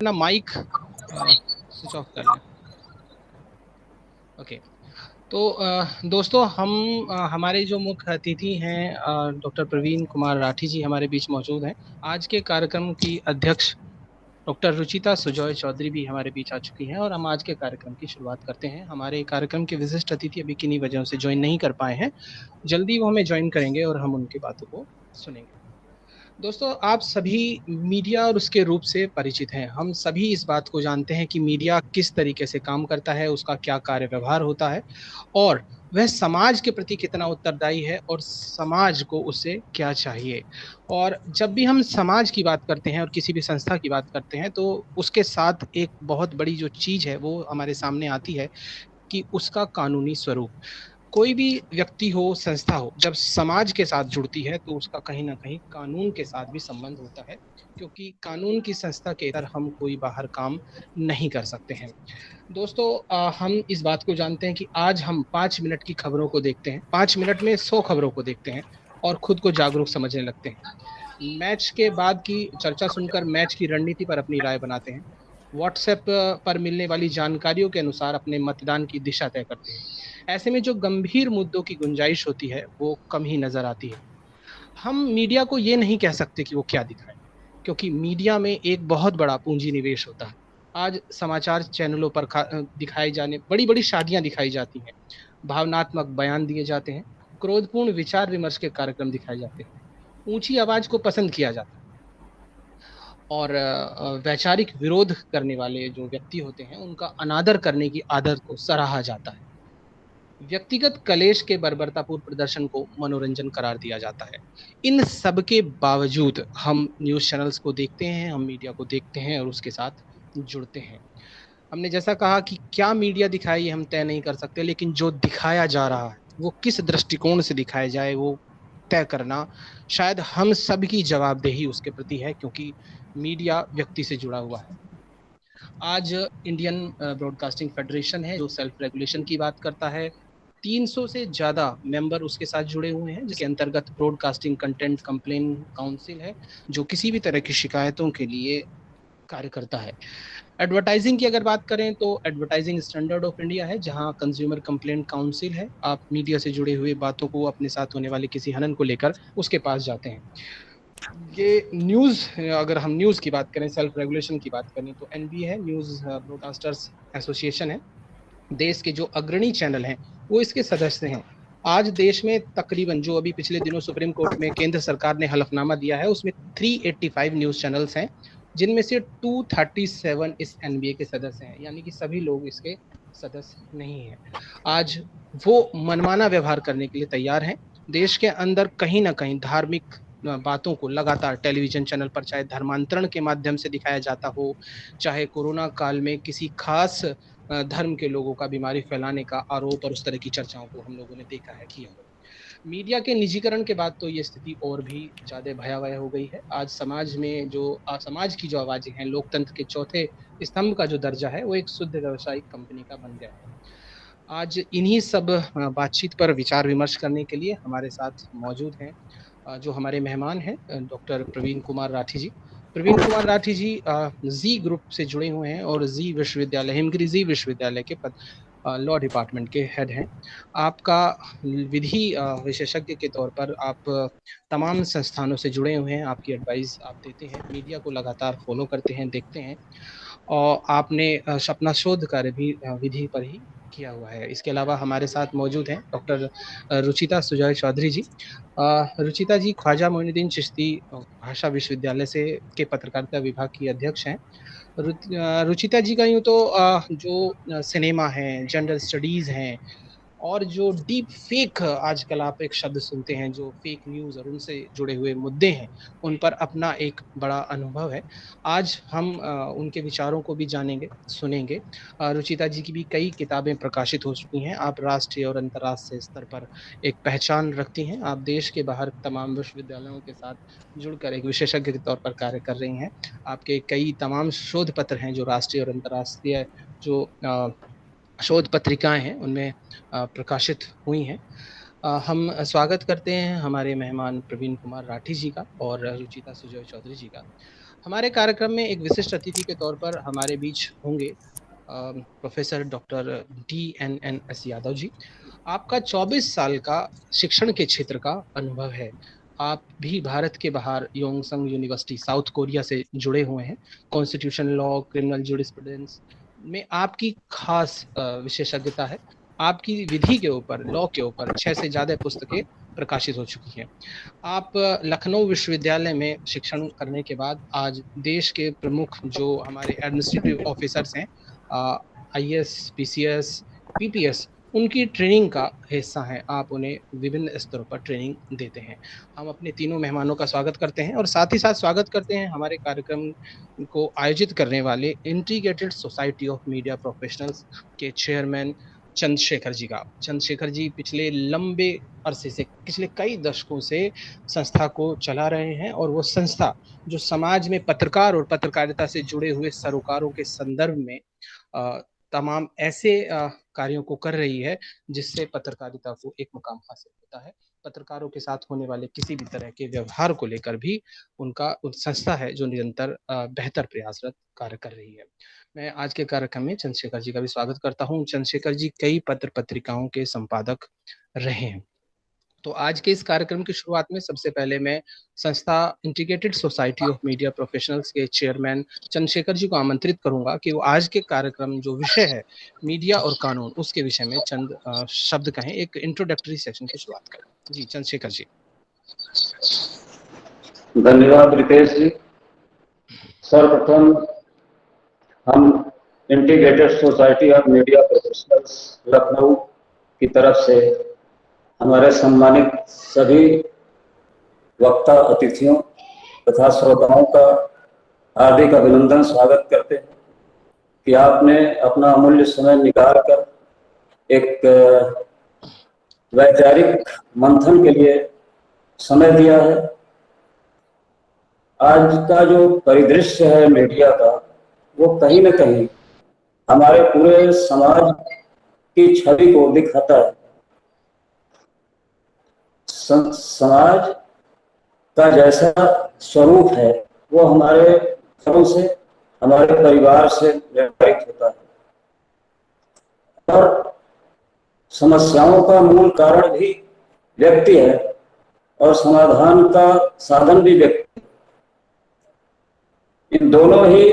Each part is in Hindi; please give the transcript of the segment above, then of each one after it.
अपना माइक स्विच ऑफ कर लें। ओके। तो दोस्तों हमारे जो मुख्य अतिथि हैं डॉक्टर प्रवीण कुमार राठी जी हमारे बीच मौजूद हैं। आज के कार्यक्रम की अध्यक्ष डॉक्टर रुचिता सुजॉय चौधरी भी हमारे बीच आ चुकी हैं और हम आज के कार्यक्रम की शुरुआत करते हैं। हमारे कार्यक्रम के विशिष्ट अतिथि अभी किन्हीं वजहों से ज्वाइन नहीं कर पाए हैं। जल्दी वो हमें ज्वाइन करेंगे और हम उनकी बातों को सुनेंगे। दोस्तों, आप सभी मीडिया और उसके रूप से परिचित हैं। हम सभी इस बात को जानते हैं कि मीडिया किस तरीके से काम करता है, उसका क्या कार्य व्यवहार होता है और वह समाज के प्रति कितना उत्तरदायी है और समाज को उससे क्या चाहिए। और जब भी हम समाज की बात करते हैं और किसी भी संस्था की बात करते हैं तो उसके साथ एक बहुत बड़ी जो चीज है वो हमारे सामने आती है कि उसका कानूनी स्वरूप। कोई भी व्यक्ति हो, संस्था हो, जब समाज के साथ जुड़ती है तो उसका कहीं ना कहीं कानून के साथ भी संबंध होता है, क्योंकि कानून की संस्था के अंदर हम कोई बाहर काम नहीं कर सकते हैं। दोस्तों, हम इस बात को जानते हैं कि आज हम 5 मिनट की खबरों को देखते हैं, 5 मिनट में 100 खबरों को देखते हैं और खुद को जागरूक समझने लगते हैं। मैच के बाद की चर्चा सुनकर मैच की रणनीति पर अपनी राय बनाते हैं। व्हाट्सएप पर मिलने वाली जानकारियों के अनुसार अपने मतदान की दिशा तय करते हैं। ऐसे में जो गंभीर मुद्दों की गुंजाइश होती है वो कम ही नजर आती है। हम मीडिया को ये नहीं कह सकते कि वो क्या दिखाए, क्योंकि मीडिया में एक बहुत बड़ा पूंजी निवेश होता है। आज समाचार चैनलों पर दिखाई जाने बड़ी बड़ी शादियां दिखाई जाती हैं, भावनात्मक बयान दिए जाते हैं, क्रोधपूर्ण विचार विमर्श के कार्यक्रम दिखाए जाते हैं, ऊंची आवाज को पसंद किया जाता है और वैचारिक विरोध करने वाले जो व्यक्ति होते हैं उनका अनादर करने की आदत को सराहा जाता है। व्यक्तिगत कलेश के बर्बरतापूर्ण प्रदर्शन को मनोरंजन करार दिया जाता है। इन सब के बावजूद हम न्यूज़ चैनल्स को देखते हैं, हम मीडिया को देखते हैं और उसके साथ जुड़ते हैं। हमने जैसा कहा कि क्या मीडिया दिखाए ये हम तय नहीं कर सकते, लेकिन जो दिखाया जा रहा है वो किस दृष्टिकोण से दिखाया जाए वो तय करना शायद हम सब की जवाबदेही उसके प्रति है, क्योंकि मीडिया व्यक्ति से जुड़ा हुआ है। आज इंडियन ब्रॉडकास्टिंग फेडरेशन है जो सेल्फ रेगुलेशन की बात करता है। 300 से ज्यादा मेंबर उसके साथ जुड़े हुए हैं, जिसके अंतर्गत ब्रॉडकास्टिंग कंटेंट कंप्लेन काउंसिल है जो किसी भी तरह की शिकायतों के लिए कार्य करता है। एडवर्टाइजिंग की अगर बात करें तो एडवर्टाइजिंग स्टैंडर्ड ऑफ इंडिया है, जहां कंज्यूमर कंप्लेंट काउंसिल है। आप मीडिया से जुड़े हुए बातों को, अपने साथ होने वाले किसी हनन को लेकर उसके पास जाते हैं। ये न्यूज़, अगर हम न्यूज़ की बात करें, सेल्फ रेगुलेशन की बात करें तो एनबी है, न्यूज़ ब्रॉडकास्टर्स एसोसिएशन है। देश के जो अग्रणी चैनल हैं वो इसके सदस्य हैं। आज देश में तकरीबन, जो अभी पिछले दिनों सुप्रीम कोर्ट में केंद्र सरकार ने हलफनामा दिया है, उसमें 385 न्यूज़ चैनल्स हैं, जिनमें से 237 इस एनबीए के सदस्य हैं, यानी कि सभी लोग इसके सदस्य नहीं हैं। आज वो मनमाना व्यवहार करने के लिए तैयार हैं। देश के अंदर कहीं ना कहीं धार्मिक बातों को लगातार टेलीविजन चैनल पर, चाहे धर्मांतरण के माध्यम से दिखाया जाता हो, चाहे कोरोना काल में किसी खास धर्म के लोगों का बीमारी फैलाने का आरोप और उस तरह की चर्चाओं को हम लोगों ने देखा है, किया हो। मीडिया के निजीकरण के बाद तो ये स्थिति और भी ज्यादा भयावह हो गई है। आज समाज में जो समाज की जो आवाजें हैं, लोकतंत्र के चौथे स्तंभ का जो दर्जा है वो एक शुद्ध व्यावसायिक कंपनी का बन गया है। आज इन्हीं सब बातचीत पर विचार विमर्श करने के लिए हमारे साथ मौजूद हैं जो हमारे मेहमान हैं, डॉक्टर प्रवीण कुमार राठी जी। प्रवीण कुमार राठी जी जी ग्रुप से जुड़े हुए हैं और जी विश्वविद्यालय, हिमगिरी जी विश्वविद्यालय के लॉ डिपार्टमेंट के हेड हैं। आपका विधि विशेषज्ञ के तौर पर आप तमाम संस्थानों से जुड़े हुए हैं, आपकी एडवाइस आप देते हैं, मीडिया को लगातार फॉलो करते हैं, देखते हैं और आपने अपना शोध कार्य भी विधि पर ही किया हुआ है। इसके अलावा हमारे साथ मौजूद हैं डॉक्टर रुचिता सुजॉय चौधरी जी। रुचिता जी ख्वाजा मोइनुद्दीन चिश्ती भाषा विश्वविद्यालय से के पत्रकारिता विभाग की अध्यक्ष हैं। रुचिता जी का यूँ तो जो सिनेमा है, जनरल स्टडीज़ हैं और जो डीप फेक, आजकल आप एक शब्द सुनते हैं, जो फेक न्यूज़ और उनसे जुड़े हुए मुद्दे हैं, उन पर अपना एक बड़ा अनुभव है। आज हम उनके विचारों को भी जानेंगे, सुनेंगे। रुचिता जी की भी कई किताबें प्रकाशित हो चुकी हैं। आप राष्ट्रीय और अंतर्राष्ट्रीय स्तर पर एक पहचान रखती हैं। आप देश के बाहर तमाम विश्वविद्यालयों के साथ जुड़कर एक विशेषज्ञ के तौर पर कार्य कर रही हैं। आपके कई तमाम शोध पत्र हैं जो राष्ट्रीय और अंतर्राष्ट्रीय जो शोध पत्रिकाएं हैं उनमें प्रकाशित हुई हैं। हम स्वागत करते हैं हमारे मेहमान प्रवीण कुमार राठी जी का और रुचिता सुजॉय चौधरी जी का। हमारे कार्यक्रम में एक विशिष्ट अतिथि के तौर पर हमारे बीच होंगे professor doctor DNNS Yadav ji. आपका 24 साल का शिक्षण के क्षेत्र का अनुभव है। आप भी भारत के बाहर योंगसंग यूनिवर्सिटी साउथ कोरिया से जुड़े हुए हैं। कॉन्स्टिट्यूशन लॉ, क्रिमिनल जूरिस्प्रूडेंस में आपकी खास विशेषज्ञता है। आपकी विधि के ऊपर, लॉ के ऊपर 6 से ज्यादा पुस्तकें प्रकाशित हो चुकी हैं। आप लखनऊ विश्वविद्यालय में शिक्षण करने के बाद आज देश के प्रमुख जो हमारे एडमिनिस्ट्रेटिव ऑफिसर्स हैं, IAS, PCS, PPS, उनकी ट्रेनिंग का हिस्सा हैं। आप उन्हें विभिन्न स्तरों पर ट्रेनिंग देते हैं। हम अपने तीनों मेहमानों का स्वागत करते हैं और साथ ही साथ स्वागत करते हैं हमारे कार्यक्रम को आयोजित करने वाले integrated society of media professionals के चेयरमैन चंद्रशेखर जी का। चंद्रशेखर जी पिछले लंबे अरसे से, पिछले कई दशकों से संस्था को चला रहे हैं और वो संस्था जो समाज में पत्रकार और पत्रकारिता से जुड़े हुए सरोकारों के संदर्भ में तमाम ऐसे कार्यों को कर रही है जिससे पत्रकारिता को एक मुकाम हासिल होता है। पत्रकारों के साथ होने वाले किसी भी तरह के व्यवहार को लेकर भी उनका संस्था है जो निरंतर बेहतर प्रयासरत कार्य कर रही है। मैं आज के कार्यक्रम में चंद्रशेखर जी का भी स्वागत करता हूं। चंद्रशेखर जी कई पत्र पत्रिकाओं के संपादक रहे हैं। तो आज के इस कार्यक्रम की शुरुआत में सबसे पहले मैं संस्था integrated society of media professionals के चेयरमैन चंद्रशेखर जी को आमंत्रित करूंगा कि वो आज के कार्यक्रम जो विषय है मीडिया और कानून, उसके विषय में चंद शब्द कहें, एक इंट्रोडक्टरी सेशन की शुरुआत करें। जी चंद्रशेखर जी। धन्यवाद रितेश जी। सर्वप्रथम हम integrated society of media professionals Lucknow की तरफ से हमारे सम्मानित सभी वक्ता, अतिथियों तथा श्रोताओं का हार्दिक अभिनंदन, स्वागत करते हैं कि आपने अपना अमूल्य समय निकाल कर एक वैचारिक मंथन के लिए समय दिया है। आज का जो परिदृश्य है मीडिया का, वो कहीं न कहीं हमारे पूरे समाज की छवि को दिखाता है। समाज का जैसा स्वरूप है वो हमारे घरों से, हमारे परिवार से निर्धारित होता है और समस्याओं का मूल कारण भी व्यक्ति है और समाधान का साधन भी व्यक्ति। इन दोनों ही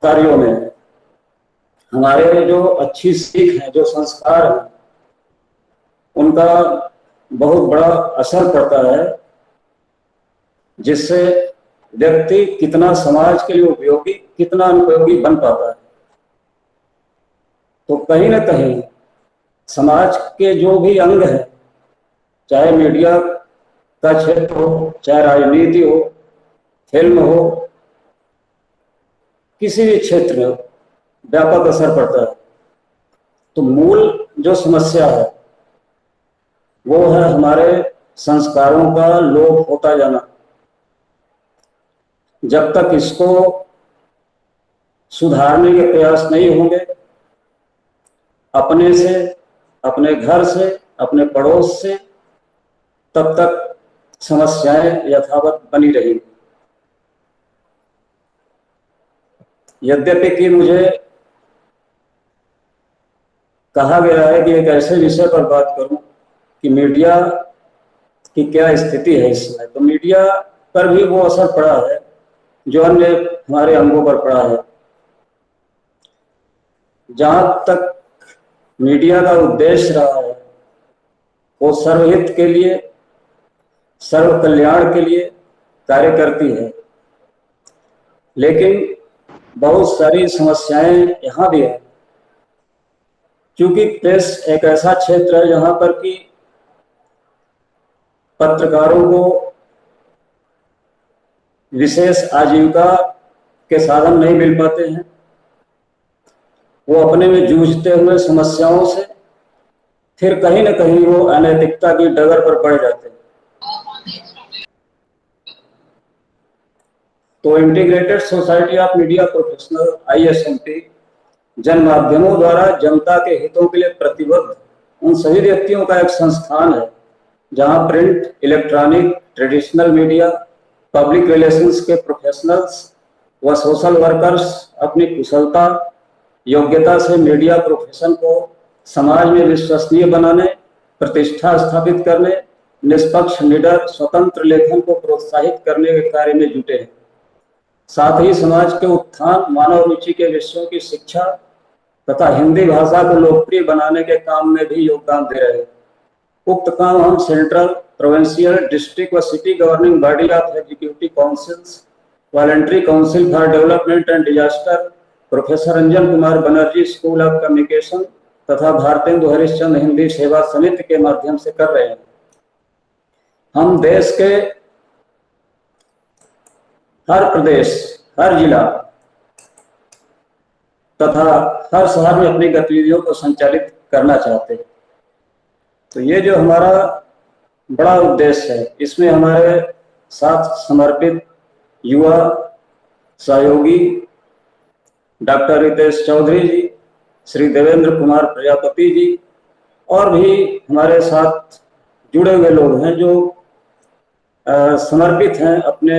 कार्यों में हमारे जो अच्छी सीख है, जो संस्कार है, उनका बहुत बड़ा असर पड़ता है, जिससे व्यक्ति कितना समाज के लिए उपयोगी, कितना अनुपयोगी बन पाता है। तो कहीं ना कहीं समाज के जो भी अंग है, चाहे मीडिया का क्षेत्र हो, चाहे राजनीति हो, फिल्म हो, किसी भी क्षेत्र में व्यापक असर पड़ता है। तो मूल जो समस्या है वो है हमारे संस्कारों का लोप होता जाना। जब तक इसको सुधारने के प्रयास नहीं होंगे, अपने से, अपने घर से, अपने पड़ोस से, तब तक समस्याएं यथावत बनी रहेंगी। यद्यपि कि मुझे कहा गया है कि एक ऐसे विषय पर बात करूं कि मीडिया की क्या स्थिति है इस समय, तो मीडिया पर भी वो असर पड़ा है जो अन्य हमारे अंगों पर पड़ा है। जहां तक मीडिया का उद्देश्य रहा है वो सर्वहित के लिए, सर्व कल्याण के लिए कार्य करती है, लेकिन बहुत सारी समस्याएं यहाँ भी है। क्योंकि प्रेस एक ऐसा क्षेत्र है जहां पर कि पत्रकारों को विशेष आजीविका के साधन नहीं मिल पाते हैं। वो अपने में जूझते हुए समस्याओं से फिर कहीं ना कहीं वो अनैतिकता की डगर पर पड़ जाते हैं। तो integrated society of media professional ISMP जन माध्यमों द्वारा जनता के हितों के लिए प्रतिबद्ध उन सभी व्यक्तियों का एक संस्थान है जहां print, electronic, traditional media, public relations के प्रोफेशनल्स व सोशल वर्कर्स अपनी कुशलता योग्यता से मीडिया प्रोफेशन को समाज में विश्वसनीय बनाने, प्रतिष्ठा स्थापित करने, निष्पक्ष, निडर, स्वतंत्र लेखन को प्रोत्साहित करने के कार्य में जुटे हैं। साथ ही समाज के उत्थान, मानव रुचि के विषयों की शिक्षा तथा हिंदी भाषा को लोकप्रिय बनाने के काम में भी योगदान दे रहे हैं। उक्त काम हम सेंट्रल, प्रोविंशियल, डिस्ट्रिक्ट व city governing body of executive councils, voluntary council for development and disaster, professor Ranjan Kumar Banerjee school of communication तथा भारतेंदु हरिश्चंद्र हिंदी सेवा समिति के माध्यम से कर रहे हैं। हम देश के हर प्रदेश, हर जिला तथा हर शहर में अपनी गतिविधियों को संचालित करना चाहते हैं। तो ये जो हमारा बड़ा उद्देश्य है, इसमें हमारे साथ समर्पित युवा सहयोगी डॉक्टर रितेश चौधरी जी, श्री देवेंद्र कुमार प्रजापति जी और भी हमारे साथ जुड़े हुए लोग हैं जो समर्पित हैं अपने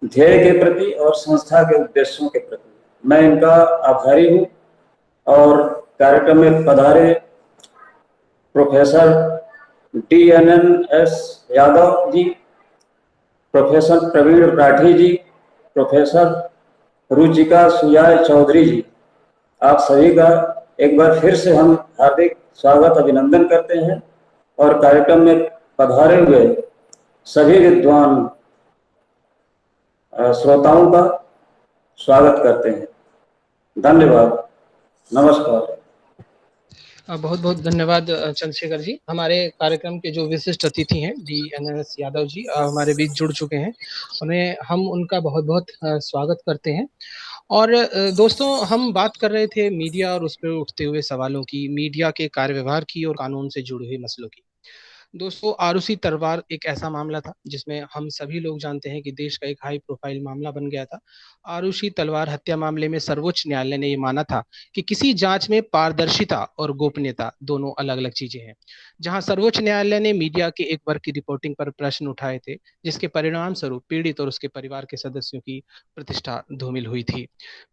ध्येय के प्रति और संस्था के उद्देश्यों के प्रति। मैं इनका आभारी हूं। और कार्यक्रम में पधारे professor DNNS Yadav ji, professor Praveen Rathi जी, प्रोफेसर रुचिका सुयाय चौधरी जी, आप सभी का एक बार फिर से हम हार्दिक स्वागत अभिनंदन करते हैं और कार्यक्रम में पधारे हुए सभी विद्वान श्रोताओं का स्वागत करते हैं। धन्यवाद, नमस्कार। बहुत बहुत धन्यवाद चंद्रशेखर जी। हमारे कार्यक्रम के जो विशिष्ट अतिथि हैं DNNS यादव जी हमारे बीच जुड़ चुके हैं, उन्हें हम उनका बहुत बहुत स्वागत करते हैं। और दोस्तों, हम बात कर रहे थे मीडिया और उस पर उठते हुए सवालों की, मीडिया के कार्य व्यवहार की और कानून से जुड़े हुए मसलों की। दोस्तों, आरुषि तलवार एक ऐसा मामला था जिसमें हम सभी लोग जानते हैं कि देश का एक हाई प्रोफाइल मामला बन गया था। आरुषि तलवार हत्या मामले में सर्वोच्च न्यायालय ने यह माना था कि किसी जांच में पारदर्शिता और गोपनीयता दोनों अलग अलग चीजें हैं। जहां सर्वोच्च न्यायालय ने मीडिया के एक वर्ग की रिपोर्टिंग पर प्रश्न उठाए थे, जिसके परिणाम स्वरूप पीड़ित और उसके परिवार के सदस्यों की प्रतिष्ठा धूमिल हुई थी।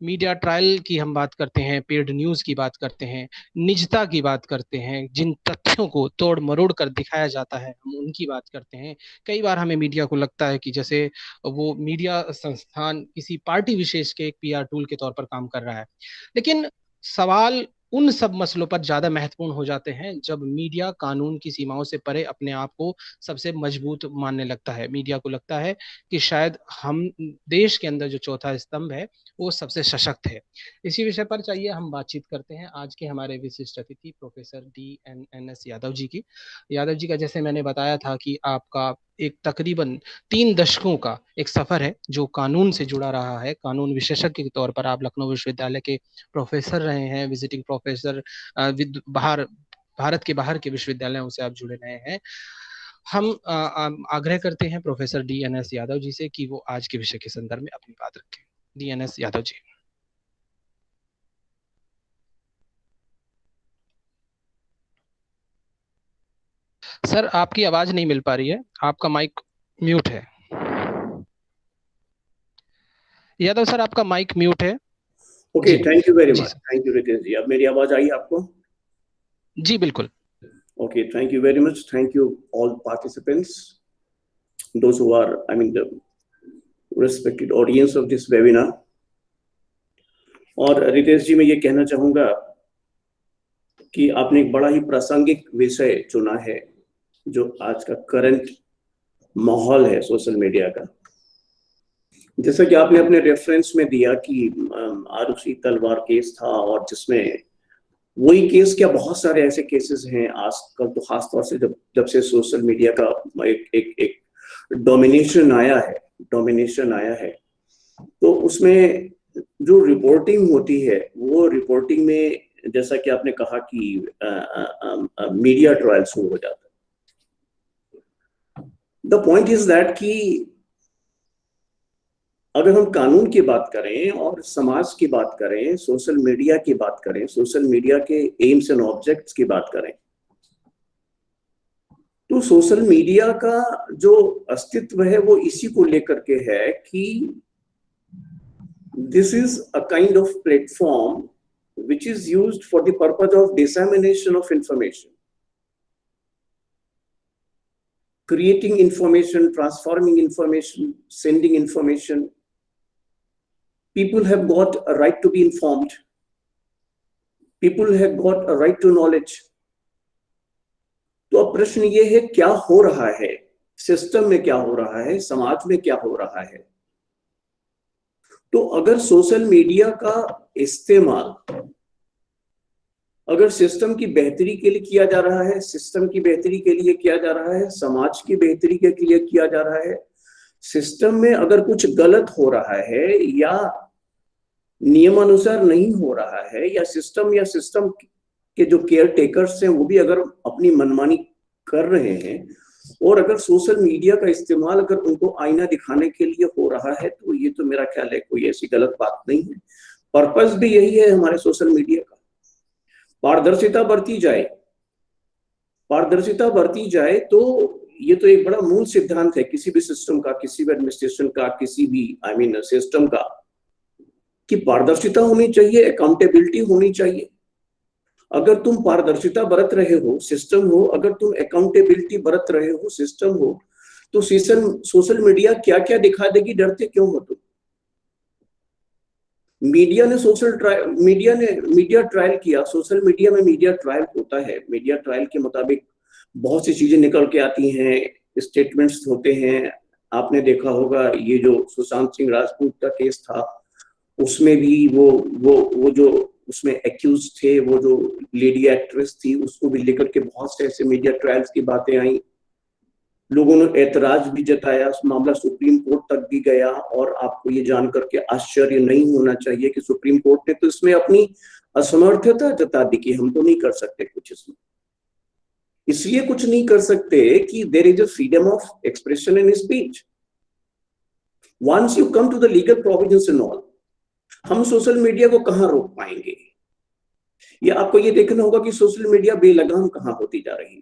मीडिया ट्रायल की हम बात करते हैं, पेड न्यूज की बात करते हैं, निजता की बात करते हैं, जिन तथ्यों को तोड़ मरोड़ कर दिखाया जाता है हम उनकी बात करते हैं। कई बार हमें मीडिया को लगता है कि जैसे वो मीडिया संस्थान किसी पार्टी विशेष के एक PR टूल के तौर पर काम कर रहा है। लेकिन सवाल उन सब मसलों पर ज्यादा महत्वपूर्ण हो जाते हैं जब मीडिया कानून की सीमाओं से परे अपने आप को सबसे मजबूत मानने लगता है। मीडिया को लगता है कि शायद हम देश के अंदर जो चौथा स्तंभ है वो सबसे सशक्त है। इसी विषय पर चाहिए हम बातचीत करते हैं आज के हमारे विशिष्ट अतिथि प्रोफेसर DNNS यादव जी की। यादव जी का जैसे मैंने बताया था कि आपका एक तकरीबन 3 दशकों का एक सफर है जो कानून से जुड़ा रहा है। कानून विशेषज्ञ के तौर पर आप लखनऊ विश्वविद्यालय के प्रोफेसर रहे हैं, विजिटिंग प्रोफेसर, भारत के बाहर के विश्वविद्यालयों से आप जुड़े रहे हैं। हम आग्रह करते हैं प्रोफेसर DNS यादव जी से कि वो आज के विषय के संदर्भ में अपनी बात रखें। DNS यादव जी। सर, आपकी आवाज नहीं मिल पा रही है, आपका माइक म्यूट है। यादव सर, आपका माइक म्यूट है। Okay, thank you very much. Thank you Ritesh ji. अब मेरी आवाज आई आपको? जी बिल्कुल। Okay, thank you very much. Thank you all participants, those who are, I mean the respected audience of this webinar. और रितेश जी, मैं ये कहना चाहूंगा कि आपने एक बड़ा ही प्रासंगिक विषय चुना है जो आज का करंट माहौल है सोशल मीडिया का। जैसा कि आपने अपने रेफरेंस में दिया कि आरुषि तलवार केस था, और जिसमें वही केस क्या बहुत सारे ऐसे केसेस हैं आजकल, तो खासतौर से जब से सोशल मीडिया का एक डोमिनेशन आया है, तो उसमें जो रिपोर्टिंग होती है वो रिपोर्टिंग में, जैसा कि आपने कहा कि मीडिया ट्रायल शुरू हो जाता है। द पॉइंट इज दैट कि अगर हम कानून की बात करें और समाज की बात करें, सोशल मीडिया की बात करें, सोशल मीडिया के एम्स एंड ऑब्जेक्ट्स की बात करें, तो सोशल मीडिया का जो अस्तित्व है वो इसी को लेकर के है कि this is a kind of platform which is used for the purpose of dissemination of information, creating information, transforming information, sending information. People have got a right to be informed. People have got a right to knowledge. तो अब प्रश्न ये है, क्या हो रहा है सिस्टम में, क्या हो रहा है समाज में, क्या हो रहा है? तो अगर सोशल मीडिया का इस्तेमाल अगर सिस्टम की बेहतरी के लिए किया जा रहा है, सिस्टम की बेहतरी के लिए किया जा रहा है, समाज की बेहतरी के लिए किया जा रहा है, सिस्टम में अगर कुछ गलत हो रहा है या नियमानुसार नहीं हो रहा है, या सिस्टम के जो केयर टेकर्स हैं वो भी अगर अपनी मनमानी कर रहे हैं, और अगर सोशल मीडिया का इस्तेमाल अगर उनको आईना दिखाने के लिए हो रहा है, तो ये तो मेरा ख्याल है कोई ऐसी गलत बात नहीं है। पर्पस भी यही है हमारे सोशल मीडिया का, पारदर्शिता बढ़ती जाए। पारदर्शिता बढ़ती जाए तो ये तो एक बड़ा मूल सिद्धांत है किसी भी सिस्टम का, किसी भी एडमिनिस्ट्रेशन का, किसी भी सिस्टम का, कि पारदर्शिता होनी चाहिए, अकाउंटेबिलिटी होनी चाहिए। अगर तुम पारदर्शिता बरत रहे हो, सिस्टम हो, अगर तुम अकाउंटेबिलिटी बरत रहे हो, सिस्टम हो, तो सोशल मीडिया क्या क्या दिखा देगी, डरते क्यों हो तुम? मीडिया ट्रायल किया, सोशल मीडिया में मीडिया ट्रायल होता है। मीडिया ट्रायल के मुताबिक बहुत सी चीजें निकल के आती हैं, स्टेटमेंट्स होते हैं। आपने देखा होगा ये जो सुशांत सिंह राजपूत का केस था, उसमें भी वो जो उसमें एक्यूज थे, वो जो लेडी एक्ट्रेस थी, उसको भी लेकर के बहुत से ऐसे मीडिया ट्रायल्स की बातें आई। लोगों ने ऐतराज भी जताया, उस मामला सुप्रीम कोर्ट तक भी गया, और आपको ये जान करके आश्चर्य नहीं होना चाहिए कि सुप्रीम कोर्ट ने तो इसमें अपनी असमर्थता जता दी कि हम तो नहीं कर सकते कुछ इसमें। इसलिए कुछ नहीं कर सकते कि there is a freedom of expression and speech. Once you come to the legal provisions and all, हम सोशल मीडिया को कहां रोक पाएंगे? या आपको ये देखना होगा कि सोशल मीडिया बेलगाम कहां होती जा रही है।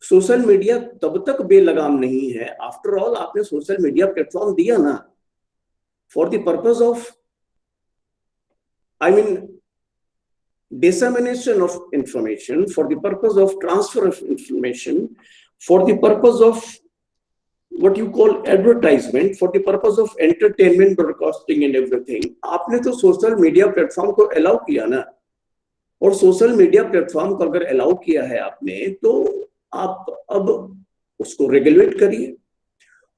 सोशल मीडिया तब तक बेलगाम नहीं है, आफ्टर ऑल आपने सोशल मीडिया प्लेटफॉर्म दिया ना for the purpose of dissemination of information, for the purpose of transfer of information, for the purpose of what you call advertisement, for the purpose of entertainment, broadcasting and everything। आपने तो सोशल मीडिया प्लेटफॉर्म को अलाउ किया ना, और सोशल मीडिया प्लेटफॉर्म को अगर अलाउ किया है आपने, तो आप अब उसको रेगुलेट करिए।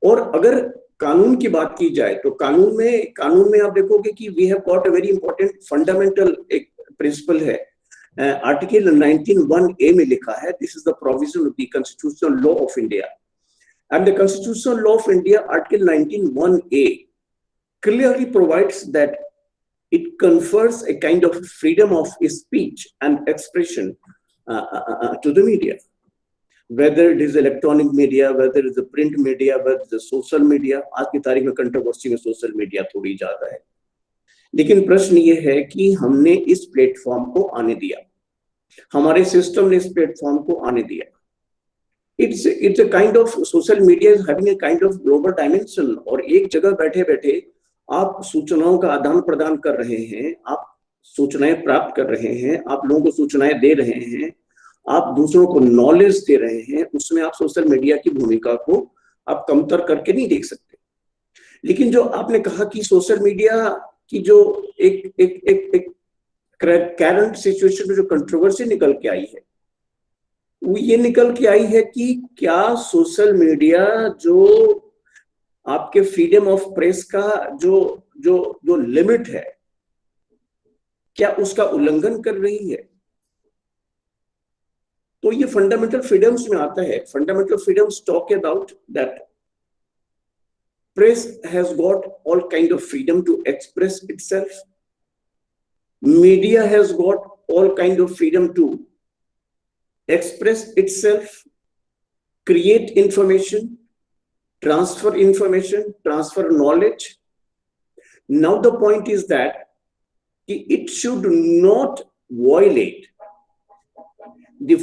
और अगर कानून की बात की जाए तो कानून में आप देखोगे कि we have got a very important fundamental एक प्रिंसिपल है, आर्टिकल 19(1)(a) में लिखा है, this is the provision of the constitutional law of India. And the constitutional law of India article 19(1)(a) clearly provides that it confers a kind of freedom of speech and expression to the media, whether it is electronic media, whether it is a print media, whether it is social media। आज की तारीख में कंट्रोवर्सी में सोशल मीडिया थोड़ी ज्यादा है, लेकिन प्रश्न ये है कि हमने इस प्लेटफॉर्म को आने दिया, हमारे सिस्टम ने इस प्लेटफॉर्म को आने दिया। It's a kind of, social media is having a kind of global dimension. और एक जगह बैठे बैठे आप सूचनाओं का आदान प्रदान कर रहे हैं, आप सूचनाएं प्राप्त कर रहे हैं, आप लोगों को सूचनाएं दे रहे हैं, आप दूसरों को नॉलेज दे रहे हैं। उसमें आप सोशल मीडिया की भूमिका को आप कमतर करके नहीं देख सकते। लेकिन जो आपने कहा कि सोशल मीडिया की जो एक करंट सिचुएशन में जो कंट्रोवर्सी निकल के आई है, वो ये निकल के आई है कि क्या सोशल मीडिया जो आपके फ्रीडम ऑफ प्रेस का जो लिमिट है, क्या उसका उल्लंघन कर रही है? तो ये फंडामेंटल फ्रीडम्स में आता है। Fundamental freedoms talk about that press has got all kind of freedom to express itself, media has got all kind of freedom to express itself, create information, transfer knowledge। Now the point is that it should not violate the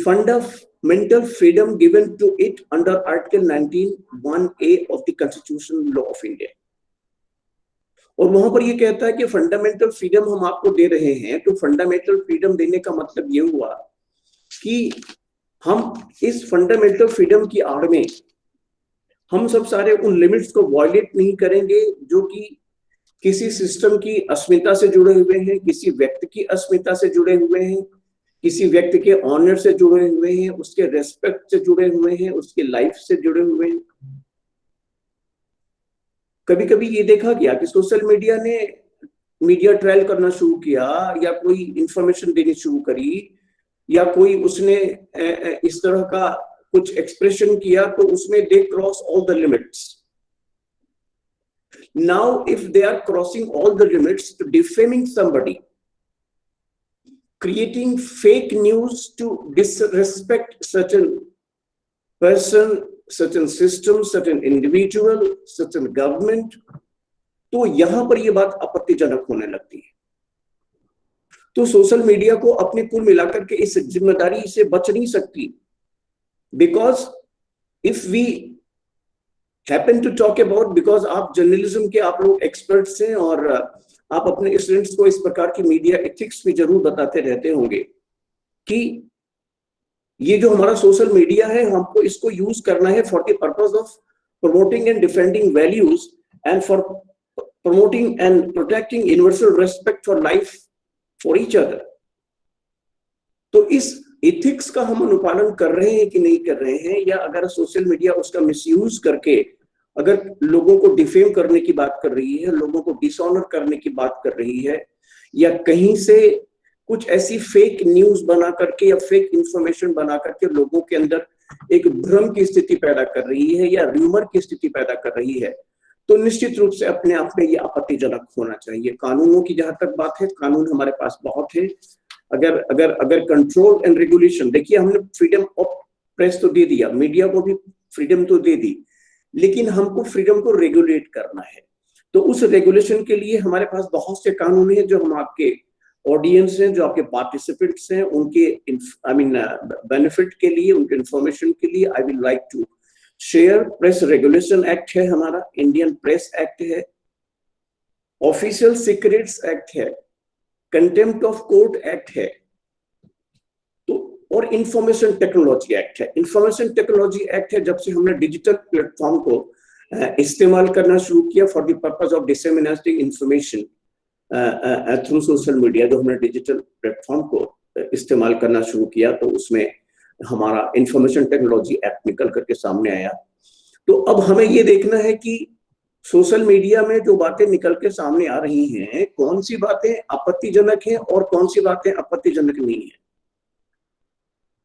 mental freedom given to it under Article 19(1)(a) of the Constitutional Law of India. और वहां पर ये कहता है कि फंडामेंटल फ्रीडम हम आपको दे रहे हैं, तो फंडामेंटल फ्रीडम देने का मतलब ये हुआ कि हम इस फंडामेंटल फ्रीडम की आड़ में हम सब सारे उन लिमिट्स को वायलेट नहीं करेंगे जो कि किसी सिस्टम की अस्मिता से जुड़े हुए हैं, किसी व्यक्ति की अस्मिता से जुड़े हुए हैं, किसी व्यक्ति के ऑनर से जुड़े हुए हैं, उसके रेस्पेक्ट से जुड़े हुए हैं, उसके लाइफ से जुड़े हुए हैं। कभी कभी ये देखा गया कि सोशल मीडिया ने मीडिया ट्रायल करना शुरू किया, या कोई इंफॉर्मेशन देनी शुरू करी, या कोई उसने इस तरह का कुछ एक्सप्रेशन किया, तो उसमें they cross all the limits. Now, if they are crossing all the limits to defaming somebody, creating fake news to disrespect certain person, certain system, certain individual, certain government, तो यहां पर ये बात आपत्तिजनक होने लगती है। तो सोशल मीडिया को अपने कुल मिलाकर के इस जिम्मेदारी से बच नहीं सकती, because if we happen to talk about, because आप जर्नलिज्म के आप लोग एक्सपर्ट्स हैं और आप अपने स्टूडेंट्स को इस प्रकार की मीडिया एथिक्स भी जरूर बताते रहते होंगे कि ये जो हमारा सोशल मीडिया है, हमको इसको यूज करना है for the purpose of promoting and defending values and for promoting and protecting universal respect for life for each other. तो इस एथिक्स का हम अनुपालन कर रहे हैं कि नहीं कर रहे हैं, या अगर सोशल मीडिया उसका मिसयूज करके अगर लोगों को डिफेम करने की बात कर रही है, लोगों को डिसऑनर करने की बात कर रही है, या कहीं से कुछ ऐसी फेक न्यूज बना करके या फेक इंफॉर्मेशन बना करके लोगों के अंदर एक भ्रम की स्थिति पैदा कर रही है या र्यूमर की स्थिति पैदा कर रही है, तो निश्चित रूप से अपने आप में ये आपत्तिजनक होना चाहिए। कानूनों की जहां तक बात है, कानून हमारे पास बहुत है। अगर अगर अगर कंट्रोल एंड रेगुलेशन, देखिए हमने फ्रीडम ऑफ प्रेस तो दे दिया, मीडिया को भी फ्रीडम तो दे दी, लेकिन हमको फ्रीडम को रेगुलेट करना है। तो उस रेगुलेशन के लिए हमारे पास बहुत से कानून हैं जो हम आपके ऑडियंस हैं, जो आपके पार्टिसिपेंट्स हैं, उनके बेनिफिट के लिए, उनके इंफॉर्मेशन के लिए I will like to share. Press regulation act है हमारा, इंडियन प्रेस एक्ट है, ऑफिशियल सीक्रेट्स एक्ट है, कंटेम्प्ट ऑफ कोर्ट एक्ट है, तो और इंफॉर्मेशन टेक्नोलॉजी एक्ट है। इंफॉर्मेशन टेक्नोलॉजी एक्ट है जब से हमने डिजिटल प्लेटफॉर्म को इस्तेमाल करना शुरू किया for the purpose of disseminating information through social media, जो हमने डिजिटल प्लेटफॉर्म को इस्तेमाल करना शुरू किया, तो उसमें हमारा इंफॉर्मेशन टेक्नोलॉजी एक्ट निकल करके सामने आया। तो अब हमें ये देखना है कि सोशल मीडिया में जो बातें निकल के सामने आ रही हैं, कौन सी बातें आपत्तिजनक हैं और कौन सी बातें आपत्तिजनक नहीं है।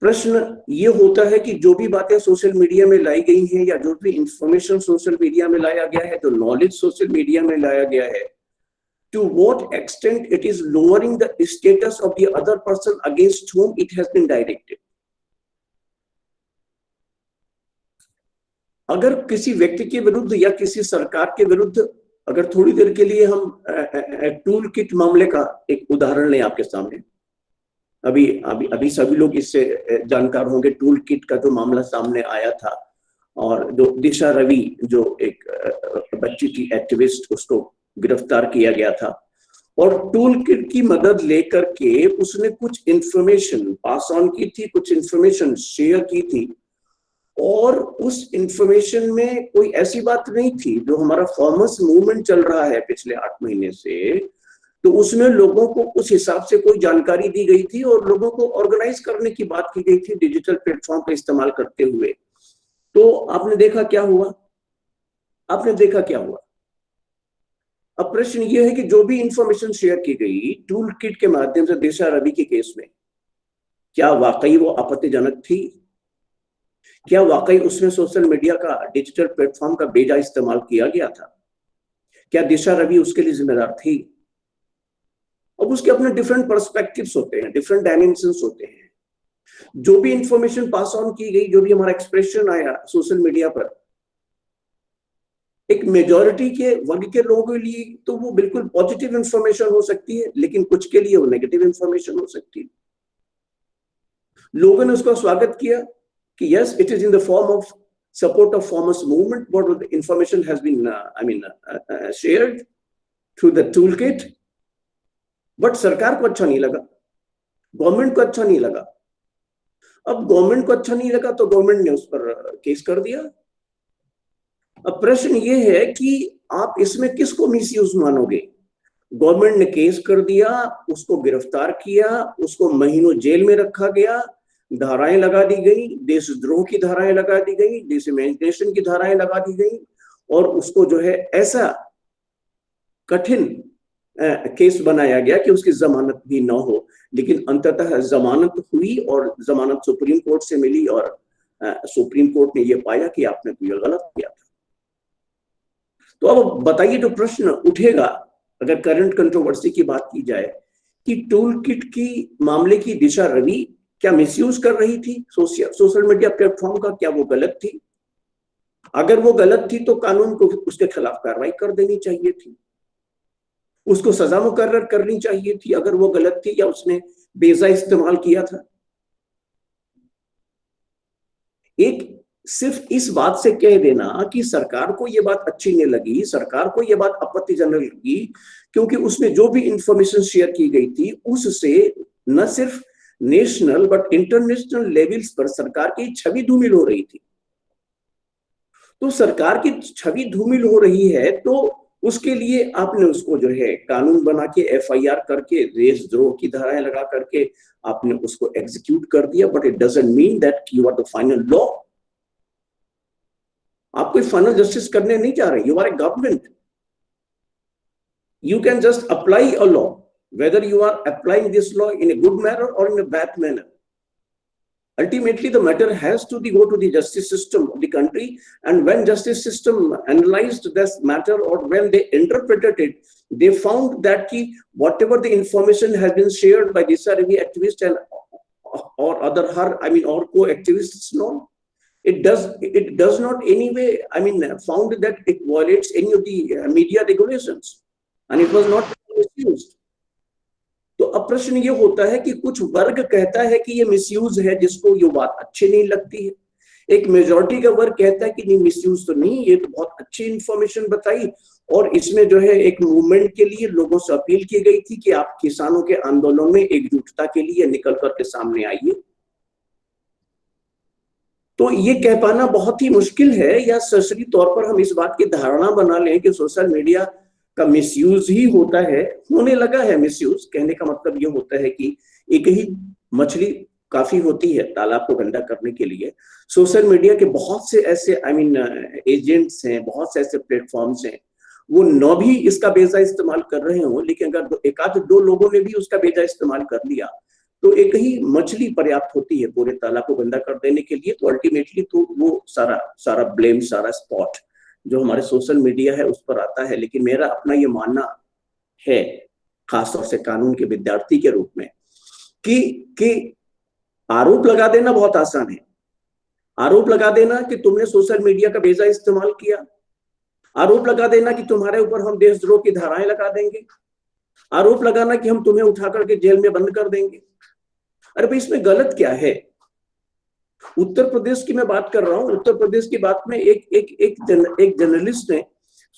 प्रश्न ये होता है कि जो भी बातें सोशल मीडिया में लाई गई हैं, या जो भी इंफॉर्मेशन सोशल मीडिया में लाया गया है, जो नॉलेज सोशल मीडिया में लाया गया है, to what extent it is lowering the status of the other person against whom it has been directed. अगर किसी व्यक्ति के विरुद्ध या किसी सरकार के विरुद्ध, अगर थोड़ी देर के लिए हम टूल किट मामले का एक उदाहरण लें आपके सामने, अभी अभी अभी सभी लोग इससे जानकार होंगे, टूल किट का जो मामला सामने आया था, और जो दिशा रवि जो एक बच्ची थी एक्टिविस्ट, उसको गिरफ्तार किया गया था, और टूल किट की मदद लेकर के उसने कुछ इंफॉर्मेशन पास ऑन की थी, कुछ इंफॉर्मेशन शेयर की थी, और उस इंफॉर्मेशन में कोई ऐसी बात नहीं थी जो हमारा फार्मर्स मूवमेंट चल रहा है पिछले 8 महीने से, तो उसमें लोगों को उस हिसाब से कोई जानकारी दी गई थी और लोगों को ऑर्गेनाइज करने की बात की गई थी डिजिटल प्लेटफॉर्म का इस्तेमाल करते हुए। तो आपने देखा क्या हुआ, आपने देखा क्या हुआ। अब प्रश्न यह है कि जो भी इंफॉर्मेशन शेयर की गई टूल किट के माध्यम से दिशा रवि के केस में, क्या वाकई वो आपत्तिजनक थी? क्या वाकई उसमें सोशल मीडिया का, डिजिटल प्लेटफॉर्म का बेजा इस्तेमाल किया गया था? क्या दिशा रवि उसके लिए जिम्मेदार थी? अब उसके अपने डिफरेंट पर्सपेक्टिव्स होते हैं, डिफरेंट डायमेंशंस होते हैं। जो भी इंफॉर्मेशन पास ऑन की गई, जो भी हमारा एक्सप्रेशन आया सोशल मीडिया पर, एक मेजॉरिटी के वर्ग के लोगों के लिए तो वो बिल्कुल पॉजिटिव इंफॉर्मेशन हो सकती है, लेकिन कुछ के लिए वो नेगेटिव इंफॉर्मेशन हो सकती है। लोगों ने उसका स्वागत किया, कि yes, it is in the form of support of farmers movement, what the information has been shared through the toolkit, but सरकार को अच्छा नहीं लगा, गवर्नमेंट को अच्छा नहीं लगा। अब गवर्नमेंट को अच्छा नहीं लगा तो गवर्नमेंट ने उस पर केस कर दिया। अब प्रश्न ये है कि आप इसमें किसको मिसयूज मानोगे? गवर्नमेंट ने केस कर दिया, उसको गिरफ्तार किया, उसको महीनों जेल में रखा गया, धाराएं लगा दी गई, देशद्रोह की धाराएं लगा दी गई, डिसइमेजिनेशन की धाराएं लगा दी गई, और उसको जो है ऐसा कठिन केस बनाया गया कि उसकी जमानत भी ना हो। लेकिन अंततः जमानत हुई और जमानत सुप्रीम कोर्ट से मिली, और सुप्रीम कोर्ट ने यह पाया कि आपने तो ये गलत किया था। तो अब बताइए, जो प्रश्न उठेगा अगर करंट कंट्रोवर्सी की बात की जाए कि टूल किट की मामले की दिशा रवि क्या मिसयूज कर रही थी सोशल मीडिया प्लेटफॉर्म का? क्या वो गलत थी? अगर वो गलत थी तो कानून को उसके खिलाफ कार्रवाई कर देनी चाहिए थी, उसको सजा मुकर्रर करनी चाहिए थी अगर वो गलत थी या उसने बेजा इस्तेमाल किया था। एक सिर्फ इस बात से कह देना कि सरकार को ये बात अच्छी नहीं लगी, सरकार को ये बात आपत्तिजनक लगी, क्योंकि उसमें जो भी इंफॉर्मेशन शेयर की गई थी उससे न सिर्फ नेशनल बट इंटरनेशनल लेवल्स पर सरकार की छवि धूमिल हो रही थी। तो सरकार की छवि धूमिल हो रही है तो उसके लिए आपने उसको जो है कानून बना के एफआईआर करके देशद्रोह की धाराएं लगा करके आपने उसको एग्जीक्यूट कर दिया, but it doesn't mean that you are the final law. आप कोई फाइनल जस्टिस करने नहीं जा रहे, you are a government. You can just apply a law, whether you are applying this law in a good manner or in a bad manner. Ultimately, the matter has to go to the justice system of the country, and when justice system analyzed this matter or when they interpreted it, they found that whatever the information has been shared by Disha Ravi activist and or other or co-activists, no, it does not anyway found that it violates any of the media regulations, and it was not misused. तो अब प्रश्न ये होता है कि कुछ वर्ग कहता है कि ये मिसयूज है, जिसको ये बात अच्छी नहीं लगती है। एक मेजॉरिटी का वर्ग कहता है कि नहीं, मिसयूज तो नहीं, ये तो बहुत अच्छी इंफॉर्मेशन बताई, और इसमें जो है एक मूवमेंट के लिए लोगों से अपील की गई थी कि आप किसानों के आंदोलन में एकजुटता के लिए निकल करके सामने आइए। तो ये कह पाना बहुत ही मुश्किल है, या सरसरी तौर पर हम इस बात की धारणा बना लें कि सोशल मीडिया का मिसयूज ही होता है, होने लगा है मिसयूज। कहने का मतलब ये होता है कि एक ही मछली काफी होती है तालाब को गंदा करने के लिए। सोशल मीडिया के बहुत से ऐसे एजेंट्स हैं, बहुत से ऐसे प्लेटफॉर्म्स हैं, वो न भी इसका बेजा इस्तेमाल कर रहे हो, लेकिन अगर एक आध दो लोगों ने भी उसका बेजा इस्तेमाल कर लिया तो एक ही मछली पर्याप्त होती है पूरे तालाब को गंदा कर देने के लिए। तो अल्टीमेटली तो वो सारा ब्लेम, सारा स्पॉट जो हमारे सोशल मीडिया है उस पर आता है। लेकिन मेरा अपना ये मानना है, खासतौर से कानून के विद्यार्थी के रूप में, कि आरोप लगा देना बहुत आसान है। आरोप लगा देना कि तुमने सोशल मीडिया का बेजा इस्तेमाल किया, आरोप लगा देना कि तुम्हारे ऊपर हम देशद्रोह की धाराएं लगा देंगे, आरोप लगाना कि हम तुम्हें उठा करके जेल में बंद कर देंगे। अरे भाई, इसमें गलत क्या है? उत्तर प्रदेश की मैं बात कर रहा हूं। उत्तर प्रदेश की बात में एक जर्नलिस्ट ने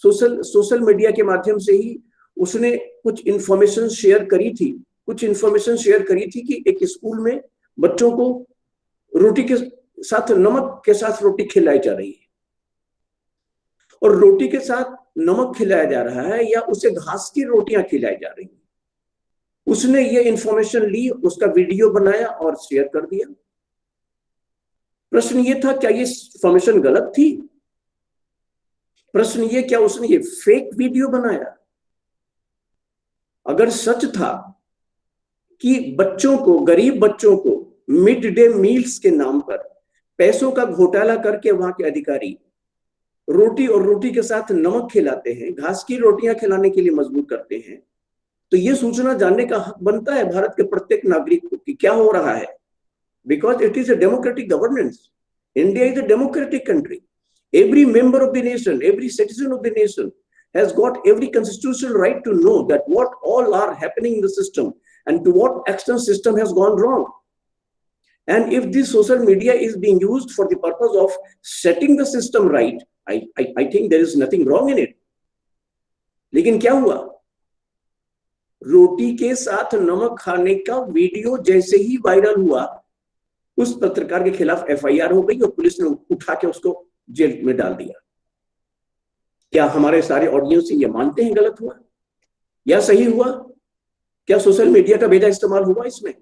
सोशल मीडिया के माध्यम से ही उसने कुछ इंफॉर्मेशन शेयर करी थी कि एक स्कूल में बच्चों को रोटी के साथ, नमक के साथ रोटी खिलाई जा रही है, और रोटी के साथ नमक खिलाया जा रहा है या उसे घास की रोटियां खिलाई जा रही है। उसने ये इंफॉर्मेशन ली, उसका वीडियो बनाया और शेयर कर दिया। प्रश्न ये था, क्या ये इंफॉर्मेशन गलत थी? प्रश्न ये, क्या उसने ये फेक वीडियो बनाया? अगर सच था कि बच्चों को, गरीब बच्चों को मिड डे मील्स के नाम पर पैसों का घोटाला करके वहां के अधिकारी रोटी और रोटी के साथ नमक खिलाते हैं, घास की रोटियां खिलाने के लिए मजबूर करते हैं, तो ये सूचना जानने का हक बनता है भारत के प्रत्येक नागरिक को कि क्या हो रहा है। Because it is a democratic governance. India is a democratic country. Every member of the nation, every citizen of the nation has got every constitutional right to know that what all are happening in the system and to what extent system has gone wrong. And if this social media is being used for the purpose of setting the system right, I think there is nothing wrong in it. लेकिन क्या हुआ, रोटी के साथ नमक खाने का वीडियो जैसे ही वायरल हुआ, उस पत्रकार के खिलाफ एफआईआर हो गई और पुलिस ने उठा के उसको जेल में डाल दिया। क्या हमारे सारे ऑडियंस ये मानते हैं गलत हुआ या सही हुआ? क्या सोशल मीडिया का बेजा इस्तेमाल हुआ इसमें?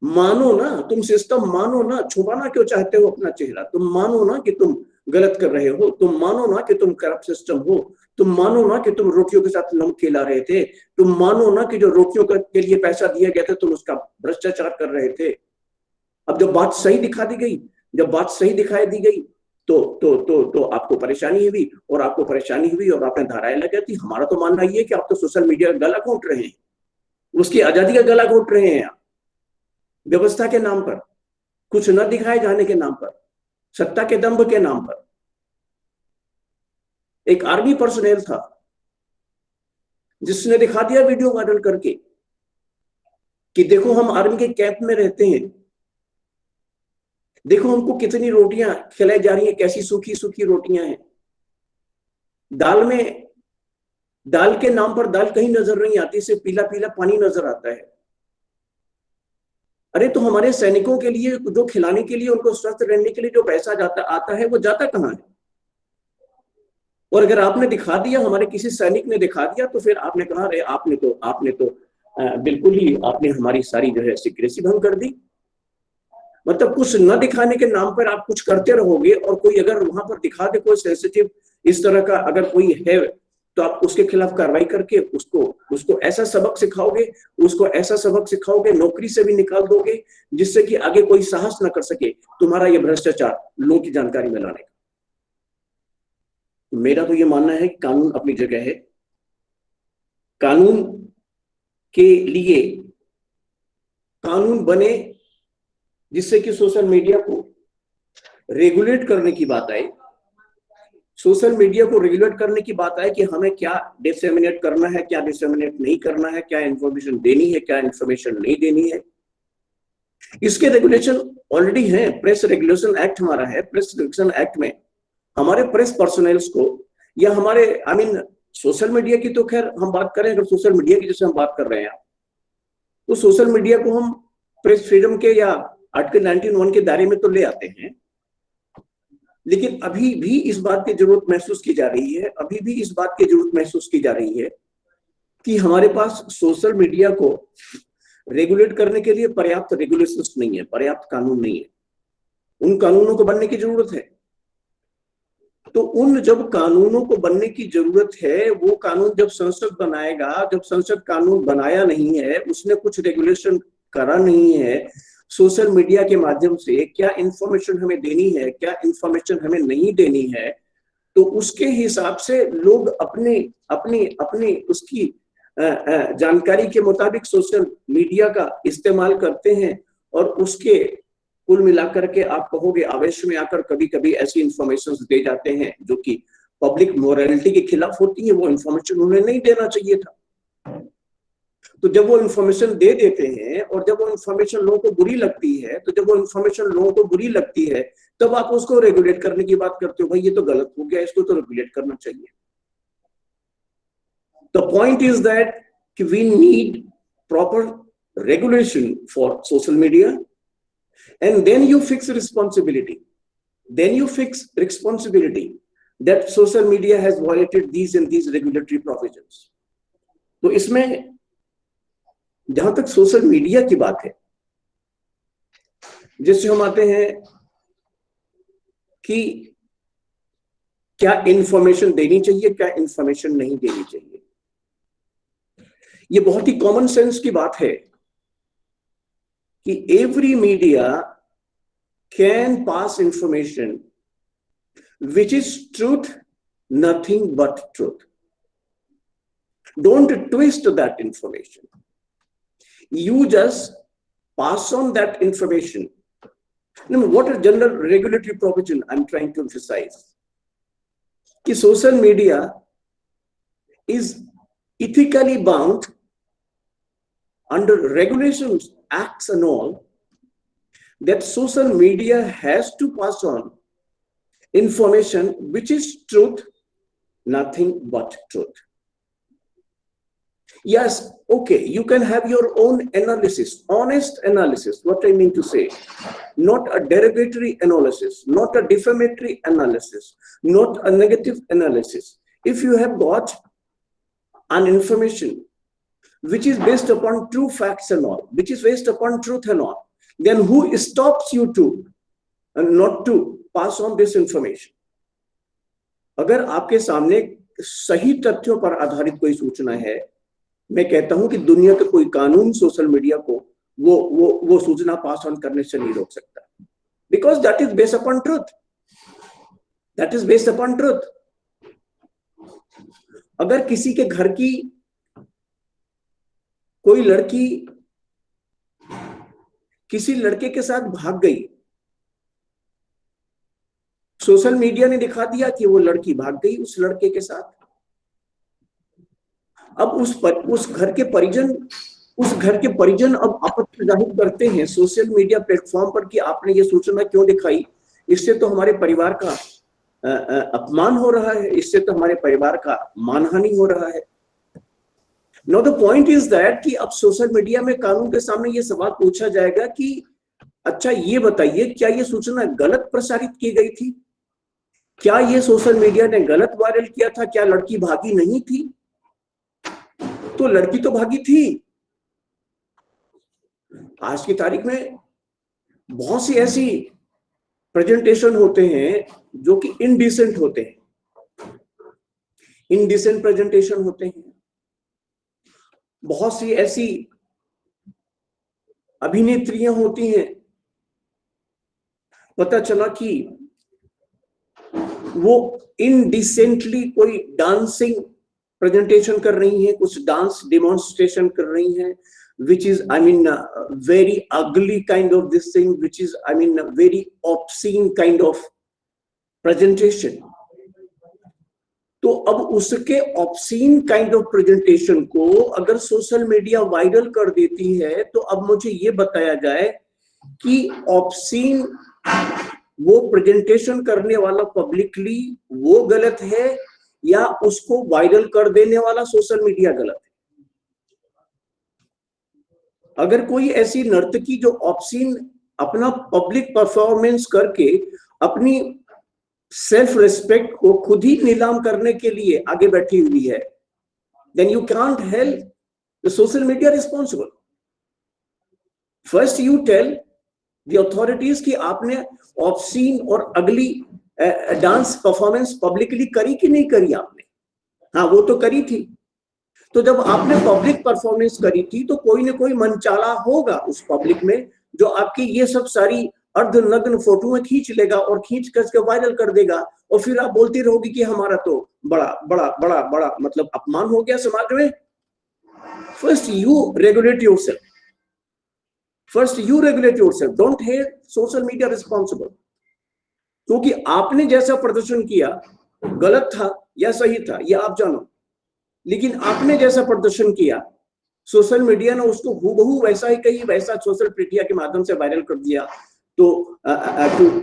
मानो ना, तुम सिस्टम मानो ना, छुपाना क्यों चाहते हो अपना चेहरा? तुम मानो ना कि तुम गलत कर रहे हो, तुम मानो ना कि तुम करप्ट सिस्टम हो, तुम मानो ना कि तुम रोटियों के साथ नमक खिला रहे थे, तुम मानो ना कि जो रोटियों के लिए पैसा दिया गया था तुम उसका भ्रष्टाचार कर रहे थे। अब जब बात सही दिखा दी गई, जब बात सही दिखाई दी गई तो आपको परेशानी हुई, और आपको परेशानी हुई और आपने धाराएं लगा दी। हमारा तो मानना ये है कि आप तो सोशल मीडिया का गला घोंट रहे हैं, उसकी आजादी का गला घोंट रहे हैं, व्यवस्था के नाम पर, कुछ न दिखाए जाने के नाम पर, सत्ता के दंभ के नाम पर। एक आर्मी पर्सनल था जिसने दिखा दिया वीडियो वायरल करके कि देखो हम आर्मी के कैंप में रहते हैं, देखो हमको कितनी रोटियां खिलाई जा रही हैं, कैसी सूखी सूखी रोटियां हैं, दाल में, दाल के नाम पर दाल कहीं नजर नहीं आती, सिर्फ पीला पीला पानी नजर आता है। अरे तो हमारे सैनिकों के लिए जो खिलाने के लिए, उनको स्वस्थ रहने के लिए जो पैसा जाता आता है वो जाता कहाँ है? और अगर आपने दिखा दिया, हमारे किसी सैनिक ने दिखा दिया, तो फिर आपने कहा अरे आपने तो बिल्कुल ही आपने हमारी सारी जो है सीक्रेसी भंग कर दी। मतलब कुछ न दिखाने के नाम पर आप कुछ करते रहोगे, और कोई अगर वहां पर दिखा दे कोई सेंसिटिव इस तरह का अगर कोई है, तो आप उसके खिलाफ कार्रवाई करके उसको ऐसा सबक सिखाओगे, उसको ऐसा सबक सिखाओगे, नौकरी से भी निकाल दोगे, जिससे कि आगे कोई साहस न कर सके तुम्हारा ये भ्रष्टाचार लोगों की जानकारी में लाने का। मेरा तो ये मानना है कि कानून अपनी जगह है, कानून के लिए कानून बने जिससे कि सोशल मीडिया को रेगुलेट करने की बात आए, सोशल मीडिया को रेगुलेट करने की बात आए कि हमें क्या डिसेमिनेट करना है, क्या डिसेमिनेट नहीं करना है, क्या इंफॉर्मेशन देनी है, क्या इंफॉर्मेशन नहीं देनी है। इसके रेगुलेशन ऑलरेडी है, प्रेस रेगुलेशन एक्ट हमारा है। प्रेस रेगुलेशन एक्ट में हमारे प्रेस पर्सनल्स को, या हमारे सोशल मीडिया की तो खैर हम बात करें, अगर सोशल मीडिया की जैसे हम बात कर रहे हैं, तो सोशल मीडिया को हम प्रेस फ्रीडम के या आर्टिकल 19(1) के दायरे में तो ले आते हैं, लेकिन अभी भी इस बात की जरूरत महसूस की जा रही है, अभी भी इस बात की जरूरत महसूस की जा रही है कि हमारे पास सोशल मीडिया को रेगुलेट करने के लिए पर्याप्त रेगुलेशंस नहीं है, पर्याप्त कानून नहीं है। उन कानूनों को बनने की जरूरत है। तो उन जब कानूनों को बनने की जरूरत है, वो कानून जब संसद बनाएगा, जब संसद कानून बनाया नहीं है, उसने कुछ रेगुलेशन करा नहीं है, सोशल मीडिया के माध्यम से क्या इंफॉर्मेशन हमें देनी है, क्या इंफॉर्मेशन हमें नहीं देनी है, तो उसके हिसाब से लोग अपने अपने अपने उसकी जानकारी के मुताबिक सोशल मीडिया का इस्तेमाल करते हैं। और उसके कुल मिलाकर के आप कहोगे आवेश में आकर कभी कभी ऐसी इंफॉर्मेशन दे जाते हैं जो कि पब्लिक मोरालिटी के खिलाफ होती है। वो इंफॉर्मेशन उन्हें नहीं देना चाहिए था। तो जब वो इंफॉर्मेशन दे देते हैं और जब वो इंफॉर्मेशन लोगों को बुरी लगती है, तो जब वो इंफॉर्मेशन लोगों को बुरी लगती है, तब आप उसको रेगुलेट करने की बात करते हो। भाई ये तो गलत हो गया, इसको तो रेगुलेट करना चाहिए। The point is that we need proper regulation for social media, and then you fix responsibility. Then you fix responsibility that social media has violated these and these regulatory provisions. तो इसमें जहां तक सोशल मीडिया की बात है, जिससे हम आते हैं कि क्या इंफॉर्मेशन देनी चाहिए, क्या इंफॉर्मेशन नहीं देनी चाहिए। ये बहुत ही कॉमन सेंस की बात है कि every media can pass information which is truth, nothing but truth. Don't twist that information, you just pass on that information. Now, what is general regulatory provision I'm trying to emphasize? Ki social media is ethically bound under regulations, acts and all that social media has to pass on information which is truth, nothing but truth. Yes, okay, you can have your own analysis, honest analysis, what I mean to say, not a derogatory analysis, not a defamatory analysis, not a negative analysis. If you have got an information which is based upon true facts and all, which is based upon truth and all, then who stops you to not to pass on this information? अगर आपके सामने सही तथ्यों पर आधारित कोई सूचना है, मैं कहता हूं कि दुनिया का कोई कानून सोशल मीडिया को वो सूचना पास ऑन करने से नहीं रोक सकता, because that is based upon truth, that is based upon truth. अगर किसी के घर की कोई लड़की किसी लड़के के साथ भाग गई, सोशल मीडिया ने दिखा दिया कि वो लड़की भाग गई उस लड़के के साथ. अब उस घर के परिजन अब आपत्ति जाहिर करते हैं सोशल मीडिया प्लेटफॉर्म पर कि आपने ये सूचना क्यों दिखाई, इससे तो हमारे परिवार का अपमान हो रहा है, इससे तो हमारे परिवार का मानहानि हो रहा है. Now the point is that कि अब सोशल मीडिया में कानून के सामने ये सवाल पूछा जाएगा कि अच्छा ये बताइए, क्या ये सूचना गलत प्रसारित की गई थी? क्या ये सोशल मीडिया ने गलत वायरल किया था? क्या लड़की भागी नहीं थी? तो लड़की तो भागी थी. आज की तारीख में बहुत सी ऐसी प्रेजेंटेशन होते हैं जो कि इनडिसेंट होते हैं, इनडिसेंट प्रेजेंटेशन होते हैं. बहुत सी ऐसी अभिनेत्रियां होती हैं, पता चला कि वो इनडिसेंटली कोई डांसिंग प्रेजेंटेशन कर रही हैं, कुछ डांस डेमोन्स्ट्रेशन कर रही हैं, which is very ugly kind of this thing, which is very obscene kind of presentation. तो अब उसके ऑब्सीन काइंड ऑफ प्रेजेंटेशन को अगर सोशल मीडिया वायरल कर देती है, तो अब मुझे ये बताया जाए कि ऑब्सीन वो प्रेजेंटेशन करने वाला पब्लिकली वो गलत है या उसको वायरल कर देने वाला सोशल मीडिया गलत है. अगर कोई ऐसी नर्तकी जो ऑब्सीन अपना पब्लिक परफॉर्मेंस करके अपनी सेल्फ रिस्पेक्ट को खुद ही नीलाम करने के लिए आगे बैठी हुई है, then you can't help the social media responsible. First you tell the authorities कि आपने ऑब्सीन और अगली डांस परफॉर्मेंस पब्लिकली करी कि नहीं करी आपने. हाँ, वो तो करी थी. तो जब आपने पब्लिक परफॉर्मेंस करी थी तो कोई ना कोई मनचाला होगा उस पब्लिक में जो आपकी ये सब सारी अर्धनग्न फोटोएं खींच लेगा और खींच करके वायरल कर देगा, और फिर आप बोलती रहोगी कि हमारा तो बड़ा बड़ा बड़ा बड़ा मतलब अपमान हो गया समाज में. First you regulate yourself, first you regulate yourself, don't held social media responsible. क्योंकि आपने जैसा प्रदर्शन किया गलत था या सही था ये आप जानो, लेकिन आपने जैसा प्रदर्शन किया सोशल मीडिया ने उसको हूबहू वैसा ही कही, वैसा सोशल मीडिया के माध्यम से वायरल कर दिया. तो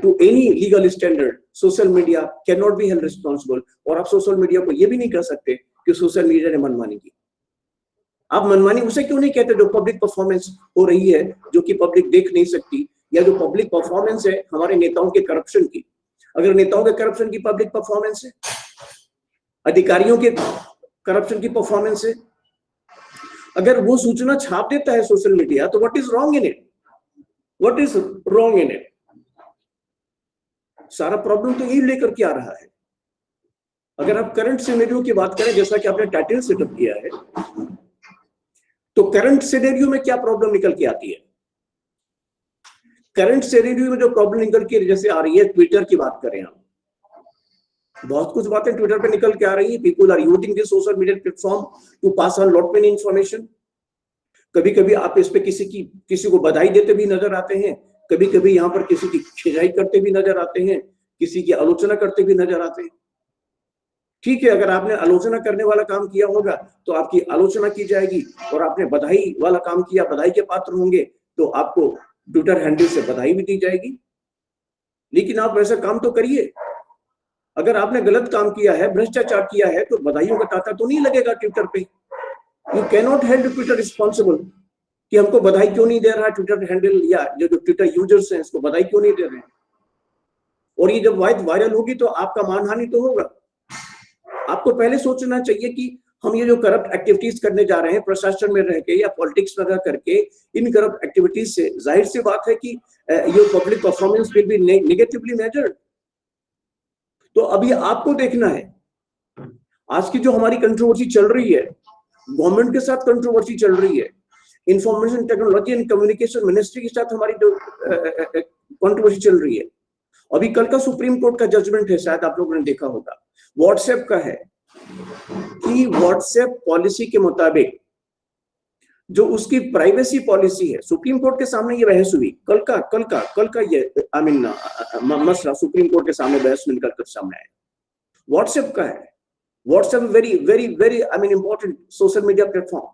to any legal standard social media can not be held responsible. और आप सोशल मीडिया को ये भी नहीं कह सकते कि सोशल मीडिया ने मनमानी की. आप मनमानी उसे क्यों नहीं कहते जो पब्लिक परफॉर्मेंस हो रही है, जो कि पब्लिक देख नहीं सकती, या जो पब्लिक परफॉर्मेंस है हमारे नेताओं के करप्शन की. अगर नेताओं के करप्शन की पब्लिक परफॉर्मेंस है, अधिकारियों के करप्शन की परफॉर्मेंस है, अगर वो सूचना छाप देता है सोशल मीडिया, तो what is wrong in it? What is wrong in it? सारा प्रॉब्लम तो यही लेकर के आ रहा है. अगर आप करंट सिनेरियो की बात करें, जैसा कि आपने टाइटल सेटअप किया है, तो करंट सिनेरियो में क्या प्रॉब्लम निकल के आती है? करंट सिनेरियो में जो प्रॉब्लम निकल के जैसे आ रही है, ट्विटर की बात करें हम, बहुत कुछ बातें ट्विटर पे निकल के आ रही है. People are using this social media platform to pass on lot many information. कभी कभी आप इस पे किसी को बधाई देते भी नजर आते हैं, कभी कभी यहाँ पर किसी की खिंचाई करते भी नजर आते हैं, किसी की आलोचना करते भी नजर आते हैं. ठीक है, अगर आपने आलोचना करने वाला काम किया होगा तो आपकी आलोचना की जाएगी, और आपने बधाई वाला काम किया, बधाई के पात्र होंगे तो आपको ट्विटर हैंडल से बधाई भी दी जाएगी। लेकिन आप वैसा काम तो करिए। अगर आपने गलत काम किया है, भ्रष्टाचार किया है, तो बधाइयों का तांता तो नहीं लगेगा ट्विटर पे। You cannot held Twitter responsible कि हमको बधाई क्यों नहीं दे रहा ट्विटर हैंडल, या जो ट्विटर यूजर्स हैं इसको बधाई क्यों नहीं दे रहे हैं। और ये जब वायरल होगी तो आपका मानहानि तो होगा। आपको पहले सोचना चाहिए कि हम ये जो करप्ट एक्टिविटीज करने जा रहे हैं प्रशासन में रह के या पॉलिटिक्स में रह करके, इन करप्ट एक्टिविटीज से जाहिर सी बात है कि your public performance will be negatively measured. तो अभी आपको देखना है, आज की जो हमारी कंट्रोवर्सी चल रही है, गवर्नमेंट के साथ कंट्रोवर्सी चल रही है, information technology and communication ministry के साथ हमारी जो कंट्रोवर्सी चल रही है। अभी कल का सुप्रीम कोर्ट का जजमेंट है, शायद आप लोगों ने देखा होगा, व्हाट्सएप का है कि व्हाट्सएप पॉलिसी के मुताबिक जो उसकी प्राइवेसी पॉलिसी है, सुप्रीम कोर्ट के सामने ये बहस हुई, कल का ये मसला सुप्रीम कोर्ट के सामने बहस में निकल कर सामने आया। व्हाट्सएप का है, WhatsApp very very very important social media platform.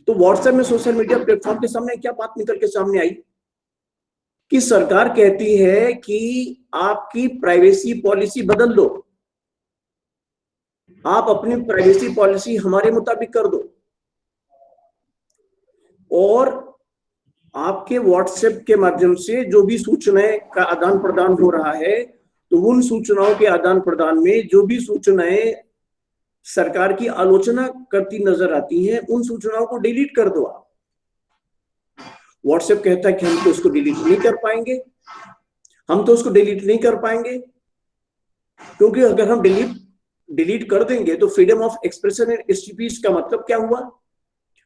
तो व्हाट्सएप में सोशल मीडिया प्लेटफॉर्म के सामने क्या बात निकल के सामने आई कि सरकार कहती है कि आपकी प्राइवेसी पॉलिसी बदल दो, आप अपनी प्राइवेसी पॉलिसी हमारे मुताबिक कर दो, और आपके व्हाट्सएप के माध्यम से जो भी सूचनाएं का आदान प्रदान हो रहा है, तो उन सूचनाओं के आदान प्रदान में जो भी सूचनाएं सरकार की आलोचना करती नजर आती हैं, उन सूचनाओं को डिलीट कर दो आप। व्हाट्सएप कहता है कि हम तो उसको डिलीट नहीं कर पाएंगे, क्योंकि अगर हम डिलीट कर देंगे तो freedom of expression and speech का मतलब क्या हुआ?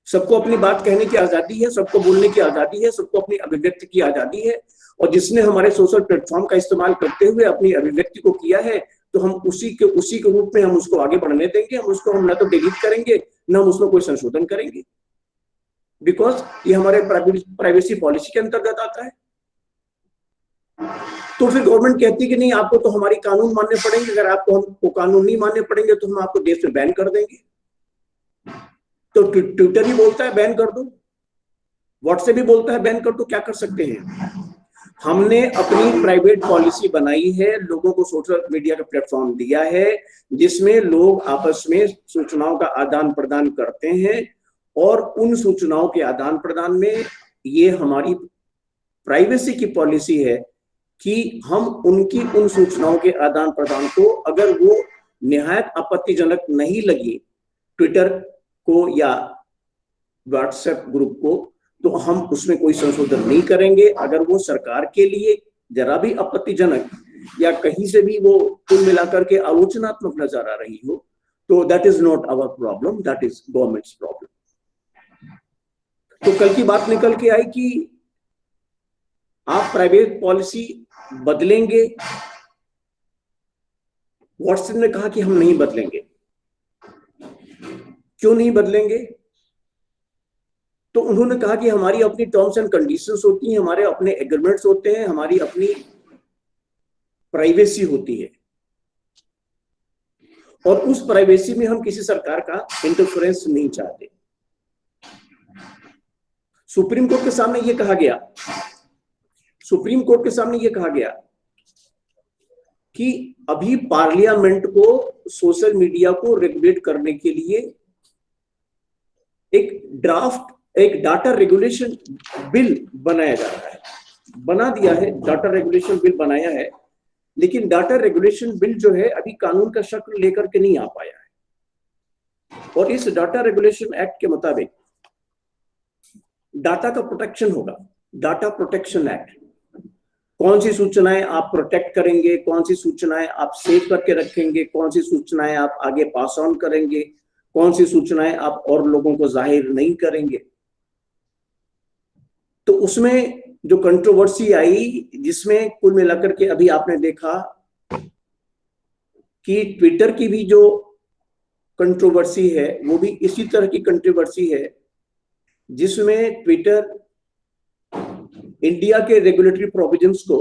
सबको अपनी बात कहने की आजादी है, सबको बोलने की आजादी है, सबको अपनी अभिव्यक्ति की आजादी है, और जिसने हमारे सोशल प्लेटफॉर्म का इस्तेमाल करते हुए अपनी अभिव्यक्ति को किया है, तो हम उसी के रूप में हम उसको आगे बढ़ने देंगे। हम ना तो डिलीट करेंगे, ना हम उसमें कोई संशोधन करेंगे, बिकॉज ये हमारे प्राइवेसी पॉलिसी के अंतर्गत आता है। तो फिर गवर्नमेंट कहती है कि नहीं, आपको तो हमारी कानून मानने पड़ेंगे, अगर आपको हमको कानून नहीं मानने पड़ेंगे तो हम आपको देश में बैन कर देंगे। तो ट्विटर ही बोलता है बैन कर दो, व्हाट्सएप भी बोलता है बैन कर दो, क्या कर सकते हैं? हमने अपनी प्राइवेट पॉलिसी बनाई है, लोगों को सोशल मीडिया का प्लेटफॉर्म दिया है जिसमें लोग आपस में सूचनाओं का आदान प्रदान करते हैं, और उन सूचनाओं के आदान प्रदान में ये हमारी प्राइवेसी की पॉलिसी है कि हम उनकी उन सूचनाओं के आदान प्रदान को, अगर वो निहायत आपत्तिजनक नहीं लगी ट्विटर को या व्हाट्सएप ग्रुप को, तो हम उसमें कोई संशोधन नहीं करेंगे। अगर वो सरकार के लिए जरा भी आपत्तिजनक या कहीं से भी वो कुल मिलाकर के आलोचनात्मक नजर आ रही हो, तो that is not our problem, that is government's problem. तो कल की बात निकल के आई कि आप प्राइवेट पॉलिसी बदलेंगे, व्हाट्सएप ने कहा कि हम नहीं बदलेंगे। क्यों नहीं बदलेंगे? तो उन्होंने कहा कि हमारी अपनी टर्म्स एंड कंडीशंस होती हैं, हमारे अपने एग्रीमेंट्स होते हैं, हमारी अपनी प्राइवेसी होती है, और उस प्राइवेसी में हम किसी सरकार का इंटरफेरेंस नहीं चाहते। सुप्रीम कोर्ट के सामने ये कहा गया कि अभी पार्लियामेंट को सोशल मीडिया को रेगुलेट करने के लिए एक डाटा रेगुलेशन बिल बनाया जा रहा है, बना दिया है, डाटा रेगुलेशन बिल बनाया है, लेकिन डाटा रेगुलेशन बिल जो है अभी कानून का शक्ल लेकर के नहीं आ पाया है। और इस डाटा रेगुलेशन एक्ट के मुताबिक डाटा का प्रोटेक्शन होगा, डाटा प्रोटेक्शन एक्ट। कौन सी सूचनाएं आप प्रोटेक्ट करेंगे, कौन सी सूचनाएं आप सेव करके रखेंगे, कौन सी सूचनाएं आप आगे पास ऑन करेंगे, कौन सी सूचनाएं आप और लोगों को जाहिर नहीं करेंगे। तो उसमें जो कंट्रोवर्सी आई, जिसमें कुल मिलाकर के अभी आपने देखा कि ट्विटर की भी जो कंट्रोवर्सी है वो भी इसी तरह की कंट्रोवर्सी है, जिसमें ट्विटर इंडिया के रेगुलेटरी प्रोविजंस को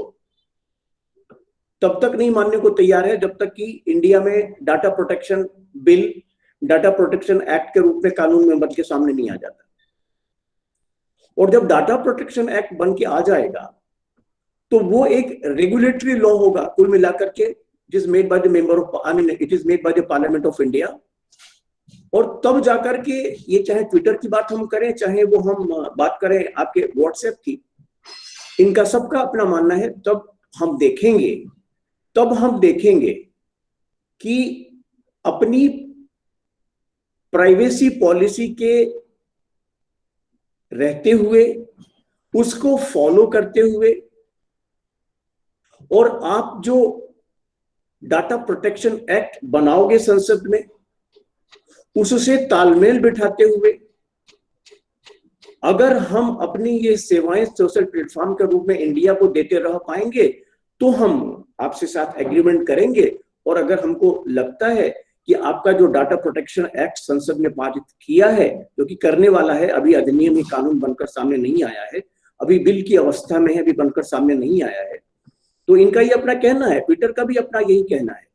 तब तक नहीं मानने को तैयार है जब तक कि इंडिया में data protection bill, data protection act के रूप में कानून में बन के सामने नहीं आ जाता। और जब डाटा प्रोटेक्शन एक्ट बन के आ जाएगा तो वो एक रेगुलेटरी लॉ होगा कुल मिलाकर के, जिस made by the member of it is made by the parliament of India. और तब जाकर के ये, चाहे ट्विटर की बात हम करें, चाहे वो हम बात करें आपके व्हाट्सएप की, इनका सबका अपना मानना है। तब हम देखेंगे कि अपनी प्राइवेसी पॉलिसी के रहते हुए, उसको फॉलो करते हुए, और आप जो डाटा प्रोटेक्शन एक्ट बनाओगे संसद में, उससे तालमेल बिठाते हुए अगर हम अपनी ये सेवाएं सोशल प्लेटफॉर्म के रूप में इंडिया को देते रह पाएंगे तो हम आपसे साथ एग्रीमेंट करेंगे। और अगर हमको लगता है कि आपका जो डाटा प्रोटेक्शन एक्ट संसद में पारित किया है, जो कि करने वाला है, अभी अधिनियम ही कानून बनकर सामने नहीं आया है, अभी बिल की अवस्था में है, अभी बनकर सामने नहीं आया है, तो इनका ये अपना कहना है, ट्विटर का भी अपना यही कहना है,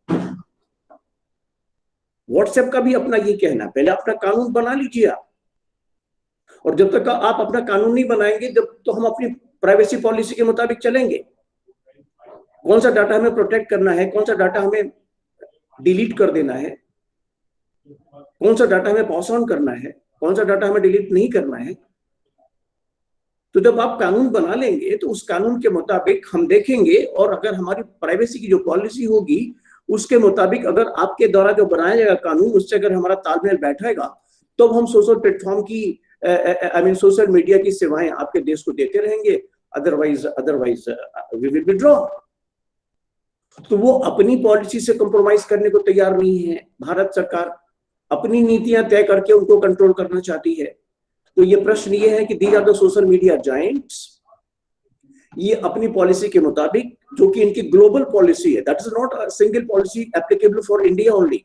व्हाट्सएप का भी अपना यही कहना है। पहले अपना कानून बना लीजिए आप, और जब तक आप अपना कानून नहीं बनाएंगे जब तो हम अपनी प्राइवेसी पॉलिसी के मुताबिक चलेंगे। कौन सा डाटा हमें प्रोटेक्ट करना है, कौन सा डाटा हमें डिलीट कर देना है, कौन सा डाटा हमें पास ऑन करना है, कौन सा डाटा हमें डिलीट नहीं करना है। तो जब आप कानून बना लेंगे तो उस कानून के मुताबिक हम देखेंगे, और अगर हमारी प्राइवेसी की जो पॉलिसी होगी उसके मुताबिक अगर आपके द्वारा जो बनाया जाएगा कानून, उससे अगर हमारा तालमेल बैठेगा, तो हम सोशल प्लेटफॉर्म की सोशल मीडिया की सेवाएं आपके देश को देते रहेंगे। Otherwise we will withdraw. तो वो अपनी पॉलिसी से कॉम्प्रोमाइज करने को तैयार नहीं है। भारत सरकार अपनी नीतियां तय करके उनको कंट्रोल करना चाहती है। तो ये प्रश्न ये है कि these are the social media giants, ये अपनी पॉलिसी के मुताबिक, जो कि इनकी ग्लोबल पॉलिसी है, that is not a single policy applicable for India only,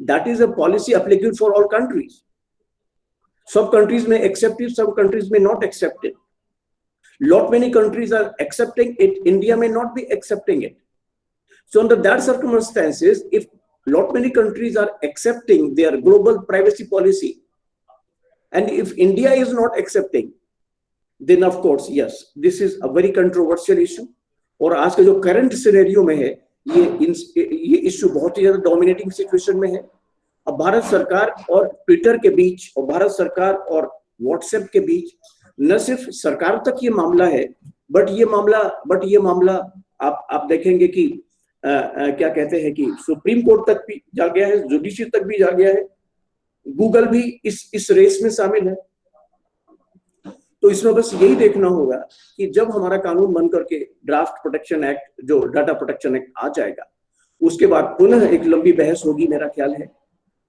that is a policy applicable for all countries. सब कंट्रीज में एक्सेप्टेड, सब कंट्रीज में not accepted. lot many countries are accepting it, India may not be accepting it. So under that circumstances, if lot many countries are accepting their global privacy policy, and if India is not accepting, then of course yes, this is a very controversial issue. और आज का जो करंट सिनेरियो में है, ये इश्यू बहुत ही ज्यादा डोमिनेटिंग सिचुएशन में है। अब भारत सरकार और ट्विटर के बीच, और भारत सरकार और व्हाट्सएप के बीच न सिर्फ सरकार तक ये मामला है, बट ये मामला आप देखेंगे कि क्या कहते हैं कि सुप्रीम कोर्ट तक भी जा गया है, जुडिशरी तक भी जा गया है, गूगल भी इस रेस में शामिल है। तो इसमें बस यही देखना होगा कि जब हमारा कानून बन करके ड्राफ्ट प्रोटेक्शन एक्ट, जो डाटा प्रोटेक्शन एक्ट आ जाएगा, उसके बाद पुनः एक लंबी बहस होगी, मेरा ख्याल है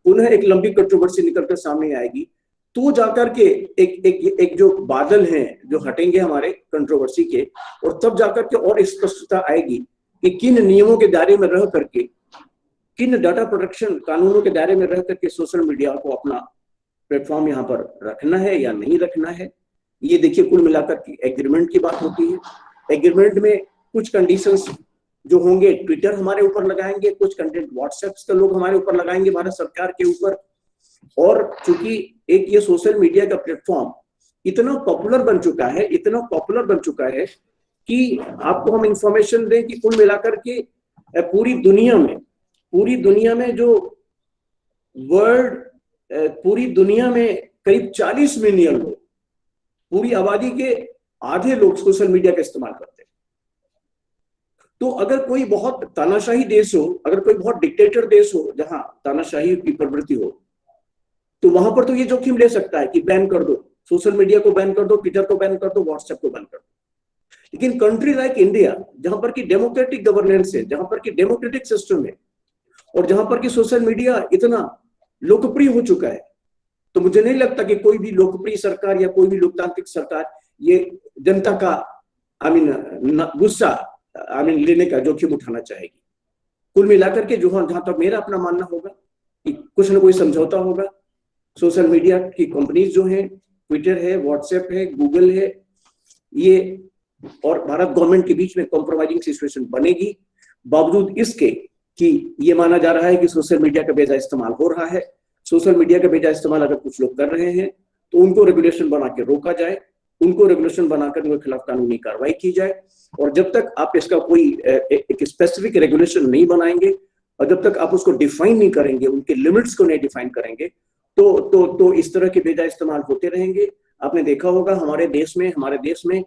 पुनः एक लंबी कंट्रोवर्सी निकलकर सामने आएगी, तो जाकर के एक जो बादल हैं जो हटेंगे हमारे कंट्रोवर्सी के, और तब जाकर के और स्पष्टता आएगी कि किन नियमों के दायरे में रह करके, किन डाटा प्रोटेक्शन कानूनों के दायरे में रह करके सोशल मीडिया को अपना प्लेटफॉर्म यहाँ पर रखना है या नहीं रखना है। ये देखिए, कुल मिलाकर के एग्रीमेंट की बात होती है। एग्रीमेंट में कुछ कंडीशंस जो होंगे ट्विटर हमारे ऊपर लगाएंगे, कुछ कंटेंट व्हाट्सएप के लोग हमारे ऊपर लगाएंगे, भारत सरकार के ऊपर। और चूंकि एक ये सोशल मीडिया का प्लेटफॉर्म इतना पॉपुलर बन चुका है कि आपको हम इंफॉर्मेशन दें कि कुल मिलाकर के पूरी दुनिया में जो पूरी दुनिया में करीब 40 मिलियन लोग, पूरी आबादी के आधे लोग सोशल मीडिया का इस्तेमाल करते हैं। तो अगर कोई बहुत तानाशाही देश हो, अगर कोई बहुत डिक्टेटर देश हो जहां तानाशाही की प्रवृत्ति हो, तो वहां पर तो ये जोखिम ले सकता है कि बैन कर दो, सोशल मीडिया को बैन कर दो, ट्विटर को बैन कर दो, व्हाट्सएप को बैन कर दो। लेकिन कंट्री लाइक इंडिया, जहां पर की डेमोक्रेटिक गवर्नेंस है, जहां पर की डेमोक्रेटिक सिस्टम है, और जहां पर की सोशल मीडिया इतना लोकप्रिय हो चुका है, तो मुझे नहीं लगता कि कोई भी लोकप्रिय सरकार या कोई भी लोकतांत्रिक सरकार ये जनता का गुस्सा लेने का जोखिम उठाना चाहेगी। कुल मिलाकर के जहां तक मेरा अपना मानना होगा कि कुछ न कोई समझौता होगा। सोशल मीडिया की कंपनीज जो हैं, ट्विटर है, व्हाट्सएप है, गूगल है, ये और भारत गवर्नमेंट के बीच में कॉम्प्रोमाइजिंग सिचुएशन बनेगी, बावजूद इसके कि ये माना जा रहा है कि सोशल मीडिया का बेजा इस्तेमाल हो रहा है। सोशल मीडिया का बेजा इस्तेमाल अगर कुछ लोग कर रहे हैं तो उनको रेगुलेशन बना के रोका जाए, उनको रेगुलेशन बनाकर उनके खिलाफ कानूनी कार्रवाई की जाए। और जब तक आप इसका कोई एक स्पेसिफिक रेगुलेशन नहीं बनाएंगे और जब तक आप उसको डिफाइन नहीं करेंगे, उनके लिमिट्स को नहीं डिफाइन करेंगे, तो इस तरह के बेजा इस्तेमाल होते रहेंगे। आपने देखा होगा हमारे देश में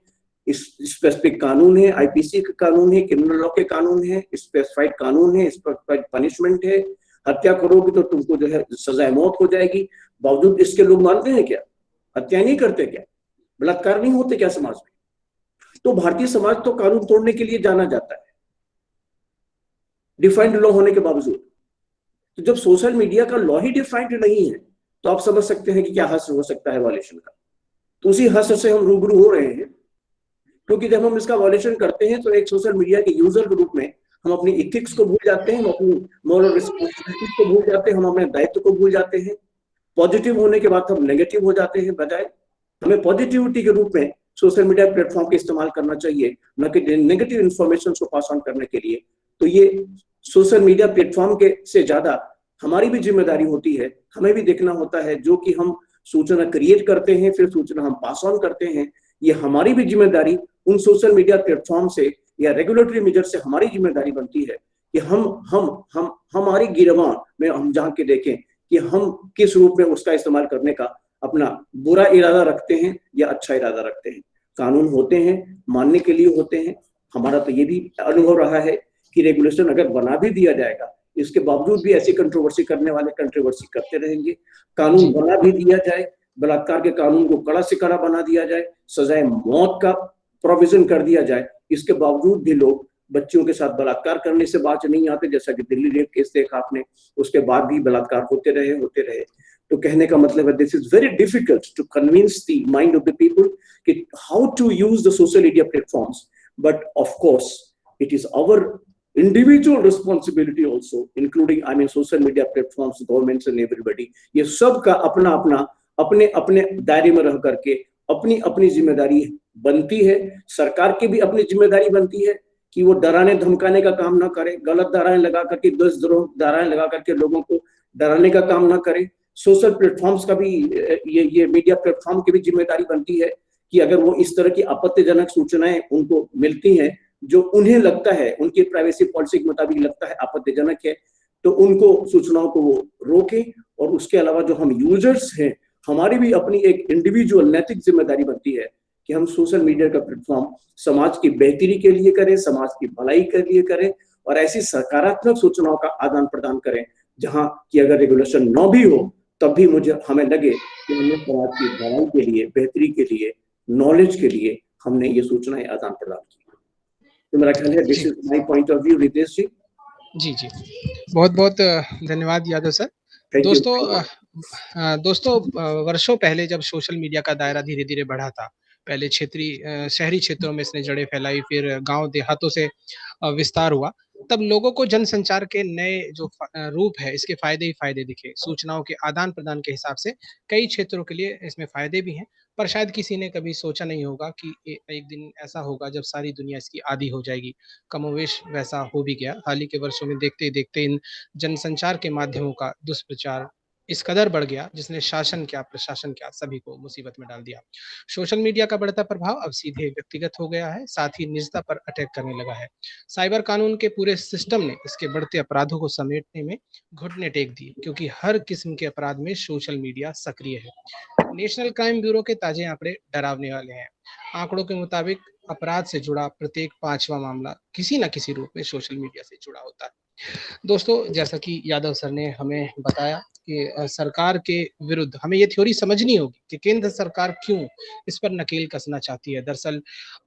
स्पेसिफिक कानून है, आईपीसी का कानून है, क्रिमिनल लॉ के कानून है, स्पेसिफाइड कानून है, स्पेसिफाइड पनिशमेंट है। हत्या करोगे तो तुमको जो है सजाए मौत हो जाएगी। बावजूद इसके लोग मानते हैं क्या? हत्या नहीं करते क्या? बलात्कार नहीं होते क्या समाज में? तो भारतीय समाज तो कानून तोड़ने के लिए जाना जाता है डिफाइंड लॉ होने के बावजूद। तो जब सोशल मीडिया का लॉ ही डिफाइंड नहीं है तो आप समझ सकते हैं कि क्या हश्र हो सकता है वायलेशन का। तो उसी हश्र से हम रूबरू हो रहे हैं, क्योंकि जब हम इसका वायलेशन करते हैं तो एक सोशल मीडिया के यूजर के रूप में हम अपनी इथिक्स को भूल जाते हैं, हम अपनी मोरल रिस्पॉन्सिबिलिटीज को भूल जाते हैं, हम अपने दायित्व को भूल जाते हैं। पॉजिटिव होने के बाद हम नेगेटिव हो जाते हैं। बजाय हमें पॉजिटिविटी के रूप में सोशल मीडिया प्लेटफॉर्म का इस्तेमाल करना चाहिए, न कि नेगेटिव इंफॉर्मेशन को पास ऑन करने के लिए। तो ये सोशल मीडिया प्लेटफॉर्म के से ज्यादा हमारी भी जिम्मेदारी होती है। हमें भी देखना होता है जो कि हम सूचना क्रिएट करते हैं, फिर सूचना हम पास ऑन करते हैं। ये हमारी भी जिम्मेदारी उन सोशल मीडिया प्लेटफॉर्म से या रेगुलेटरी मेजर से हमारी जिम्मेदारी बनती है कि हम हमारी गिरबान में हम जहाँ के देखें कि हम किस रूप में उसका इस्तेमाल करने का अपना बुरा इरादा रखते हैं या अच्छा इरादा रखते हैं। कानून होते हैं, मानने के लिए होते हैं। हमारा तो ये भी अनुभव रहा है कि रेगुलेशन अगर बना भी दिया जाएगा, इसके बावजूद भी ऐसी कंट्रोवर्सी करने वाले कंट्रोवर्सी करते रहेंगे। कानून बना भी दिया जाए, बलात्कार के कानून को कड़ा से कड़ा बना दिया जाए, सजाए मौत का प्रोविजन कर दिया जाए, इसके बावजूद भी लोग बच्चियों के साथ बलात्कार करने से बाज नहीं आते। जैसा कि दिल्ली रेप केस देखा आपने, उसके बाद भी बलात्कार होते रहे। तो कहने का मतलब है this is very difficult to convince the mind of the people कि how to use the social media platforms. But of course it is our individual responsibility also, including social media platforms, governments and everybody। ये सब का अपना अपना अपने अपने दायरे में रह करके अपनी अपनी जिम्मेदारी बनती है। सरकार की भी अपनी जिम्मेदारी बनती है कि वो डराने धमकाने का काम ना करे, गलत धाराएं लगा करके, देशद्रोह धाराएं लगा करके लोगों को डराने का काम ना करे। सोशल प्लेटफॉर्म्स का भी ये मीडिया प्लेटफॉर्म की भी जिम्मेदारी बनती है कि अगर वो इस तरह की आपत्तिजनक सूचनाएं उनको मिलती हैं जो उन्हें लगता है, उनकी प्राइवेसी पॉलिसी के मुताबिक लगता है आपत्तिजनक है, तो उनको सूचनाओं को वो रोकें। और उसके अलावा जो हम यूजर्स हैं, हमारी भी अपनी एक इंडिविजुअल नैतिक जिम्मेदारी बनती है कि हम सोशल मीडिया का प्लेटफॉर्म समाज की बेहतरी के लिए करें, समाज की भलाई के लिए करें और ऐसी सकारात्मक सूचनाओं का आदान प्रदान करें जहां कि अगर रेगुलेशन न भी हो तब भी हमें लगे कि हमने समाज की भलाई के लिए, बेहतरी के लिए, नॉलेज के लिए हमने ये सूचनाएं आदान प्रदान की। तो मेरा ख्याल है this is my point of view. Ritesh ji जी बहुत बहुत धन्यवाद यादव सर। दोस्तों वर्षों पहले जब सोशल मीडिया का दायरा धीरे धीरे बढ़ा था, पहले क्षेत्रीय शहरी क्षेत्रों में इसने जड़ें फैलाई, फिर गांव देहातों से विस्तार हुआ, तब लोगों को जनसंचार के नए जो रूप है इसके फायदे ही फायदे दिखे। सूचनाओं के आदान प्रदान के हिसाब से कई क्षेत्रों के लिए इसमें फायदे भी हैं, पर शायद किसी ने कभी सोचा नहीं होगा कि एक दिन ऐसा होगा जब सारी दुनिया इसकी आदी हो जाएगी। कमोवेश वैसा हो भी गया। हाल ही के वर्षों में देखते ही देखते इन जनसंचार के माध्यमों का दुष्प्रचार इस कदर बढ़ गया जिसने शासन क्या प्रशासन क्या सभी को मुसीबत में डाल दिया। सोशल मीडिया का बढ़ता प्रभाव अब सीधे व्यक्तिगत हो गया है, साथ ही निजता पर अटैक करने लगा है। साइबर कानून के पूरे सिस्टम ने इसके बढ़ते अपराधों को समेटने में घुटने टेक दिए, क्योंकि हर किस्म के अपराध में सोशल मीडिया सक्रिय है। नेशनल क्राइम ब्यूरो के ताजे आंकड़े डरावने वाले हैं। आंकड़ों के मुताबिक अपराध से जुड़ा प्रत्येक 5वां मामला किसी न किसी रूप में सोशल मीडिया से जुड़ा होता है। दोस्तों, जैसा कि यादव सर ने हमें बताया कि सरकार के विरुद्ध हमें ये थ्योरी समझनी होगी कि केंद्र सरकार क्यों इस पर नकेल कसना चाहती है। दरअसल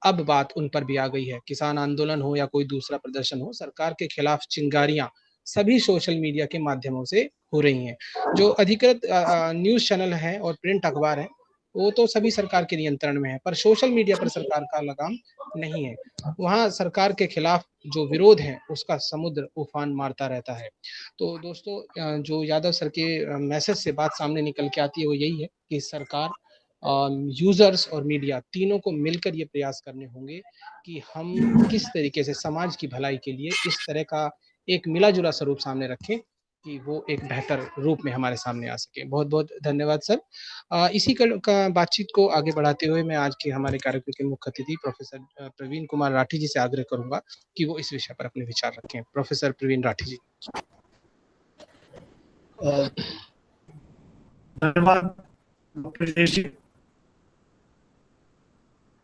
अब बात उन पर भी आ गई है। किसान आंदोलन हो या कोई दूसरा प्रदर्शन हो, सरकार के खिलाफ चिंगारियां सभी सोशल मीडिया के माध्यमों से हो रही हैं। जो अधिकृत न्यूज चैनल हैं और प्रिंट अखबार हैं वो तो सभी सरकार के नियंत्रण में है, पर सोशल मीडिया पर सरकार का लगाम नहीं है। वहां सरकार के खिलाफ जो विरोध है उसका समुद्र उफान मारता रहता है। तो दोस्तों, जो यादव सर के मैसेज से बात सामने निकल के आती है वो यही है कि सरकार, यूजर्स और मीडिया तीनों को मिलकर ये प्रयास करने होंगे कि हम किस तरीके से समाज की भलाई के लिए इस तरह का एक मिला जुला स्वरूप सामने रखें कि वो एक बेहतर रूप में हमारे सामने आ सके। बहुत बहुत धन्यवाद सर। इसी का बातचीत को आगे बढ़ाते हुए मैं आज के हमारे कार्यक्रम के मुख्य अतिथि प्रोफेसर प्रवीण कुमार राठी जी से आग्रह करूंगा कि वो इस विषय पर अपने विचार रखें। प्रोफेसर प्रवीण राठी जी। धन्यवाद डॉक्टर दिनेश जी।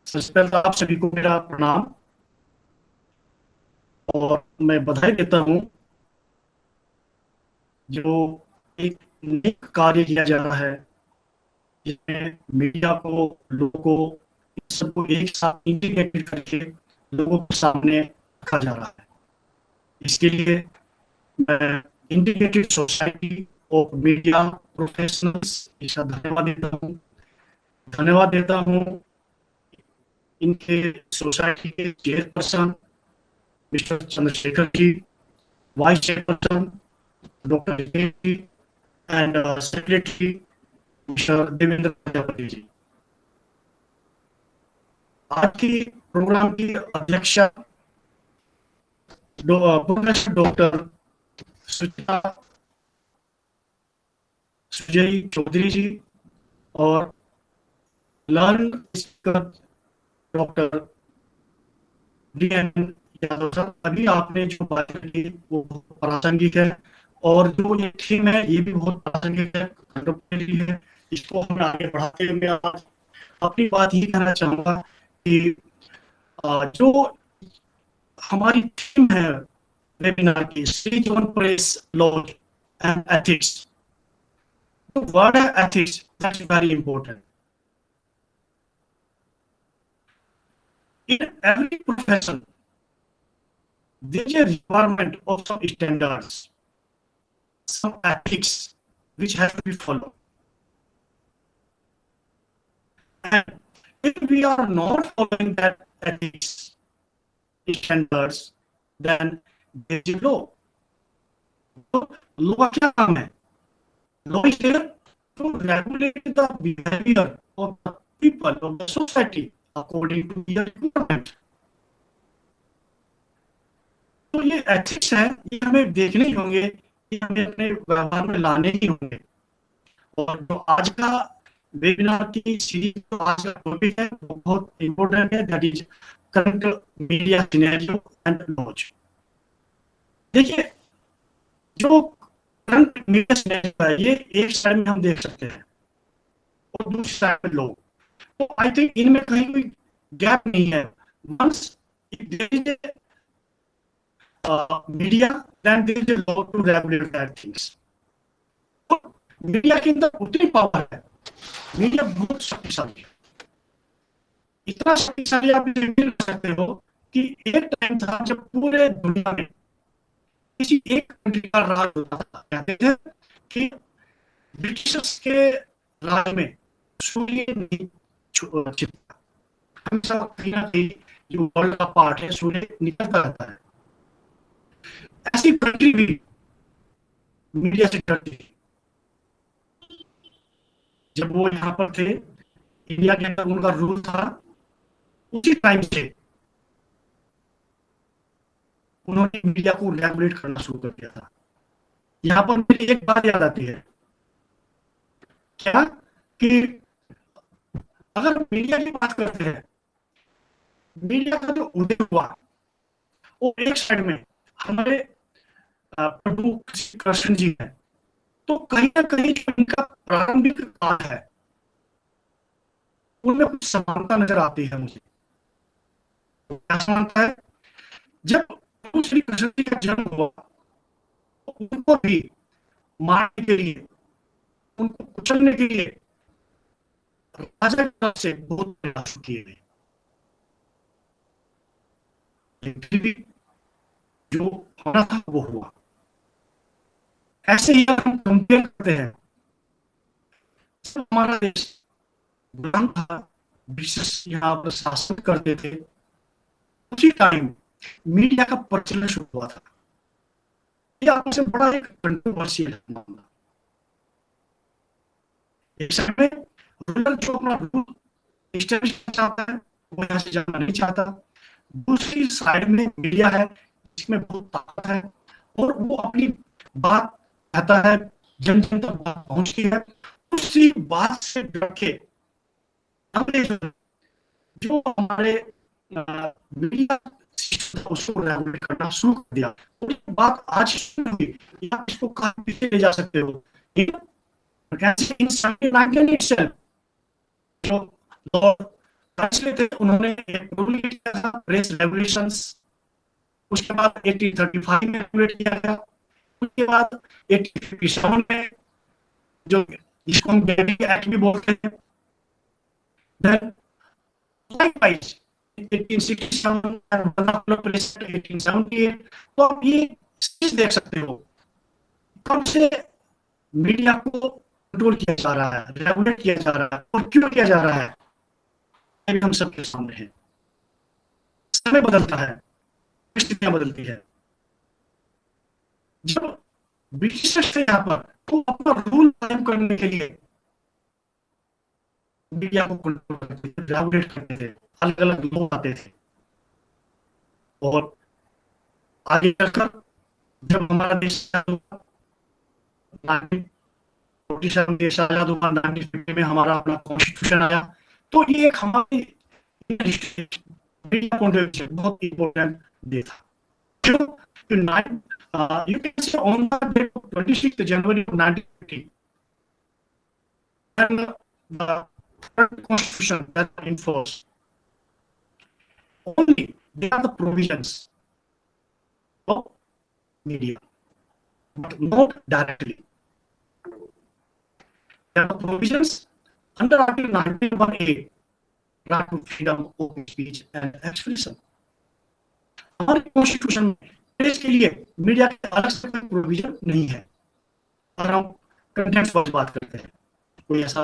सबसे पहले तो आप सभी को मेरा प्रणाम और मैं बधाई देता हूं जो एक नेक कार्य किया जा रहा है, जिसमें मीडिया को, लोगों को, सबको एक साथ इंटीग्रेटेड करके लोगों के सामने रखा जा रहा है। इसके लिए मैं integrated society of media professionals इसका धन्यवाद देता हूँ। धन्यवाद देता हूँ इनके सोसाइटी के chairperson mister Chandrashekhar ji, vice chairperson doctor Dinesh ji and secretary mister Devendra Prajapati ji. आज की प्रोग्राम की अध्यक्षा प्रोफेसर डॉक्टर सुजय चौधरी जी और learn speaker doctor D N. Yadav sir. अभी आपने जो बात की वो बहुत प्रासंगिक है और जो ये थीम है ये भी बहुत प्रासंगिक है, कंटेम्परेरी है। इसको हम आगे बढ़ाते हुए आज अपनी बात ये कहना चाहूंगा कि जो हमारी थीम है वेबिनार की, stage one press laws and ethics. तो वर्ड है ethics, that's very important. In every profession, there is a requirement of some standards, some ethics which has to be followed. And if we are not following that ethics standards, then there is law. So, law क्या काम है? Law is there to regulate the behavior of the people of the society according to their requirement. तो ये एथिक्स है, ये हमें देखने ही होंगे, ये हमें अपने व्यवहार में लाने ही होंगे। और जो आज का वेबिनार की सीरीज जो आज का टॉपिक है वो बहुत इंपॉर्टेंट है, that is current media scenario and laws. देखिए जो करंट मीडिया सिनेरियो है ये एक साइड में हम देख सकते हैं और दूसरी साइड में लोग। तो आई थिंक इनमें कहीं कोई गैप नहीं है। Once there is media then there is a law to regulate that things. तो मीडिया के अंदर उतनी पावर है, मीडिया बहुत शक्तिशाली है, इतना शक्तिशाली आप इमेजिन कर सकते हो कि एक टाइम था जब पूरे दुनिया में किसी एक कंट्री का राज होता था। कहते थे कि ब्रिटिशर्स के राज में सूर्य नहीं छिपता, हमेशा कहीं ना कहीं जो वर्ल्ड का पार्ट है सूर्य निकलता रहता है। ऐसी कंट्री भी मीडिया से डरती थी। जब वो यहाँ पर थे इंडिया के अंदर उनका रूल था, उसी टाइम से उन्होंने मीडिया को रेगुलेट करना शुरू कर दिया था। यहाँ पर मुझे एक बात याद आती है, क्या कि अगर मीडिया की बात करते हैं, मीडिया का जो उदय हुआ वो एक साइड में हमारे प्रभु कृष्ण जी है, तो कहीं ना कहीं जो इनका प्रारंभिक काल है उनमें कुछ समानता नजर आती है मुझे। तो क्या समानता है? जब प्रभु श्री कृष्ण जी का जन्म हुआ तो उनको भी मारने के लिए, उनको कुचलने के लिए राजा की तरफ से बहुत प्रयास किए गए, लेकिन भी जो होना था वो हुआ। ऐसे ही हम कंपेयर करते हैं, हमारा देश गुलाम था, ब्रिटिश यहाँ पर शासन करते थे, उसी टाइम मीडिया का प्रचलन शुरू हुआ था। ये आपसे बड़ा एक कंट्रोवर्शियल मामला। एक समय रूलर जो अपना रूल एस्टेब्लिश करना चाहता है वो यहाँ से जाना नहीं चाहता, दूसरी साइड में मीडिया है जिसमें बहुत ताकत है और वो अपनी बात कहता है, जन जन तक बात पहुंचती है, उसी बात से डर के हमने जो हमारे मीडिया उसको रेगुलेट करना शुरू कर दिया। और ये बात आज शुरू हुई, आप इसको कहाँ पीछे ले जा सकते हो। इन 1999 itself, जो लॉर्ड काउंसिल थे, उन्होंने एक रूल किया था, प्रेस रेगुलेशंस। उसके बाद 1835 में रेगुलेट किया गया। उसके बाद 1857 में, जो जिसको हम बेबी एक्ट भी बोलते हैं, then likewise 1867 and vernacular press 1878। तो आप ये चीज देख सकते हो कब से मीडिया को कंट्रोल किया जा रहा है, रेगुलेट किया जा रहा है, और क्यों किया जा रहा है, ये हम सबके सामने है। समय बदलता है, परिस्थितियां बदलती है। जब ब्रिटिशर्स थे यहाँ पर, तो अपना रूल कायम करने के लिए मीडिया को कंट्रोल करते थे, रेगुलेट करते थे, अलग अलग लोग आते थे। और आगे चलकर जब हमारा देश आजाद हुआ, 1947 देश आजाद हुआ, 1950 में हमारा अपना कॉन्स्टिट्यूशन आया, तो ये एक हमारे मीडिया पॉइंट ऑफ व्यू से बहुत इंपॉर्टेंट डे था। You can say on the date of 26th January 1950, and the current constitution that are in force, only they are the provisions of media, but not directly. There are the provisions under Article 91A, right to freedom of speech and expression. हमारे कॉन्स्टिट्यूशन में प्रेस के लिए मीडिया के अलग से कोई प्रोविजन नहीं है। अगर हम कंटेंट्स पर बात करते हैं, कोई ऐसा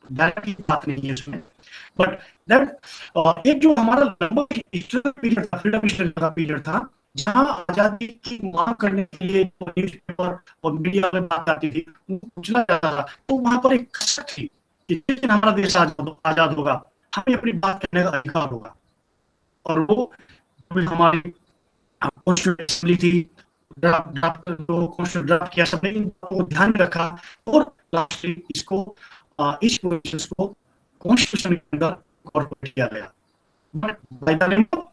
डायरेक्टली बात नहीं है उसमें, बट दैट एक जो हमारा लगभग हिस्टोरिकल पीरियड था, फ्रीडम हिस्टोरिकल का पीरियड था, जहां आजादी की मांग करने के लिए न्यूज़पेपर और मीडिया में बात आती थी, पूछना जाता था, तो वहां पर एक कसक थी कि जिस दिन हमारा देश आजाद होगा, हमें अपनी बात करने का अधिकार होगा। और वो हमारी कॉन्स्टिट्यूशन थी, ड्राफ्ट किया, सबने इनको ध्यान रखा, और लास्टली इसको इस प्रोविजंस को कॉन्स्टिट्यूशन के अंदर इनकॉर्पोरेट किया गया। But by the name of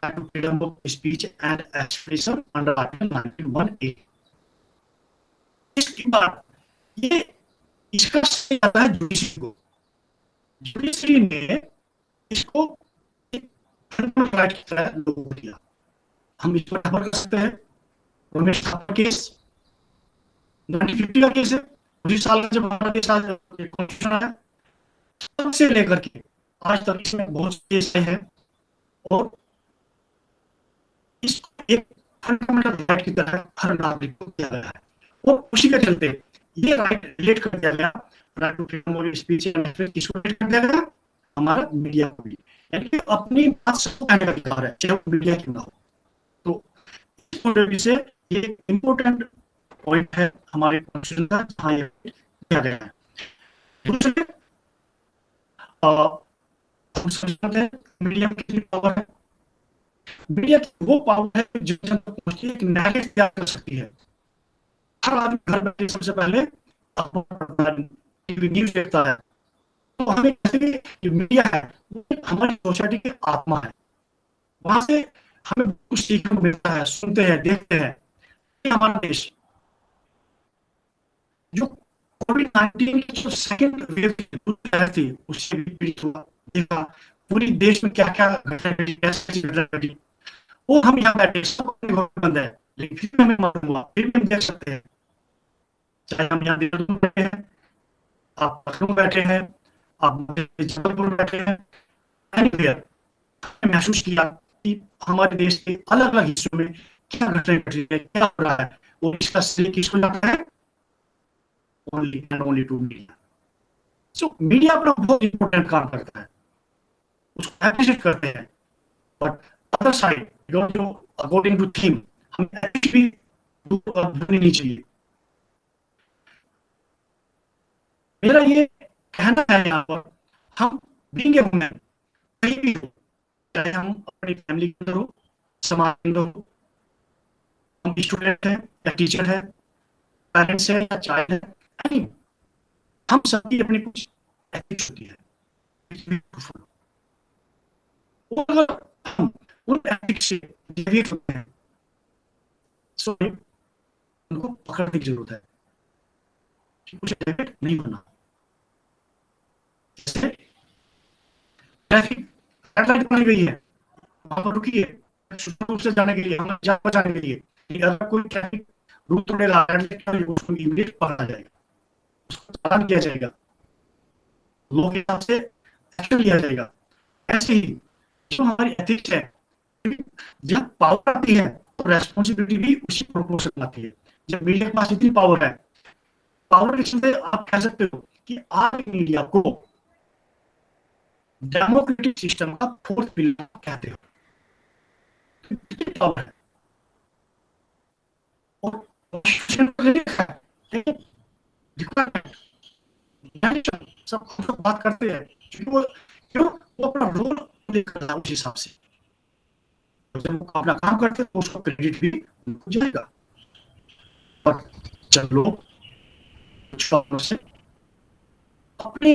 right to freedom of speech and expression under article 91A। इसके बाद ये इसका से आता है जुडिशरी को। जुडिशरी ने इसको एक फंडामेंटल राइट की तरह लोगों को दिया। हम इसको रेफर कर सकते हैं, रमेश थापर केस 1950 का केस है, उसी साल जब हमारा देश कॉन्स्टिट्यूशन आया, तब से लेकर के आज तक इसमें बहुत से केस हैं, और इसको एक फंडामेंटल राइट की तरह हर नागरिक को दिया गया है। और उसी के चलते ये राइट रिलेट कर दिया गया, right to freedom of speech and expression, किसको रिलेट कर दिया गया, हमारा मीडिया को भी, यानी कि अपनी बात सबको कहने का अधिकार है, चाहे वो मीडिया क्यों ना हो। तो इस पॉइंट ऑफ व्यू से ये इम्पोर्टेंट पॉइंट है हमारे कॉन्स्टिट्यूशन का, जहां ये दिया गया है। दूसरे हम समझते हैं मीडिया की कितनी पावर है। मीडिया की वो पावर है जो जन तक पहुंचती है, एक नैरेटिव तैयार कर सकती है। हर आदमी घर बैठे सबसे पहले टीवी न्यूज देखता है, तो हमें कैसे मीडिया है हमारी सोसाइटी की आत्मा है, वहां से हमें कुछ सीखने को मिलता है, सुनते हैं, देखते हैं। हमारा देश जो कोविड-19 की जो सेकंड वेव थी, उससे भी पीड़ित हुआ, देखा पूरी देश में क्या क्या घटनाएं घटी, वो हम यहाँ बैठे सब बंद है, लेकिन फिर भी हमें मालूम हुआ, फिर भी हम देख सकते हैं। चाहे हम यहाँ देहरादून बैठे हैं, आप लखनऊ बैठे हैं, आप जबलपुर बैठे हैं, एनीवेयर महसूस किया कि हमारे देश के अलग अलग हिस्सों में क्या घटनाएं घट रही है, क्या हो रहा है, वो इसका श्रेय किसको जाता है, only and only to media. So media अपना बहुत इंपॉर्टेंट काम करता है, उसको एप्रिशिएट करते हैं, बट अदर साइड जो अकॉर्डिंग टू थीम हम भी भूलनी नहीं चाहिए। मेरा ये कहना है यहाँ पर, हम बीइंग ए वुमेन कहीं भी हो, चाहे हम अपनी फैमिली के अंदर हो, समाज के अंदर हो, हम स्टूडेंट हैं या टीचर है, पेरेंट्स है या चाइल्ड है, नहीं, हम सबकी अपनी कुछ एथिक्स होती है। अगर हम उन एथिक्स से डेविएट होते हैं, सो उनको पकड़ने की जरूरत है कि कुछ डेविएट नहीं होना। जैसे ट्रैफिक रेड लाइट बनाई गई है, वहां पर रुकिए रूप से जाने के लिए, हम जान बचाने के लिए। अगर कोई ट्रैफिक रूल तोड़ेगा, उसको इमीडिएट पकड़ा जाएगा, उसको चालान किया जाएगा, लोगों के हिसाब से एक्शन लिया जाएगा। ऐसे ही जो हमारी एथिक्स है, जब पावर आती है तो रेस्पॉन्सिबिलिटी भी उसी प्रोपोर्शन आती है। जब मीडिया के पास इतनी पावर है, पावर के चलते आप कह सकते हो कि आज मीडिया को डेमोक्रेटिक सिस्टम का फोर्थ पिलर कहते हो। पावर है और सब बात करते हैं क्यों वो अपना रोल प्ले कर रहा है उस हिसाब से। जब वो अपना काम करते हैं तो उसको क्रेडिट भी उनको जाएगा। पर जब लोग कुछ से अपने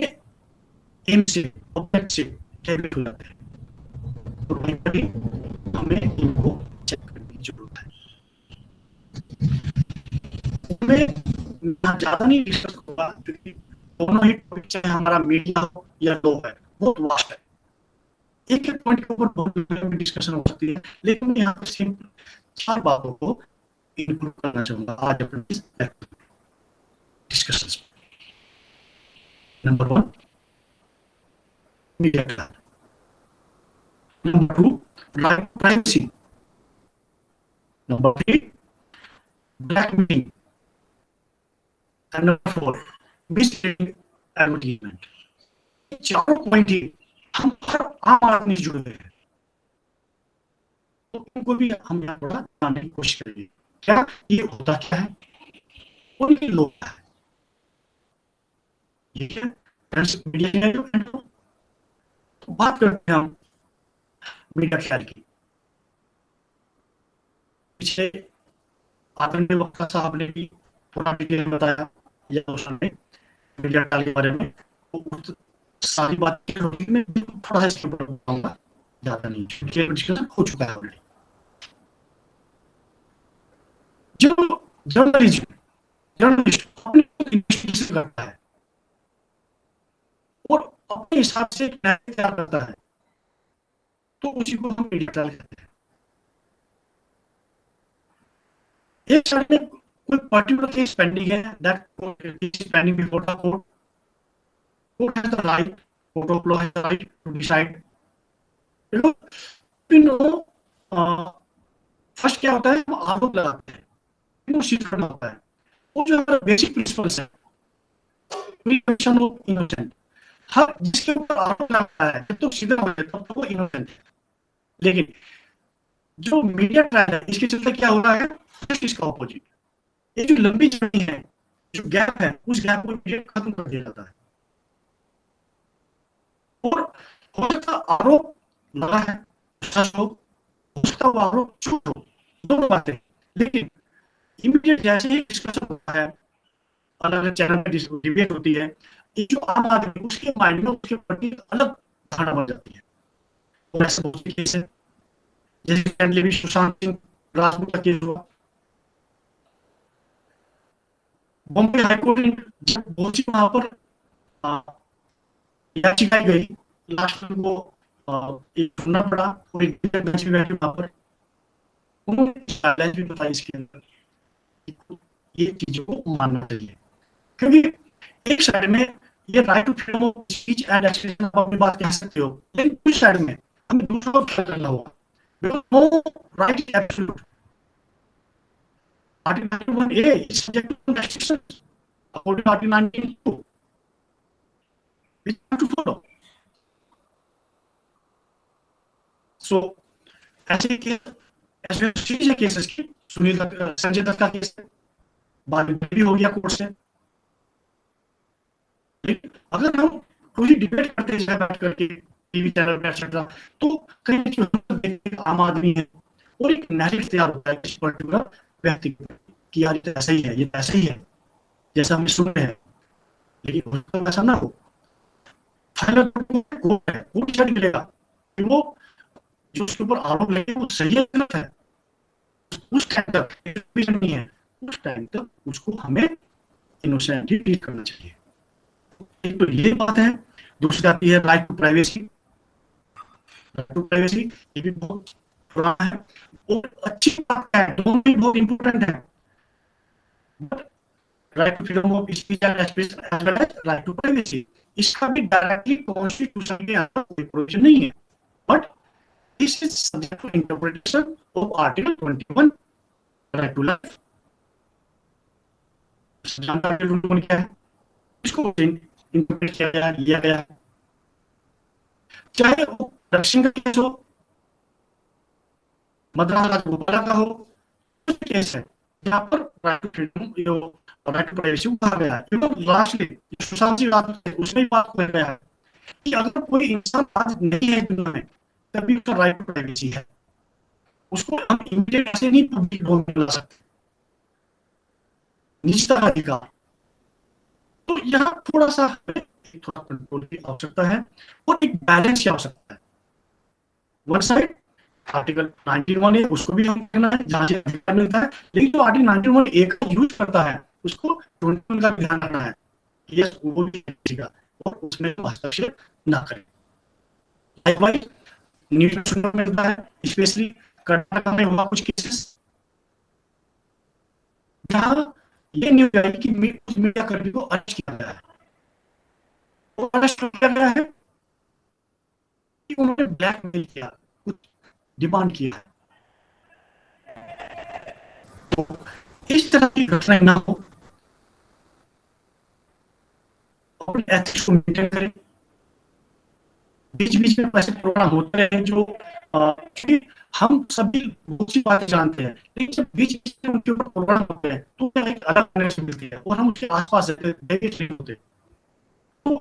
एम से ऑब्जेक्ट से डेविएट हो जाते हैं, तो वहीं पर हमें इनको चेक करने की जरूरत है। मैं ज्यादा नहीं डिस्कस करूंगा क्योंकि दोनों ही टॉपिक चाहे हमारा मीडिया हो या लॉ है, बहुत वास्ट है। एक एक पॉइंट के ऊपर बहुत डिस्कशन हो सकती है, लेकिन मैं यहाँ पे सिंपल 4 बातों को इंक्लूड करना चाहूंगा आज अपने डिस्कशंस में। नंबर 1, मीडिया का। Number 2, right privacy. Number 3, blackmailing. And number 4, misleading advertisement. चारों पॉइंट ही हम हर आम आदमी से जुड़े हुए हैं, तो उनको भी हम यहाँ थोड़ा जानने की कोशिश करेंगे। क्या ये होता क्या है और ये लोग क्या है, ये क्या मीडिया है। तो बात करते हैं हम मीडिया ख्याल की। पिछले आदरणीय वक्ता साहब ने भी पूरा डिटेल में बताया या उसने मीडिया ख्याल के बारे में, तो सारी बात मैं थोड़ा सा इसके ऊपर बताऊंगा, ज्यादा नहीं क्योंकि डिस्कशन हो चुका है ऑलरेडी। जो जर्नलिस्ट अपनी इन्वेस्टिगेशन करता है और अपने हिसाब से नैरेटिव तैयार करता है, तो उसी को हम मीडिया ट्रायल कहते हैं। एक साइड में कोई पर्टिकुलर केस पेंडिंग है, that case is pending before the court. Court has the right, court of law has the right to decide. First क्या होता है, हम आरोप लगाते हैं, इनोसेंट करना होता है। वो जो बेसिक प्रिंसिपल्स है, प्रिजम्पशन ऑफ इनोसेंट, हर जिसके ऊपर आरोप लगता है तो सीधा हो जाता है, तो वो इनोसेंट है। लेकिन जो मीडिया ट्रायल है, इसके चलते क्या हो रहा है, इसका ऑपोजिट। ये जो लंबी जर्नी है, जो गैप है, उस गैप को मीडिया खत्म कर दिया जाता है। और हो सकता आरोप लगा है, सच हो सकता वो आरोप झूठ हो, दोनों बातें। लेकिन इमीडिएट जैसे ही डिस्कशन होता है, अलग अलग चैनल पे डिबेट होती है, ये जो आम आदमी उसके माइंड में उसके प्रति अलग धारणा बन जाती है। और ऐसा बहुत सी केस है, जैसे रिसेंटली भी सुशांत सिंह राजपूत का केस हुआ। बॉम्बे हाईकोर्ट ने जब बहुत सी वहां पर याचिकाएं गई, लास्ट में वो एक सुनना पड़ा और एक बेंच में बैठे वहां पर उन्होंने भी बताया इसके अंदर ये चीजों को मानना चाहिए, क्योंकि एक साइड में ये right to freedom of speech and expression आप अपनी बात कह सकते हो, लेकिन कुछ साइड में हमें दूसरों को ख्याल करना होगा, because no right is absolute. Article 91A is subject to restrictions according to Article 19(2), which have to follow. So ऐसे सीरीज केसेस की सुनील संजय दत्त का केस है, बाद में भी हो गया कोर्ट से। अगर हम कोई डिबेट करते हैं बैठ करके टीवी चैनल पे एक्सेट्रा, तो कहीं आम आदमी है और एक नैरेटिव तैयार होता है किसी पर्टिकुलर व्यक्ति कि यार ये ऐसा ही है, ये ऐसा ही है, जैसा हम सुन रहे हैं, लेकिन हो सकता है ऐसा ना हो। फाइनल कोर्ट है, वो डिसाइड करेगा कि वो जो उसके ऊपर आरोप लगे वो सही है गलत है। उस टाइम तक नहीं है, उस टाइम तक उसको हमें इनोसेंटली ट्रीट करना चाहिए। एक तो ये बात है। दूसरी आती है right to privacy. Right to privacy ये भी बहुत पुराना है और अच्छी बात है, दोनों भी बहुत इंपॉर्टेंट है। Right to freedom of speech and expression as well as right to privacy, इसका भी डायरेक्टली कॉन्स्टिट्यूशन के अंदर कोई प्रोविजन नहीं है, but this is subject to interpretation of article 21 right to life. जानते हैं आर्टिकल 21 क्या है, इसको इंटरप्रेट किया गया है, लिया गया है। चाहे वो रक्षण का केस हो, मद्रास राजगोपाला का हो, कुछ केस है जहां पर right to freedom right to privacy कहा गया है। क्योंकि लास्टली सुशांत सिंह राजपूत उसमें बात किया गया है कि अगर कोई इंसान आज नहीं है दुनिया में तभी उसका राइट टू प्राइवेसी है, उसको हम इमीडिएट ऐसे नहीं पब्लिक डोमेन में ला सकते, निजता का अधिकार। तो यहाँ थोड़ा सा थोड़ा कंट्रोल की आवश्यकता है और एक बैलेंस की आवश्यकता है। वन साइड आर्टिकल 91 है, उसको भी हम कहना है जहां से अधिकार मिलता है, लेकिन जो आर्टिकल 91 एक का यूज करता है उसको 21 का ध्यान रखना है, ये वो भी का और उसमें हस्तक्षेप ना करें। लाइकवाइज न्यूज सुनने में मिलता है, स्पेशली कर्नाटक में हुआ कुछ केसेस जहां ये न्यूज आई कि मीडिया कर्मी को अरेस्ट किया गया है। वो अरेस्ट किया गया है कि उन्होंने ब्लैकमेल किया, कुछ डिमांड किया है। तो इस तरह की घटनाएं ना हो, अपने एथिक्स को मेंटेन करें। बीच बीच में ऐसे प्रोग्राम होते रहे जो हम सभी बहुत सी बातें जानते हैं, लेकिन जब बीच बीच में उनके ऊपर प्रोग्राम होते हैं तो एक अलग कनेक्शन मिलती है और हम उसके आसपास होते। तो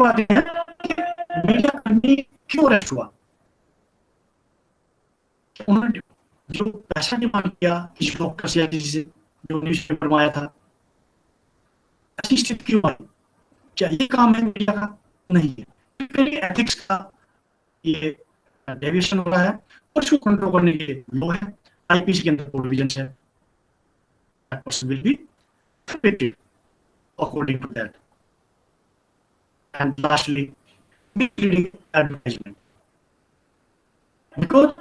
बातें हैं कि मीडिया कर्मी क्यों अरेस्ट हुआ, उन्होंने जो पैसा डिमांड किया किसी डॉक्टर से या किसी से जो न्यूज पेपर में आया था, ऐसी स्थिति क्यों आई? क्या ये काम है मीडिया का? नहीं है। एथिक्स का ये डेविएशन हो रहा है और इसको कंट्रोल करने के लिए लॉ है, आईपीसी के अंदर प्रोविजन है, that person will be treated according to that. And lastly, misleading advertisement. Because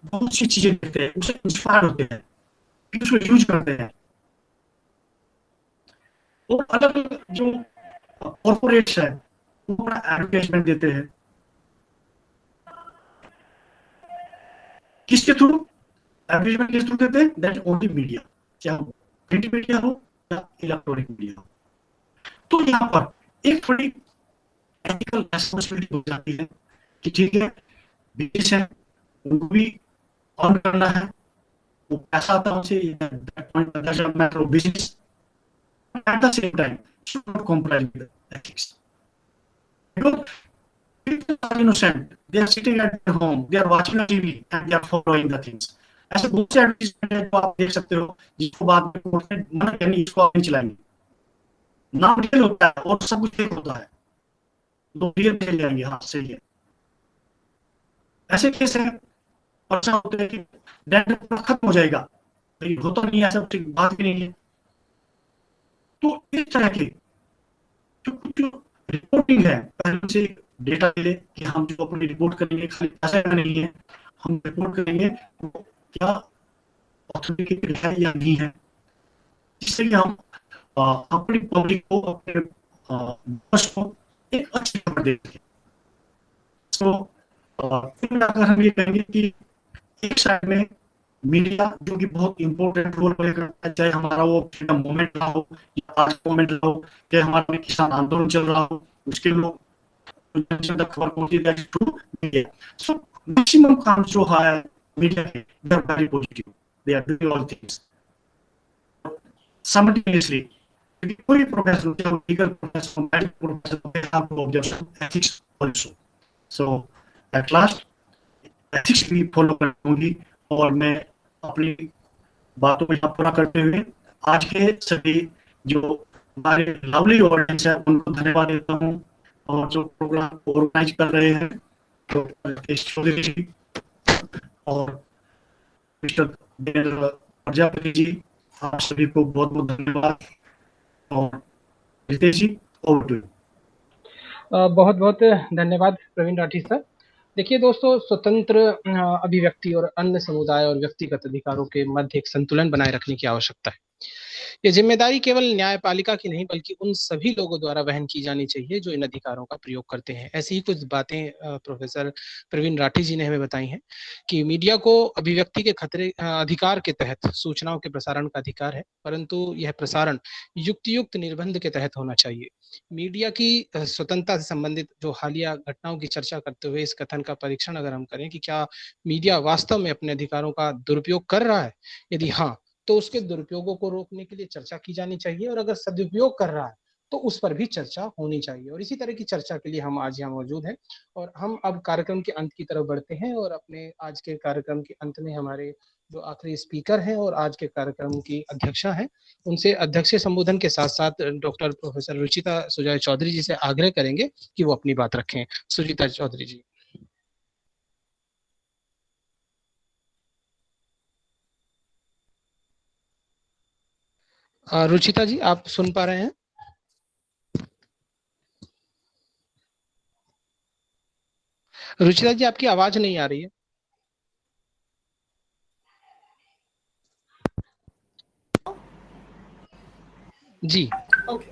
बहुत सी चीजें देखते हैं, उसे इंस्पायर होते हैं, फिर उसको यूज करते हैं और अलग जो कॉर्पोरेट्स है वो अपना एडवर्टाइजमेंट देते हैं किसके थ्रू? एडवर्टाइजमेंट किस थ्रू देते हैं? दैट ओनली मीडिया, चाहे प्रिंट मीडिया हो या इलेक्ट्रॉनिक मीडिया हो। तो यहाँ पर एक थोड़ी एथिकल रेस्पॉन्सिबिलिटी हो जाती है कि ठीक है बिजनेस है उनको भी ऑन करना है, वो पैसा आता है उनसे, that point doesn't matter of business, at the same time should not compromise with ethics. Because people are innocent, they are sitting at their home, they are watching TV and they are following the things. ऐसे बहुत से एडवर्टाइजमेंट है जो आप देख सकते हो जिसको बाद में कोर्ट ने मना किया नहीं, इसको आप नहीं चलाएंगे, नाम रियल होता है और सब कुछ फेक होता है, तो रियल चल जाएंगे। हाँ सही है, ऐसे केस है और ऐसा होता है कि डेट खत्म हो जाएगा, लेकिन होता नहीं है, ऐसा बात भी नहीं है। तो इस तरह की जो रिपोर्टिंग है पहले से डेटा ले कि हम जो अपनी रिपोर्ट करेंगे खाली पैसा का नहीं है, हम रिपोर्ट करेंगे तो क्या ऑथेंटिकेटेड है या नहीं है, जिससे कि हम अपनी पब्लिक को अपने बस को एक अच्छी खबर दे सकें। तो अगर हम ये कहेंगे कि एक साइड में मीडिया जो कि बहुत इंपॉर्टेंट रोल प्ले करता है, चाहे हमारा वो फ्रीडम मूवमेंट रहा हो या आज मूवमेंट रहा हो, चाहे हमारा में किसान आंदोलन चल रहा हो, उसके लोग खबर पहुंची that is true media. So maximum काम जो है मीडिया के they are very positive, they are doing all things simultaneously. कोई प्रोफेसर चाहे legal professor medical professor they have to observe ethics also. So at last ethics भी फॉलो करूंगी और मैं अपनी बातों को यहाँ पूरा करते हुए आज के सभी जो हमारे लवली ऑडियंस है उनको धन्यवाद देता हूँ, और जो प्रोग्राम ऑर्गेनाइज कर रहे हैं डॉक्टर रितेश चौधरी जी और मिस्टर देवेंद्र प्रजापति जी, आप सभी को बहुत बहुत धन्यवाद। और रितेश जी, ओवर टू यू। बहुत बहुत धन्यवाद प्रवीण राठी सर। देखिए दोस्तों, स्वतंत्र अभिव्यक्ति और अन्य समुदाय और व्यक्तिगत अधिकारों के मध्य एक संतुलन बनाए रखने की आवश्यकता है। ये जिम्मेदारी केवल न्यायपालिका की नहीं बल्कि उन सभी लोगों द्वारा वहन की जानी चाहिए जो इन अधिकारों का प्रयोग करते हैं। ऐसी ही कुछ बातें प्रोफेसर प्रवीण राठी जी ने हमें बताई हैं कि मीडिया को अभिव्यक्ति के अधिकार के तहत सूचनाओं के प्रसारण का अधिकार है, परंतु यह प्रसारण युक्त निर्बंध के तहत होना चाहिए। मीडिया की स्वतंत्रता से संबंधित जो हालिया घटनाओं की चर्चा करते हुए इस कथन का परीक्षण अगर हम करें कि क्या मीडिया वास्तव में अपने अधिकारों का दुरुपयोग कर रहा है, यदि हाँ तो उसके दुरुपयोगों को रोकने के लिए चर्चा की जानी चाहिए, और अगर सदुपयोग कर रहा है तो उस पर भी चर्चा होनी चाहिए। और इसी तरह की चर्चा के लिए हम आज यहाँ मौजूद हैं। और हम अब कार्यक्रम के अंत की तरफ बढ़ते हैं, और अपने आज के कार्यक्रम के अंत में हमारे जो आखिरी स्पीकर हैं और आज के कार्यक्रम की अध्यक्षा हैं, उनसे अध्यक्ष संबोधन के साथ साथ डॉक्टर प्रोफेसर रुचिता सुजय चौधरी जी से आग्रह करेंगे कि वो अपनी बात रखें। सुचिता चौधरी जी। रुचिता जी, आप सुन पा रहे हैं? रुचिता जी, आपकी आवाज नहीं आ रही है। जी ओके,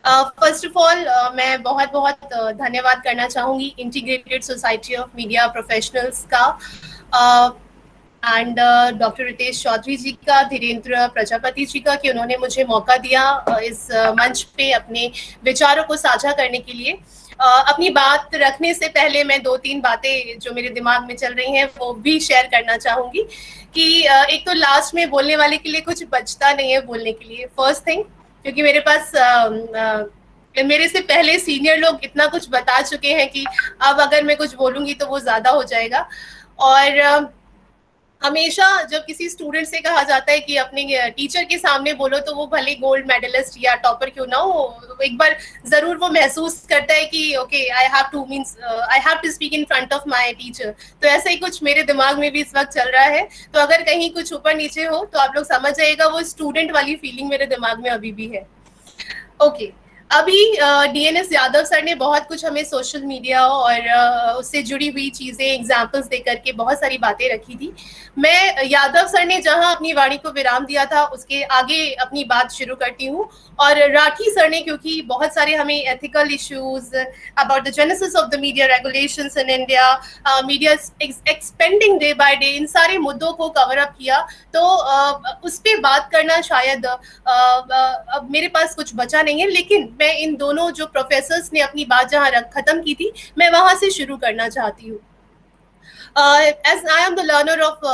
फर्स्ट ऑफ ऑल मैं बहुत बहुत धन्यवाद करना चाहूंगी integrated society of media professionals का एंड डॉक्टर रितेश चौधरी जी का, धीरेन्द्र प्रजापति जी का, कि उन्होंने मुझे मौका दिया इस मंच पे अपने विचारों को साझा करने के लिए। अपनी बात रखने से पहले मैं 2-3 बातें जो मेरे दिमाग में चल रही हैं वो भी शेयर करना चाहूंगी कि एक तो लास्ट में बोलने वाले के लिए कुछ बचता नहीं है बोलने के लिए, फर्स्ट थिंग, क्योंकि मेरे पास मेरे से पहले सीनियर लोग इतना कुछ बता चुके हैं कि अब अगर मैं कुछ बोलूंगी तो वो ज्यादा हो जाएगा। और हमेशा जब किसी स्टूडेंट से कहा जाता है कि अपने टीचर के सामने बोलो तो वो भले गोल्ड मेडलिस्ट या टॉपर क्यों ना हो, एक बार जरूर वो महसूस करता है कि okay I have to speak in front of my teacher. तो ऐसा ही कुछ मेरे दिमाग में भी इस वक्त चल रहा है। तो अगर कहीं कुछ ऊपर नीचे हो तो आप लोग समझ जाइएगा, वो स्टूडेंट वाली फीलिंग मेरे दिमाग में अभी भी है। ओके, अभी डीएनएस यादव सर ने बहुत कुछ हमें सोशल मीडिया और उससे जुड़ी हुई चीजें एग्जाम्पल्स दे करके बहुत सारी बातें रखी थी। मैं यादव सर ने जहां अपनी वाणी को विराम दिया था उसके आगे अपनी बात शुरू करती हूँ। और राठी सर ने, क्योंकि बहुत सारे हमें ethical issues about the genesis of the media regulations in India, media expanding day by day, इन सारे मुद्दों को कवर अप किया, तो उस पर बात करना शायद अब मेरे पास कुछ बचा नहीं है। लेकिन मैं इन दोनों जो प्रोफेसर्स ने अपनी बात जहां खत्म की थी, मैं वहां से शुरू करना चाहती हूँ। As I am the learner of,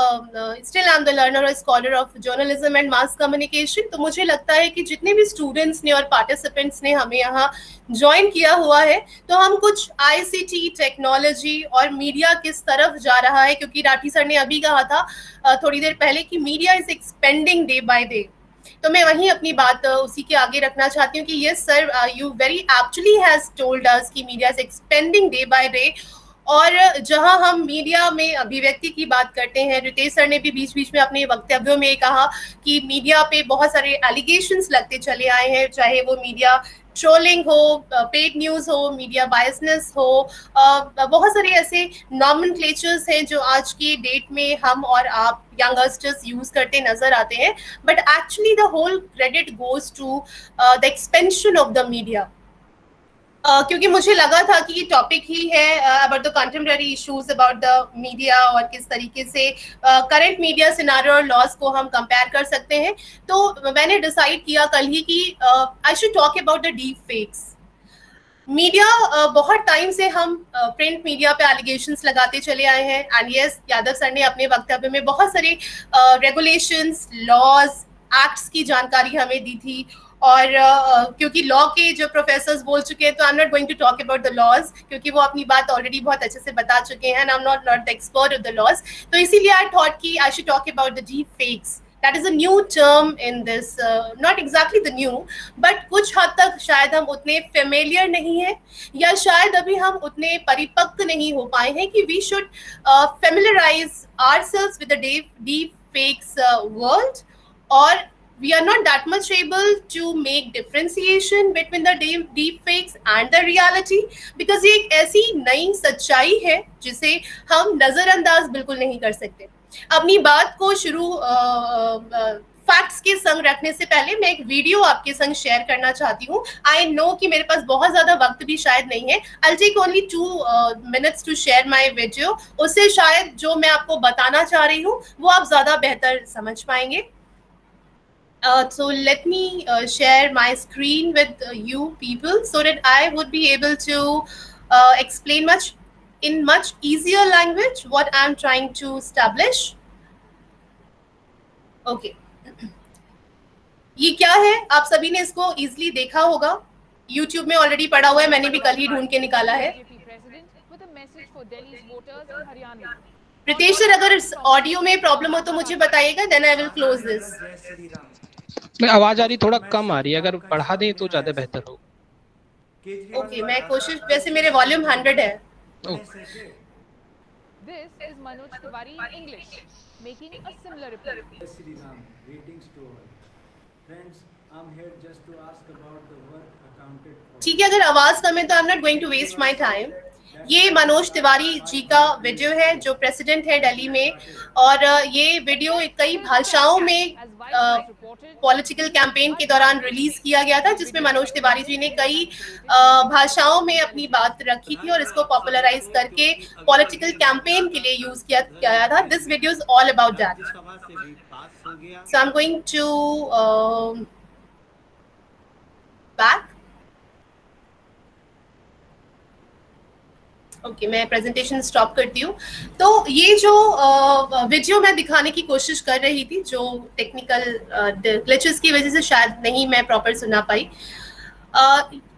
still I am the learner or scholar of journalism and mass communication, तो मुझे लगता है कि जितने भी स्टूडेंट्स ने और पार्टिसिपेंट्स ने हमें यहाँ ज्वाइन किया हुआ है, तो हम कुछ ICT टेक्नोलॉजी और मीडिया किस तरफ जा रहा है, क्योंकि राठी सर ने अभी कहा था थोड़ी देर पहले कि media is expanding day by day, तो मैं वहीं अपनी बात उसी के आगे रखना चाहती हूँ कि yes sir, you very actually has told us कि media is expanding day by day. और जहां हम मीडिया में अभिव्यक्ति की बात करते हैं, रितेश सर ने भी बीच बीच में अपने वक्तव्यों में कहा कि मीडिया पे बहुत सारे एलिगेशंस लगते चले आए हैं, चाहे वो मीडिया ट्रोलिंग हो, पेड न्यूज हो, मीडिया बायसनेस हो, बहुत सारे ऐसे नॉमेनक्लेचर्स हैं जो आज की डेट में हम और आप यंगस्टर्स यूज करते नजर आते हैं। But actually the whole credit goes to the expansion of the media, क्योंकि मुझे लगा था कि ये टॉपिक ही है about the contemporary issues about the media और किस तरीके से करंट मीडिया सिनारियो और लॉस को हम कंपेयर कर सकते हैं। तो मैंने डिसाइड किया कल ही कि I should talk about the deep fakes. Media बहुत टाइम से हम प्रिंट मीडिया पे एलिगेशंस लगाते चले आए हैं, एंड यस, यादव सर ने अपने वक्तव्य में बहुत सारे रेगुलेशंस, लॉज, एक्ट्स की जानकारी हमें दी थी। और क्योंकि लॉ के जो प्रोफेसर्स बोल चुके हैं, तो I am not going to talk about the laws, क्योंकि वो अपनी बात ऑलरेडी बहुत अच्छे से बता चुके हैं, and I am not the expert of the laws. तो इसीलिए आई थॉट कि I should talk about the deep fakes that is a new term in this, not exactly the new, but कुछ हद तक शायद हम उतने फेमिलियर नहीं है, या शायद अभी हम उतने परिपक्व नहीं हो पाए हैं कि we should familiarise ourselves with the deep fakes world, or we are not that much able to make differentiation between the deep fakes and the reality, because ये एक ऐसी नई सच्चाई है जिसे हम नजरअंदाज बिल्कुल नहीं कर सकते। अपनी बात को शुरू फैक्ट्स के संग रखने से पहले मैं एक वीडियो आपके संग शेयर करना चाहती हूँ। आई नो कि मेरे पास बहुत ज्यादा वक्त भी शायद नहीं है, I'll take only 2 minutes to share my video। उससे शायद जो मैं आपको बताना चाह रही हूँ वो आप ज्यादा बेहतर समझ पाएंगे। So let me share my screen with you people so that I would be able to explain in much easier language what I'm trying to establish। Okay, ये क्या है? आप सभी ने इसको इजीली देखा होगा, YouTube में ऑलरेडी पड़ा हुआ है, मैंने भी कल ही ढूंढ के निकाला है। प्रीतेश सर, अगर इस ऑडियो में प्रॉब्लम हो तो मुझे बताइएगा, then I will close this. मैं आवाज आ रही थोड़ा कम आ रही है, अगर बढ़ा दें तो ज्यादा बेहतर हो। ओके, मैं कोशिश, वैसे मेरे वॉल्यूम 100 है। This is Manoj Tiwari in English, making a similar report. Greetings to all. Friends, I'm here just to ask about the work accounted for. ठीक है, अगर आवाज कम है तो I am not going to waste my time. ये मनोज तिवारी जी का वीडियो है जो प्रेसिडेंट है दिल्ली में, और ये वीडियो कई भाषाओं में पॉलिटिकल कैंपेन के दौरान रिलीज किया गया था, जिसमें मनोज तिवारी जी ने कई भाषाओं में अपनी बात रखी थी और इसको पॉपुलराइज करके पॉलिटिकल कैंपेन के लिए यूज किया गया था। This video is all about that. So I am going to back. Okay, मैं प्रेजेंटेशन स्टॉप करती हूँ। तो ये जो वीडियो मैं दिखाने की कोशिश कर रही थी, जो टेक्निकल ग्लिचेस की वजह से शायद नहीं मैं प्रॉपर सुना पाई,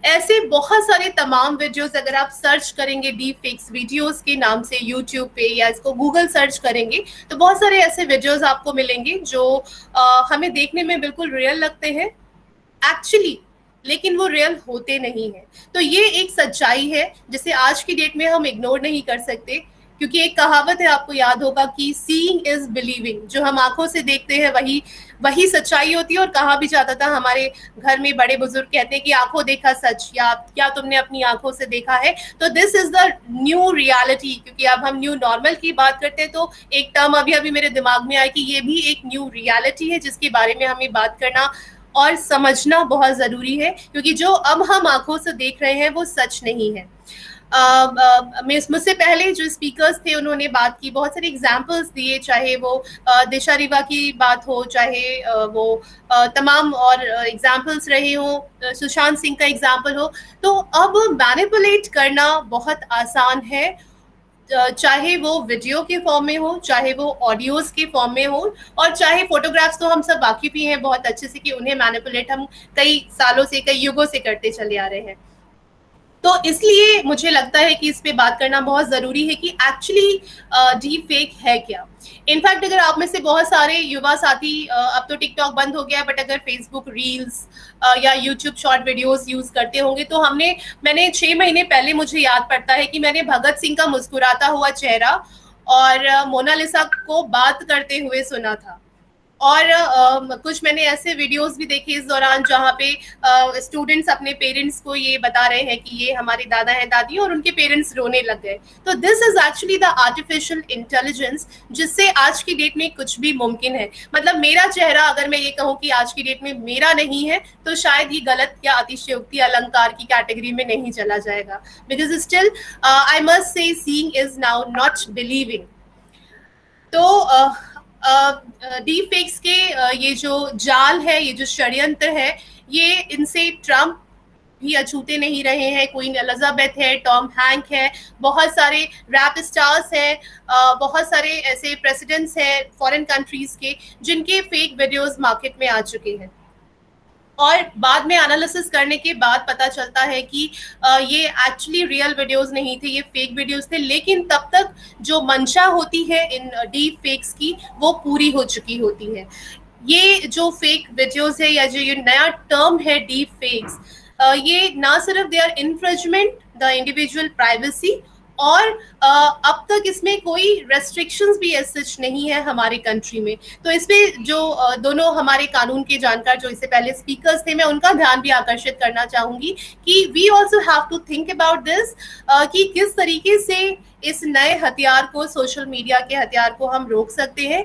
ऐसे बहुत सारे तमाम वीडियोस अगर आप सर्च करेंगे डीप फेक्स वीडियोस के नाम से यूट्यूब पे, या इसको गूगल सर्च करेंगे, तो बहुत सारे ऐसे वीडियोस आपको मिलेंगे जो हमें देखने में बिल्कुल रियल लगते हैं एक्चुअली, लेकिन वो रियल होते नहीं है। तो ये एक सच्चाई है जिसे आज की डेट में हम इग्नोर नहीं कर सकते, क्योंकि एक कहावत है, आपको याद होगा कि सीइंग इज बिलीविंग। जो हम आंखों से देखते हैं वही सच्चाई होती है। और कहा भी जाता था, हमारे घर में बड़े बुजुर्ग कहते हैं कि आंखों देखा सच, या क्या तुमने अपनी आंखों से देखा है। तो this is the new reality. क्योंकि अब हम न्यू नॉर्मल की बात करते हैं तो एक टर्म अभी मेरे दिमाग में आया कि ये भी एक न्यू रियलिटी है जिसके बारे में हमें बात करना और समझना बहुत जरूरी है, क्योंकि जो अब हम आंखों से देख रहे हैं वो सच नहीं है। मुझसे पहले जो स्पीकर्स थे उन्होंने बात की, बहुत सारे एग्जाम्पल्स दिए, चाहे वो दिशा रिवा की बात हो, चाहे वो तमाम और एग्जाम्पल्स रहे हो, सुशांत सिंह का एग्जाम्पल हो। तो अब मैनिपुलेट करना बहुत आसान है, चाहे वो वीडियो के फॉर्म में हो, चाहे वो ऑडियोज के फॉर्म में हो, और चाहे फोटोग्राफ्स, तो हम सब वाकिफ ही हैं बहुत अच्छे से कि उन्हें मैनिपुलेट हम कई सालों से, कई युगों से करते चले आ रहे हैं। तो इसलिए मुझे लगता है कि इस पे बात करना बहुत ज़रूरी है कि एक्चुअली डीप फेक है क्या। इनफैक्ट अगर आप में से बहुत सारे युवा साथी, अब तो टिकटॉक बंद हो गया, बट अगर फेसबुक रील्स या यूट्यूब शॉर्ट वीडियोस यूज़ करते होंगे तो मैंने 6 महीने पहले, मुझे याद पड़ता है कि मैंने भगत सिंह का मुस्कुराता हुआ चेहरा और मोनालिसा को बात करते हुए सुना था। और कुछ मैंने ऐसे वीडियोस भी देखे इस दौरान जहाँ पे स्टूडेंट्स अपने पेरेंट्स को ये बता रहे हैं कि ये हमारे दादा हैं, दादी, और उनके पेरेंट्स रोने लग गए। तो this is actually the artificial intelligence, जिससे आज की डेट में कुछ भी मुमकिन है। मतलब मेरा चेहरा अगर मैं ये कहूँ कि आज की डेट में मेरा नहीं है, तो शायद ये गलत या अतिशयोक्ति अलंकार की कैटेगरी में नहीं चला जाएगा, because still I must say seeing is now not believing. तो डीप फेक्स के ये जो जाल है, ये जो षड्यंत्र है, ये इनसे ट्रम्प भी अछूते नहीं रहे हैं। क्वीन एलिजाबेथ है, टॉम हैंक है, बहुत सारे रैप स्टार्स हैं, बहुत सारे ऐसे प्रेसिडेंट्स हैं फॉरेन कंट्रीज के जिनके फेक वीडियोस मार्केट में आ चुके हैं। और बाद में एनालिसिस करने के बाद पता चलता है कि ये एक्चुअली रियल वीडियोस नहीं थे, ये फेक वीडियोस थे। लेकिन तब तक जो मंशा होती है इन डीप फेक्स की, वो पूरी हो चुकी होती है। ये जो फेक वीडियोस है या जो ये नया टर्म है डीप फेक्स, ये ना सिर्फ they are infringement the individual privacy, और अब तक इसमें कोई रेस्ट्रिक्शंस भी ऐसे नहीं है हमारे कंट्री में। तो इसमें जो दोनों हमारे कानून के जानकार जो इससे पहले स्पीकर्स थे, मैं उनका ध्यान भी आकर्षित करना चाहूंगी कि we also have to think about this, कि किस तरीके से इस नए हथियार को, सोशल मीडिया के हथियार को हम रोक सकते हैं,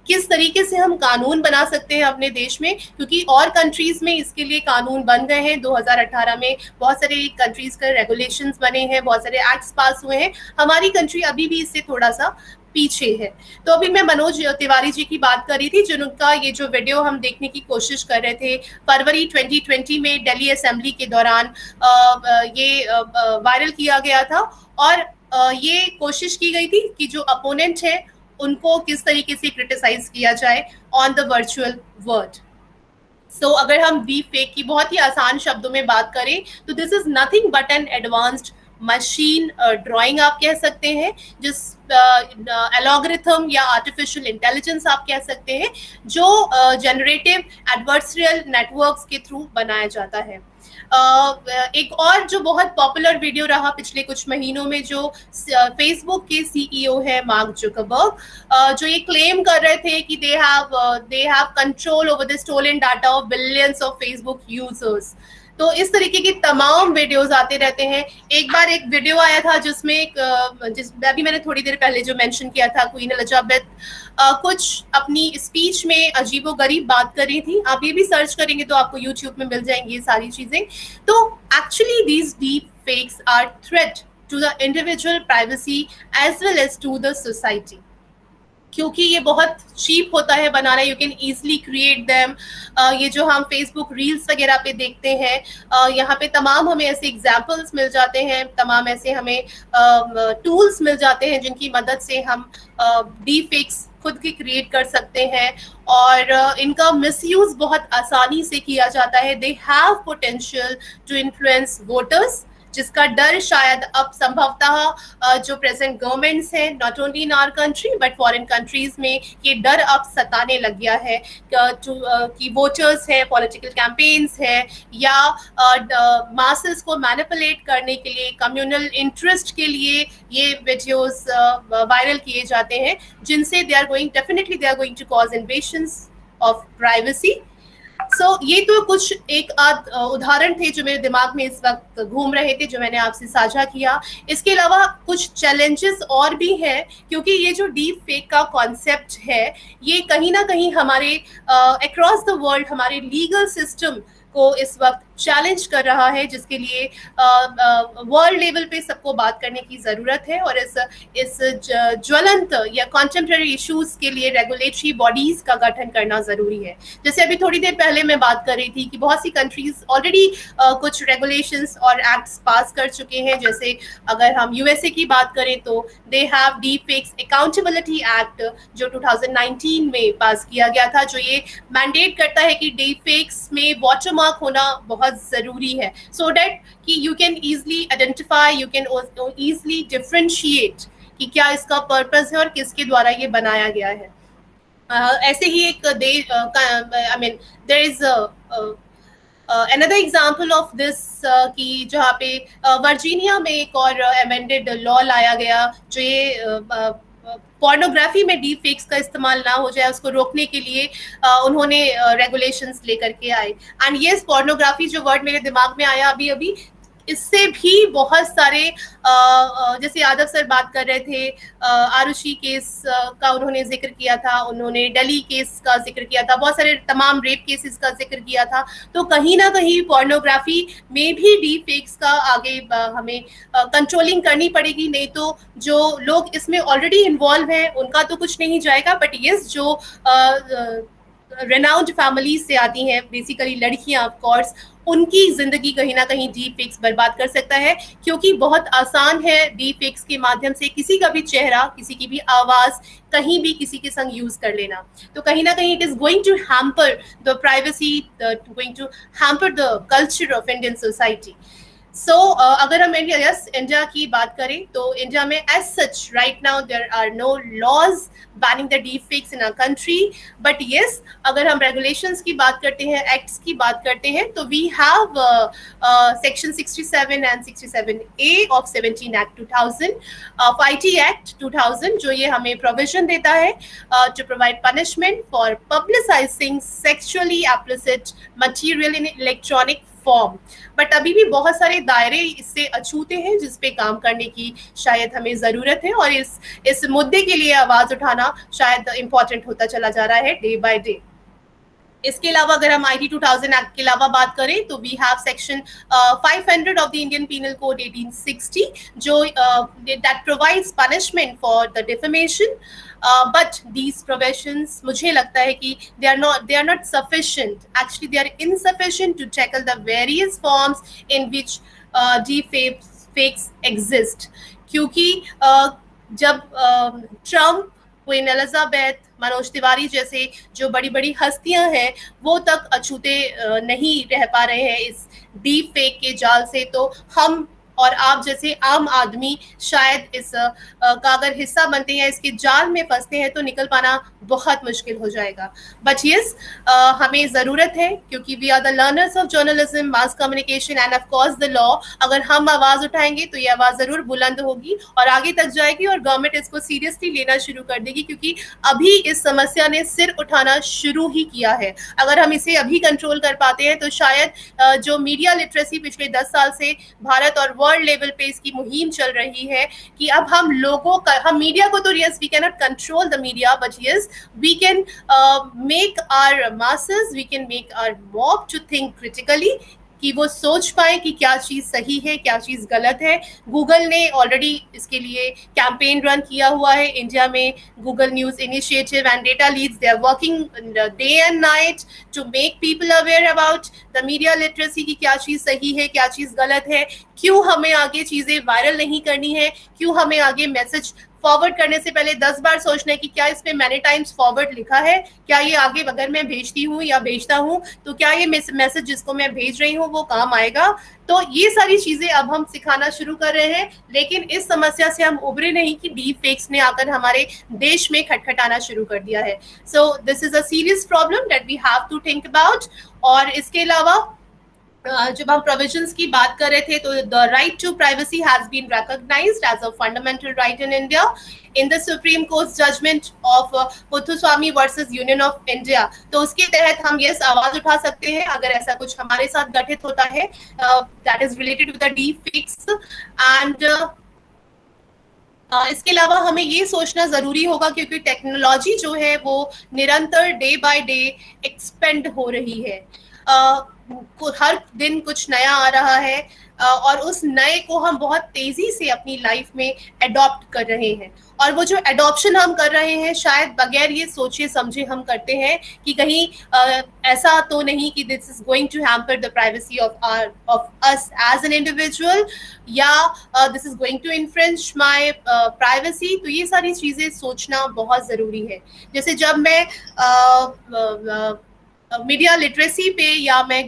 किस तरीके से हम कानून बना सकते हैं अपने देश में, क्योंकि और कंट्रीज में इसके लिए कानून बन गए हैं। 2018 में बहुत सारे कंट्रीज के रेगुलेशंस बने हैं, बहुत सारे एक्ट्स पास हुए हैं। हमारी कंट्री अभी भी इससे थोड़ा सा पीछे है। तो अभी मैं मनोज तिवारी जी की बात कर रही थी, जिनका ये जो वीडियो हम देखने की कोशिश कर रहे थे फरवरी 2020 में दिल्ली असेंबली के दौरान ये वायरल किया गया था, और ये कोशिश की गई थी कि जो अपोनेंट है उनको किस तरीके से क्रिटिसाइज किया जाए ऑन द वर्चुअल वर्ल्ड। सो अगर हम डीप फेक की बहुत ही आसान शब्दों में बात करें तो this is nothing but N advanced machine drawing आप कह सकते हैं, जिस एल्गोरिथम या आर्टिफिशियल इंटेलिजेंस आप कह सकते हैं, जो जनरेटिव एडवर्सरियल नेटवर्क्स के थ्रू बनाया जाता है। एक और जो बहुत पॉपुलर वीडियो रहा पिछले कुछ महीनों में, जो फेसबुक के सीईओ है मार्क जुकरबर्ग, जो ये क्लेम कर रहे थे कि they have control over the stolen data of billions of Facebook users. तो इस तरीके की तमाम वीडियोस आते रहते हैं। एक बार एक वीडियो आया था जिसमें अभी मैंने थोड़ी देर पहले जो मेंशन किया था, क्वीन एलिजाबेथ कुछ अपनी स्पीच में अजीबोगरीब बात कर रही थी। आप ये भी सर्च करेंगे तो आपको यूट्यूब में मिल जाएंगी ये सारी चीजें। तो actually these deep fakes are threat to the individual privacy as well as to the society, क्योंकि ये बहुत चीप होता है बनाना। You can easily create them. ये जो हम फेसबुक रील्स वगैरह पे देखते हैं, यहाँ पे तमाम हमें ऐसे एग्जाम्पल्स मिल जाते हैं, तमाम ऐसे हमें टूल्स मिल जाते हैं जिनकी मदद से हम डीप फेक्स खुद की क्रिएट कर सकते हैं, और इनका मिसयूज बहुत आसानी से किया जाता है। They have potential to influence voters, जिसका डर शायद अब संभवतः जो प्रेजेंट गवर्नमेंट्स हैं, not only in our country but foreign countries में, ये डर अब सताने लग गया है कि वोटर्स है, पॉलिटिकल कैंपेन्स है, या मासेस को मैनिपुलेट करने के लिए, कम्युनल इंटरेस्ट के लिए ये वीडियोस वायरल किए जाते हैं, जिनसे they are going to cause invasions of privacy. ये तो कुछ एक आध उदाहरण थे जो मेरे दिमाग में इस वक्त घूम रहे थे, जो मैंने आपसे साझा किया। इसके अलावा कुछ चैलेंजेस और भी हैं, क्योंकि ये जो डीप फेक का कॉन्सेप्ट है, ये कहीं ना कहीं हमारे अक्रॉस द वर्ल्ड हमारे लीगल सिस्टम को इस वक्त चैलेंज कर रहा है, जिसके लिए वर्ल्ड लेवल पे सबको बात करने की ज़रूरत है, और इस ज्वलंत या कॉन्टेम्पररी इश्यूज के लिए रेगुलेटरी बॉडीज का गठन करना ज़रूरी है। जैसे अभी थोड़ी देर पहले मैं बात कर रही थी कि बहुत सी कंट्रीज ऑलरेडी कुछ रेगुलेशंस और एक्ट्स पास कर चुके हैं। जैसे अगर हम यूएसए की बात करें तो they have deep fakes accountability act, जो 2019 में पास किया गया था, जो ये मैंडेट करता है कि डीप फेक्स में वाटरमार्क होना बहुत जरूरी है, सो दैट कि you can easily identify, you can easily differentiate कि क्या इसका पर्पस है और किसके द्वारा ये बनाया गया है। ऐसे ही एक there is another example of this कि जहाँ पे वर्जीनिया में एक और अमेंडेड लॉ लाया गया, जो ये पोर्नोग्राफी में डीप फेक्स का इस्तेमाल ना हो जाए, उसको रोकने के लिए उन्होंने रेगुलेशंस लेकर के आए। एंड येस, पोर्नोग्राफी जो वर्ड मेरे दिमाग में आया अभी अभी, इससे भी बहुत सारे जैसे यादव सर बात कर रहे थे, आरुषि केस का उन्होंने जिक्र किया था, उन्होंने दिल्ली केस का जिक्र किया था, बहुत सारे तमाम रेप केसेस का जिक्र किया था। तो कहीं ना कहीं पोर्नोग्राफी में भी डीप फेक्स का आगे हमें कंट्रोलिंग करनी पड़ेगी, नहीं तो जो लोग इसमें ऑलरेडी इन्वॉल्व हैं उनका तो कुछ नहीं जाएगा। बट यस, जो रेनाउंड फैमिलीज से आती हैं, बेसिकली लड़कियां ऑफ कोर्स, उनकी जिंदगी कहीं ना कहीं डीप फेक्स बर्बाद कर सकता है, क्योंकि बहुत आसान है डीप फेक्स के माध्यम से किसी का भी चेहरा, किसी की भी आवाज कहीं भी किसी के संग यूज कर लेना। तो कहीं ना कहीं it is going to hamper the privacy, going to hamper the culture of Indian society. So अगर हम इंडिया की बात करें तो इंडिया में as such right now there are no laws banning the deep fakes in our country, but yes अगर हम रेगुलेशंस की बात करते हैं, एक्ट्स की बात करते हैं, तो we have section 67 and 67A of 17 act 2000 of IT act 2000, जो ये हमें प्रोविजन देता है to provide punishment for publicising sexually explicit material in electronic form. But अभी भी बहुत सारे दायरे इससे अछूते हैं जिस पे काम करने की शायद हमें जरूरत है, और इस मुद्दे के लिए आवाज उठाना शायद इम्पोर्टेंट होता चला जा रहा है डे बाय डे। इसके अलावा अगर हम IT 2000 एक्ट के अलावा बात करें तो we have section 500 of the Indian penal code 1860 जो that provides punishment for the defamation, but these provisions मुझे लगता है कि they are not sufficient, actually they are insufficient to tackle the various forms in which deepfakes exist, क्योंकि जब Trump, queen Elizabeth, Manoj Tiwari जैसे जो बड़ी बड़ी हस्तियां हैं वो तक अछूते नहीं रह पा रहे हैं इस डीप फेक के जाल से, तो हम और आप जैसे आम आदमी शायद इस का अगर हिस्सा बनते हैं, इसके जाल में फंसते हैं, तो निकल पाना बहुत मुश्किल हो जाएगा। बट यस हमें ज़रूरत है, क्योंकि we are the learners of journalism, mass communication and of course the law. अगर हम आवाज़ उठाएंगे तो ये आवाज़ ज़रूर बुलंद होगी और आगे तक जाएगी, और गवर्नमेंट इसको सीरियसली लेना शुरू कर देगी, क्योंकि अभी इस समस्या ने सिर उठाना शुरू ही किया है। अगर हम इसे अभी कंट्रोल कर पाते हैं तो शायद जो मीडिया लिटरेसी पिछले 10 साल से भारत और वर्ल्ड लेवल पे इसकी मुहिम चल रही है कि अब हम लोगों का, हम मीडिया को तो yes we can not control the media, but yes we can make our masses, we can make our mob to think critically, कि वो सोच पाए कि क्या चीज़ सही है, क्या चीज़ गलत है। गूगल ने ऑलरेडी इसके लिए कैंपेन रन किया हुआ है इंडिया में, Google news initiative and data leads, they are working day and night to make people aware about the media literacy की क्या चीज़ सही है, क्या चीज़ गलत है, क्यों हमें आगे चीज़ें वायरल नहीं करनी है, क्यों हमें आगे मैसेज फॉरवर्ड करने से पहले 10 बार सोचना है कि क्या इस पे मैनी टाइम्स फॉरवर्ड लिखा है, क्या ये आगे अगर मैं भेजती हूँ या भेजता हूँ तो क्या ये मैसेज जिसको मैं भेज रही हूँ वो काम आएगा। तो ये सारी चीजें अब हम सिखाना शुरू कर रहे हैं, लेकिन इस समस्या से हम उभरे नहीं कि डीप फेक्स ने आकर हमारे देश में खटखटाना शुरू कर दिया है। So this is a serious problem that we have to think about. और इसके अलावा जब हम प्रोविजंस की बात कर रहे थे तो the right to privacy has been recognised as a fundamental right in India in the Supreme Court judgment of Muthuswamy versus Union of India. तो उसके तहत हम यस आवाज उठा सकते हैं अगर ऐसा कुछ हमारे साथ घटित होता है that is related to the deep fakes. And इसके अलावा हमें ये सोचना जरूरी होगा, क्योंकि टेक्नोलॉजी जो है वो निरंतर डे बाय डे एक्सपेंड हो रही है, हर दिन कुछ नया आ रहा है, और उस नए को हम बहुत तेजी से अपनी लाइफ में अडॉप्ट कर रहे हैं। और वो जो अडॉप्शन हम कर रहे हैं शायद बगैर ये सोचे समझे हम करते हैं कि कहीं ऐसा तो नहीं कि this is going to hamper the privacy of us as an individual, या this is going to infringe my privacy. तो ये सारी चीजें सोचना बहुत जरूरी है। जैसे जब मैं मीडिया लिटरेसी पे या मैं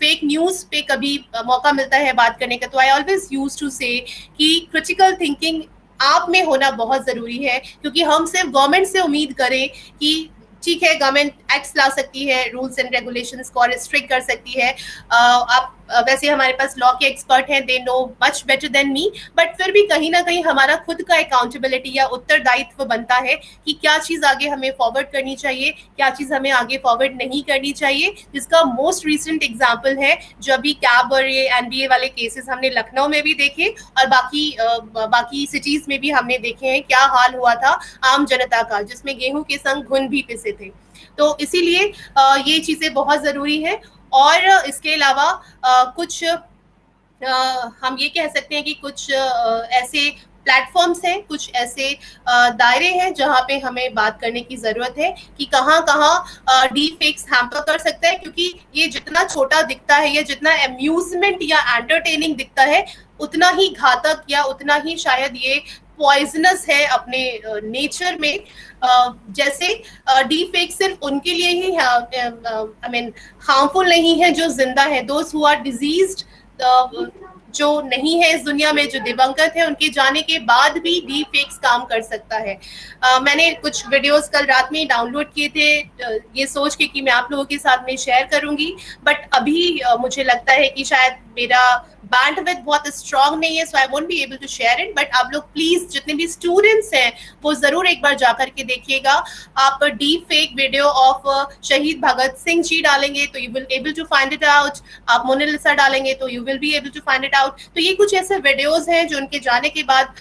फेक न्यूज़ पे कभी मौका मिलता है बात करने का, तो आई ऑलवेज यूज टू से कि क्रिटिकल थिंकिंग आप में होना बहुत ज़रूरी है, क्योंकि हम सिर्फ गवर्नमेंट से उम्मीद करें कि ठीक है गवर्नमेंट एक्ट्स ला सकती है, रूल्स एंड रेगुलेशंस को रिस्ट्रिक्ट कर सकती है। आप वैसे हमारे पास लॉ के एक्सपर्ट हैं, they know much better than me, but फिर भी कहीं ना कहीं हमारा खुद का अकाउंटेबिलिटी या उत्तरदायित्व बनता है कि क्या चीज़ आगे हमें फॉरवर्ड करनी चाहिए, क्या चीज़ हमें आगे फॉरवर्ड नहीं करनी चाहिए। जिसका मोस्ट रिसेंट एग्जाम्पल है जो अभी कैब और ये NBA वाले केसेस हमने लखनऊ में भी देखे और बाकी सिटीज़ में भी हमने देखे हैं क्या हाल हुआ था आम जनता का, जिसमें गेहूं के संग घुन भी पिसे थे। तो इसीलिए ये चीज़ें बहुत ज़रूरी है। और इसके अलावा कुछ हम ये कह सकते हैं कि कुछ ऐसे प्लेटफॉर्म्स हैं, कुछ ऐसे दायरे हैं जहाँ पे हमें बात करने की ज़रूरत है कि कहाँ डीप फेक्स हैम्पर कर सकता है, क्योंकि ये जितना छोटा दिखता है या जितना अम्यूजमेंट या एंटरटेनिंग दिखता है उतना ही घातक या उतना ही शायद ये पॉइजनस है अपने नेचर में। जैसे डीप फेक सिर्फ उनके लिए ही हार्मफुल नहीं है जो जिंदा है, दोज हु आर डिजीज्ड जो नहीं है इस दुनिया में, जो दिवंगत है, उनके जाने के बाद भी डीप फेक्स काम कर सकता है। मैंने कुछ वीडियोस कल रात में डाउनलोड किए थे ये सोच के कि मैं आप लोगों के साथ में शेयर करूंगी, बट अभी मुझे लगता है कि शायद मेरा बैंडविड्थ बहुत स्ट्रांग नहीं है, so I won't be able to share it. But आप लोग प्लीज जितने भी स्टूडेंट्स हैं वो जरूर एक बार जाकर के देखिएगा। आप डीप फेक वीडियो ऑफ शहीद भगत सिंह जी डालेंगे तो you will able to find it out, आप मोनालिसा डालेंगे तो you will be able to find it out. तो ये कुछ ऐसे वीडियोस हैं जो उनके जाने के बाद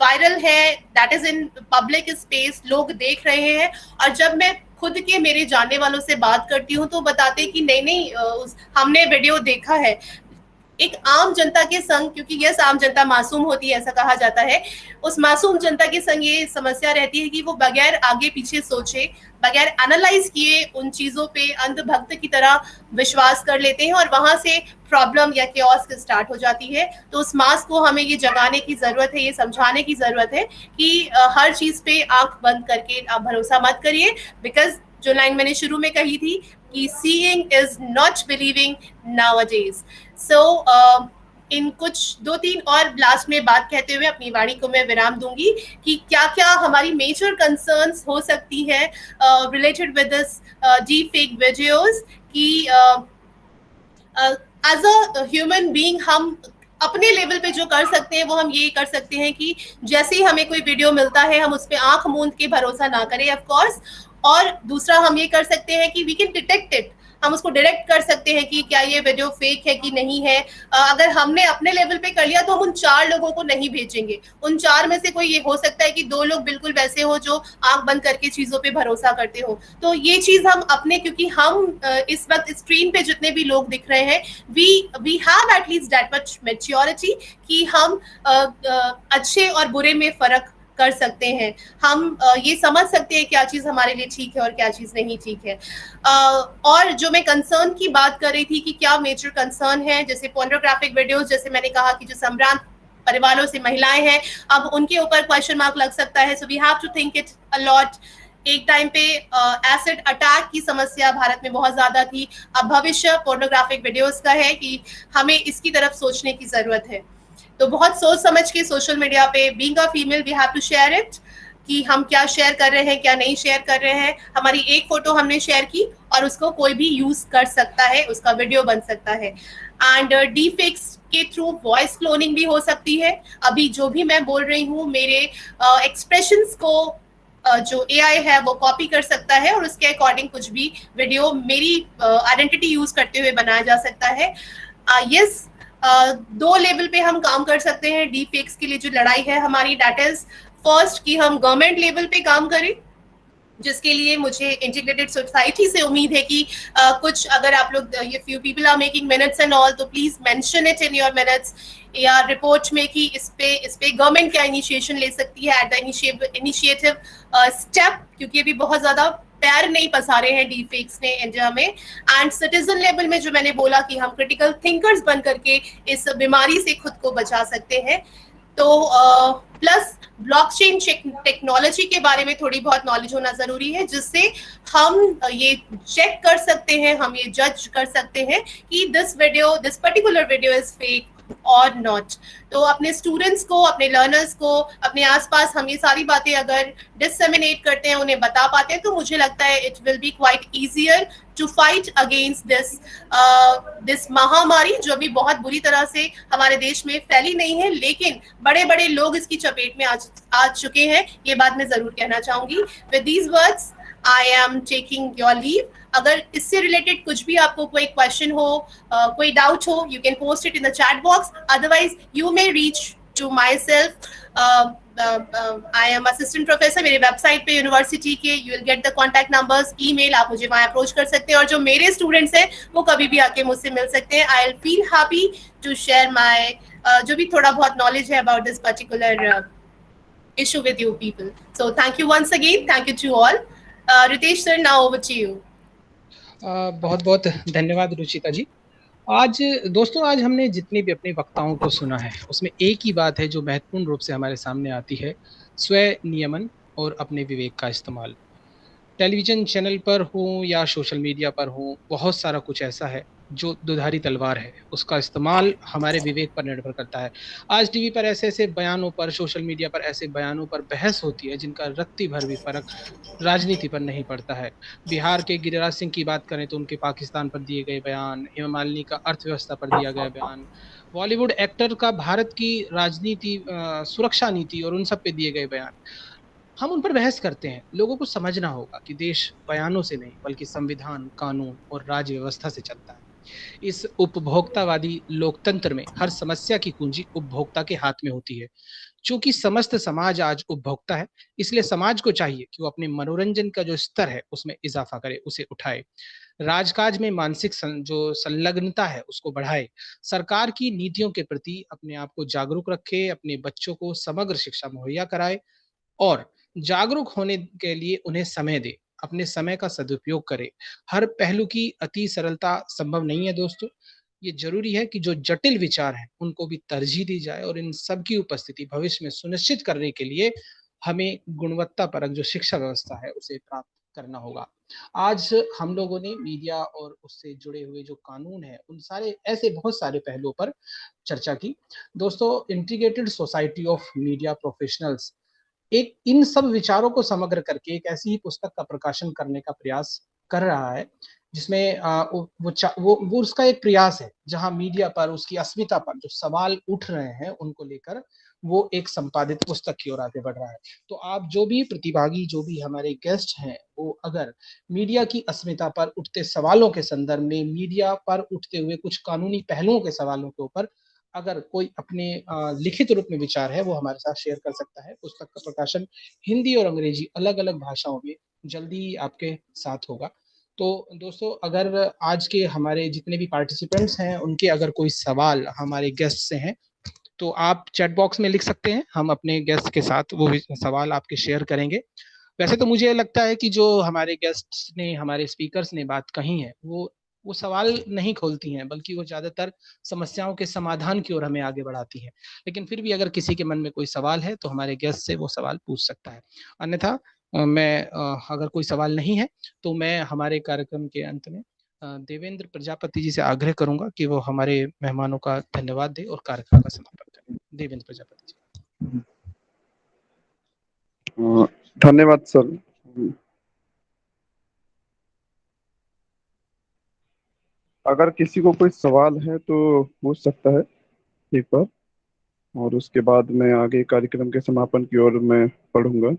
वायरल है, that is in public space, लोग देख रहे हैं। और जब मैं खुद के मेरे जानने वालों से बात करती हूँ तो बताते हैं कि नहीं नहीं हमने वीडियो देखा है। एक आम जनता के संग, क्योंकि यस आम जनता मासूम होती है ऐसा कहा जाता है, उस मासूम जनता के संग ये समस्या रहती है कि वो बगैर आगे पीछे सोचे, बगैर एनालाइज किए उन चीजों पे अंधभक्त की तरह विश्वास कर लेते हैं और वहां से प्रॉब्लम या केओस स्टार्ट हो जाती है। तो उस मास को हमें ये जगाने की जरूरत है, ये समझाने की जरूरत है कि हर चीज पे आंख बंद करके आप भरोसा मत करिए, बिकॉज जो लाइन मैंने शुरू में कही थी कि seeing is not believing nowadays. So इन कुछ 2-3 और लास्ट में बात कहते हुए अपनी वाणी को मैं विराम दूंगी कि क्या क्या हमारी मेजर कंसर्न्स हो सकती है related with this deep fake videos, कि एज अ ह्यूमन बीइंग हम अपने लेवल पे जो कर सकते हैं वो हम ये कर सकते हैं कि जैसे ही हमें कोई वीडियो मिलता है हम उस पर आंख मूंद के भरोसा ना करें ऑफ कोर्स। और दूसरा हम ये कर सकते हैं कि वी कैन डिटेक्ट इट, हम उसको डायरेक्ट कर सकते हैं कि क्या ये वीडियो फेक है कि नहीं है। अगर हमने अपने लेवल पे कर लिया तो हम उन 4 लोगों को नहीं भेजेंगे, उन 4 में से कोई ये हो सकता है कि 2 लोग बिल्कुल वैसे हो जो आंख बंद करके चीजों पे भरोसा करते हो। तो ये चीज हम अपने, क्योंकि हम इस वक्त स्क्रीन पे जितने भी लोग दिख रहे हैं we have at least that much maturity कि हम अच्छे और बुरे में फर्क कर सकते हैं, हम ये समझ सकते हैं क्या चीज हमारे लिए ठीक है और क्या चीज नहीं ठीक है। और जो मैं कंसर्न की बात कर रही थी कि क्या मेजर कंसर्न है, जैसे पोर्नोग्राफिक वीडियोस, जैसे मैंने कहा कि जो संभ्रांत परिवारों से महिलाएं हैं अब उनके ऊपर क्वेश्चन मार्क लग सकता है, so we have to think it a lot. एक टाइम पे एसिड अटैक की समस्या भारत में बहुत ज्यादा थी, अब भविष्य पोर्नोग्राफिक वीडियोस का है कि हमें इसकी तरफ सोचने की जरूरत है। तो बहुत सोच समझ के सोशल मीडिया पे being a female we have to share it, कि हम क्या शेयर कर रहे हैं क्या नहीं शेयर कर रहे हैं। हमारी एक फोटो हमने शेयर की और उसको कोई भी यूज कर सकता है, उसका वीडियो बन सकता है। एंड डीप फेक्स के थ्रू वॉइस क्लोनिंग भी हो सकती है। अभी जो भी मैं बोल रही हूँ मेरे एक्सप्रेशंस को जो AI है वो कॉपी कर सकता है और उसके अकॉर्डिंग कुछ भी वीडियो मेरी आइडेंटिटी यूज करते हुए बनाया जा सकता है। यस 2 लेवल पे हम काम कर सकते हैं डीप फेक्स के लिए। जो लड़ाई है हमारी, दैट इज फर्स्ट कि हम गवर्नमेंट लेवल पे काम करें, जिसके लिए मुझे इंटीग्रेटेड सोसाइटी से उम्मीद है कि कुछ अगर आप लोग if you people are making minutes and all तो please mention it in your minutes या रिपोर्ट में कि इस पे गवर्नमेंट क्या इनिशिएशन ले सकती है एट द इनिशिएटिव स्टेप, क्योंकि अभी बहुत ज्यादा पैर नहीं पसारे हैं डीप फेक्स ने इंडिया में। एंड सिटीजन लेवल में जो मैंने बोला कि हम क्रिटिकल थिंकर्स बन करके इस बीमारी से खुद को बचा सकते हैं। तो प्लस ब्लॉकचेन टेक्नोलॉजी के बारे में थोड़ी बहुत नॉलेज होना जरूरी है, जिससे हम ये चेक कर सकते हैं, हम ये जज कर सकते हैं कि this particular video is fake और नॉट। तो अपने स्टूडेंट्स को, अपने लर्नर्स को, अपने आसपास हम ये सारी बातें अगर डिससेमिनेट करते हैं, उन्हें बता पाते हैं, तो मुझे लगता है it will be quite easier to fight against this महामारी जो अभी बहुत बुरी तरह से हमारे देश में फैली नहीं है, लेकिन बड़े बड़े लोग इसकी चपेट में आ चुके हैं। ये बात मैं जरूर कहना चाहूंगी। With these words I am taking your leave. अगर इससे रिलेटेड कुछ भी आपको कोई क्वेश्चन हो, कोई डाउट हो, you can post it in the chat box, otherwise you may reach to myself. I am assistant professor, मेरे वेबसाइट पे यूनिवर्सिटी के you will get the contact numbers, email, आप मुझे वहाँ अप्रोच कर सकते हैं। और जो मेरे स्टूडेंट्स हैं वो कभी भी आके मुझसे मिल सकते हैं। I will feel happy to share my जो भी थोड़ा बहुत नॉलेज है about this particular issue with you people. So thank you once again. Thank you to all. Ritesh sir, now over to you. बहुत बहुत धन्यवाद रुचिता जी। आज हमने जितने भी अपने वक्ताओं को सुना है उसमें एक ही बात है जो महत्वपूर्ण रूप से हमारे सामने आती है, स्वयं नियमन और अपने विवेक का इस्तेमाल। टेलीविजन चैनल पर हो या सोशल मीडिया पर हो, बहुत सारा कुछ ऐसा है जो दुधारी तलवार है, उसका इस्तेमाल हमारे विवेक पर निर्भर करता है। आज टीवी पर ऐसे ऐसे बयानों पर, सोशल मीडिया पर ऐसे बयानों पर बहस होती है जिनका रत्ती भर भी फर्क राजनीति पर नहीं पड़ता है। बिहार के गिरिराज सिंह की बात करें तो उनके पाकिस्तान पर दिए गए बयान, हेमा मालिनी का अर्थव्यवस्था पर दिया गया बयान, बॉलीवुड एक्टर का भारत की राजनीति, सुरक्षा नीति और उन सब पे दिए गए बयान, हम उन पर बहस करते हैं। लोगों को समझना होगा कि देश बयानों से नहीं बल्कि संविधान, कानून और राज्य व्यवस्था से चलता है। इस उपभोक्तावादी लोकतंत्र में हर समस्या की कुंजी उपभोक्ता के हाथ में होती है। चूंकि समस्त समाज आज उपभोक्ता है, इसलिए समाज को चाहिए कि वो अपने मनोरंजन का जो स्तर है उसमें इजाफा करे, उसे उठाए, राजकाज में मानसिक जो संलग्नता है उसको बढ़ाए, सरकार की नीतियों के प्रति अपने आप को जागरूक रखे, अपने बच्चों को समग्र शिक्षा मुहैया कराए और जागरूक होने के लिए उन्हें समय दे, अपने समय का सदुपयोग करे। हर पहलू की अति सरलता संभव नहीं है दोस्तों। ये जरूरी है कि जो जटिल विचार हैं उनको भी तरजीह दी जाए और इन सब की उपस्थिति भविष्य में सुनिश्चित करने के लिए हमें गुणवत्ता परक जो शिक्षा व्यवस्था है उसे प्राप्त करना होगा। आज हम लोगों ने मीडिया और उससे जुड़े हुए जो कानून है उन सारे ऐसे बहुत सारे पहलुओं पर चर्चा की। दोस्तों, integrated society of media professionals एक इन सब विचारों को समग्र करके एक ऐसी ही पुस्तक का प्रकाशन करने का प्रयास कर रहा है जिसमें वो उसका एक प्रयास है जहां मीडिया पर उसकी अस्मिता पर जो सवाल उठ रहे हैं उनको लेकर वो एक संपादित पुस्तक की ओर आगे बढ़ रहा है। तो आप जो भी प्रतिभागी, जो भी हमारे गेस्ट हैं, वो अगर मीडिया की अस्मिता पर उठते सवालों के संदर्भ में, मीडिया पर उठते हुए कुछ कानूनी पहलुओं के सवालों के ऊपर अगर कोई अपने लिखित रूप में विचार है वो हमारे साथ शेयर कर सकता है। पुस्तक का प्रकाशन हिंदी और अंग्रेजी अलग अलग भाषाओं में जल्दी ही आपके साथ होगा। तो दोस्तों, अगर आज के हमारे जितने भी पार्टिसिपेंट्स हैं उनके अगर कोई सवाल हमारे गेस्ट से हैं तो आप चैट बॉक्स में लिख सकते हैं, हम अपने गेस्ट के साथ वो सवाल आपके शेयर करेंगे। वैसे तो मुझे लगता है कि जो हमारे गेस्ट ने, हमारे स्पीकर्स ने बात कही है वो सवाल नहीं खोलती हैं बल्कि वो ज्यादातर समस्याओं के समाधान की ओर हमें आगे बढ़ाती हैं। लेकिन फिर भी अगर किसी के मन में कोई सवाल है तो हमारे गेस्ट से वो सवाल पूछ सकता है। अन्यथा अगर कोई सवाल नहीं है तो मैं हमारे कार्यक्रम के अंत में देवेंद्र प्रजापति जी से आग्रह करूंगा कि वो हमारे मेहमानों का धन्यवाद दे और कार्यक्रम का समापन करें। देवेंद्र प्रजापति जी। धन्यवाद सर। अगर किसी को कोई सवाल है तो पूछ सकता है एक बार, और उसके बाद मैं आगे कार्यक्रम के समापन की ओर मैं पढ़ूंगा।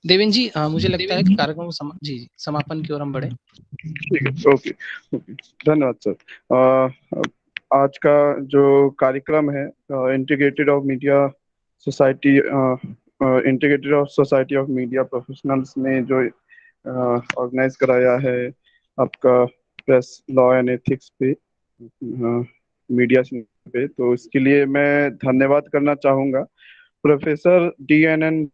देवेंद्र जी, मुझे लगता है कि कार्यक्रम जी समापन की ओर हम बढ़े। ठीक है, ओके ओके, धन्यवाद सर। आज का जो कार्यक्रम है integrated of media society integrated of society of media professionals ने जो ऑर्गेनाइज कराया है आपका प्रेस लॉ एंड एथिक्स पे, मीडिया पे, तो इसके लिए मैं धन्यवाद करना चाहूँगा प्रोफेसर DNN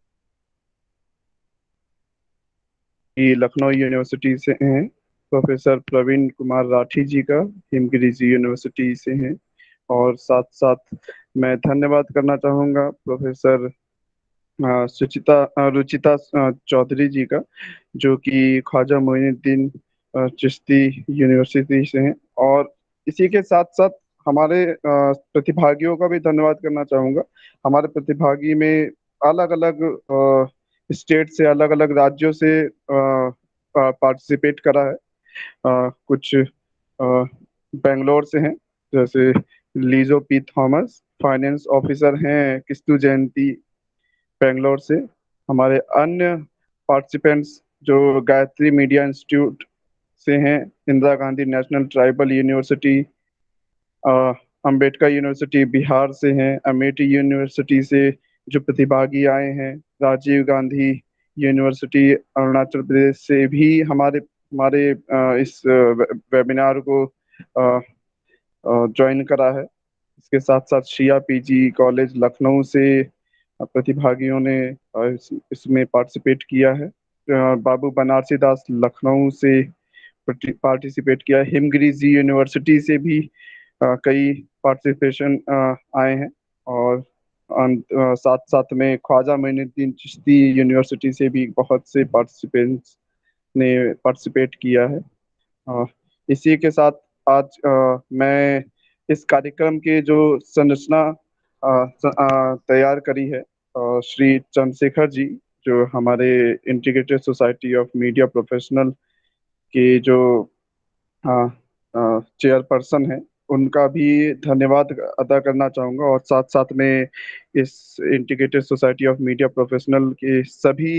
लखनऊ यूनिवर्सिटी से हैं, प्रोफेसर प्रवीण कुमार राठी जी का हिमगिरी जी यूनिवर्सिटी से हैं, और साथ साथ मैं धन्यवाद करना चाहूँगा प्रोफेसर रुचिता चौधरी जी का, जो कि ख्वाजा मोइनुद्दीन चिश्ती यूनिवर्सिटी से हैं। और इसी के साथ साथ हमारे प्रतिभागियों का भी धन्यवाद करना चाहूँगा। हमारे प्रतिभागी में अलग अलग स्टेट से, अलग अलग राज्यों से पार्टिसिपेट करा है। कुछ बेंगलोर से हैं, जैसे लीजो पी थॉमस, फाइनेंस ऑफिसर हैं किस्तु जयंती बेंगलोर से। हमारे अन्य पार्टिसिपेंट्स जो गायत्री मीडिया इंस्टीट्यूट से हैं, Indira Gandhi national tribal university, Ambedkar university Bihar से हैं, अमेठी यूनिवर्सिटी से जो प्रतिभागी आए हैं, राजीव गांधी यूनिवर्सिटी अरुणाचल प्रदेश से भी हमारे हमारे इस वेबिनार को ज्वाइन करा है। इसके साथ साथ शिया PG कॉलेज लखनऊ से प्रतिभागियों ने इसमें पार्टिसिपेट किया है। बाबू बनारसी दास लखनऊ से पार्टिसिपेट किया है। हिमगिरी जी यूनिवर्सिटी से भी कई पार्टिसिपेशन आए हैं, और साथ साथ में ख्वाजा मोइनुद्दीन चिश्ती यूनिवर्सिटी से भी बहुत से पार्टिसिपेंट्स ने पार्टिसिपेट किया है। इसी के साथ आज मैं इस कार्यक्रम के जो संरचना तैयार करी है, श्री चंद्रशेखर जी जो हमारे integrated society of media professional के जो चेयरपर्सन है, उनका भी धन्यवाद अदा करना चाहूँगा। और साथ साथ में इस integrated society of media professional के सभी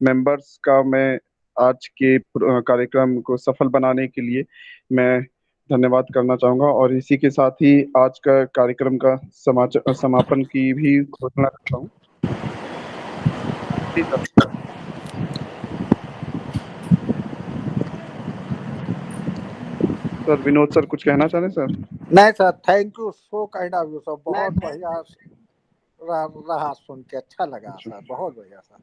मेंबर्स का मैं आज के कार्यक्रम को सफल बनाने के लिए मैं धन्यवाद करना चाहूँगा। और इसी के साथ ही आज का कार्यक्रम का समापन की भी घोषणा करता हूँ। सर विनोद सर कुछ कहना चाह रहे हैं सर? नहीं sir, thank you, so kind of you sir, बहुत बढ़िया रहा, सुन के अच्छा लगा सर, बहुत बढ़िया सर।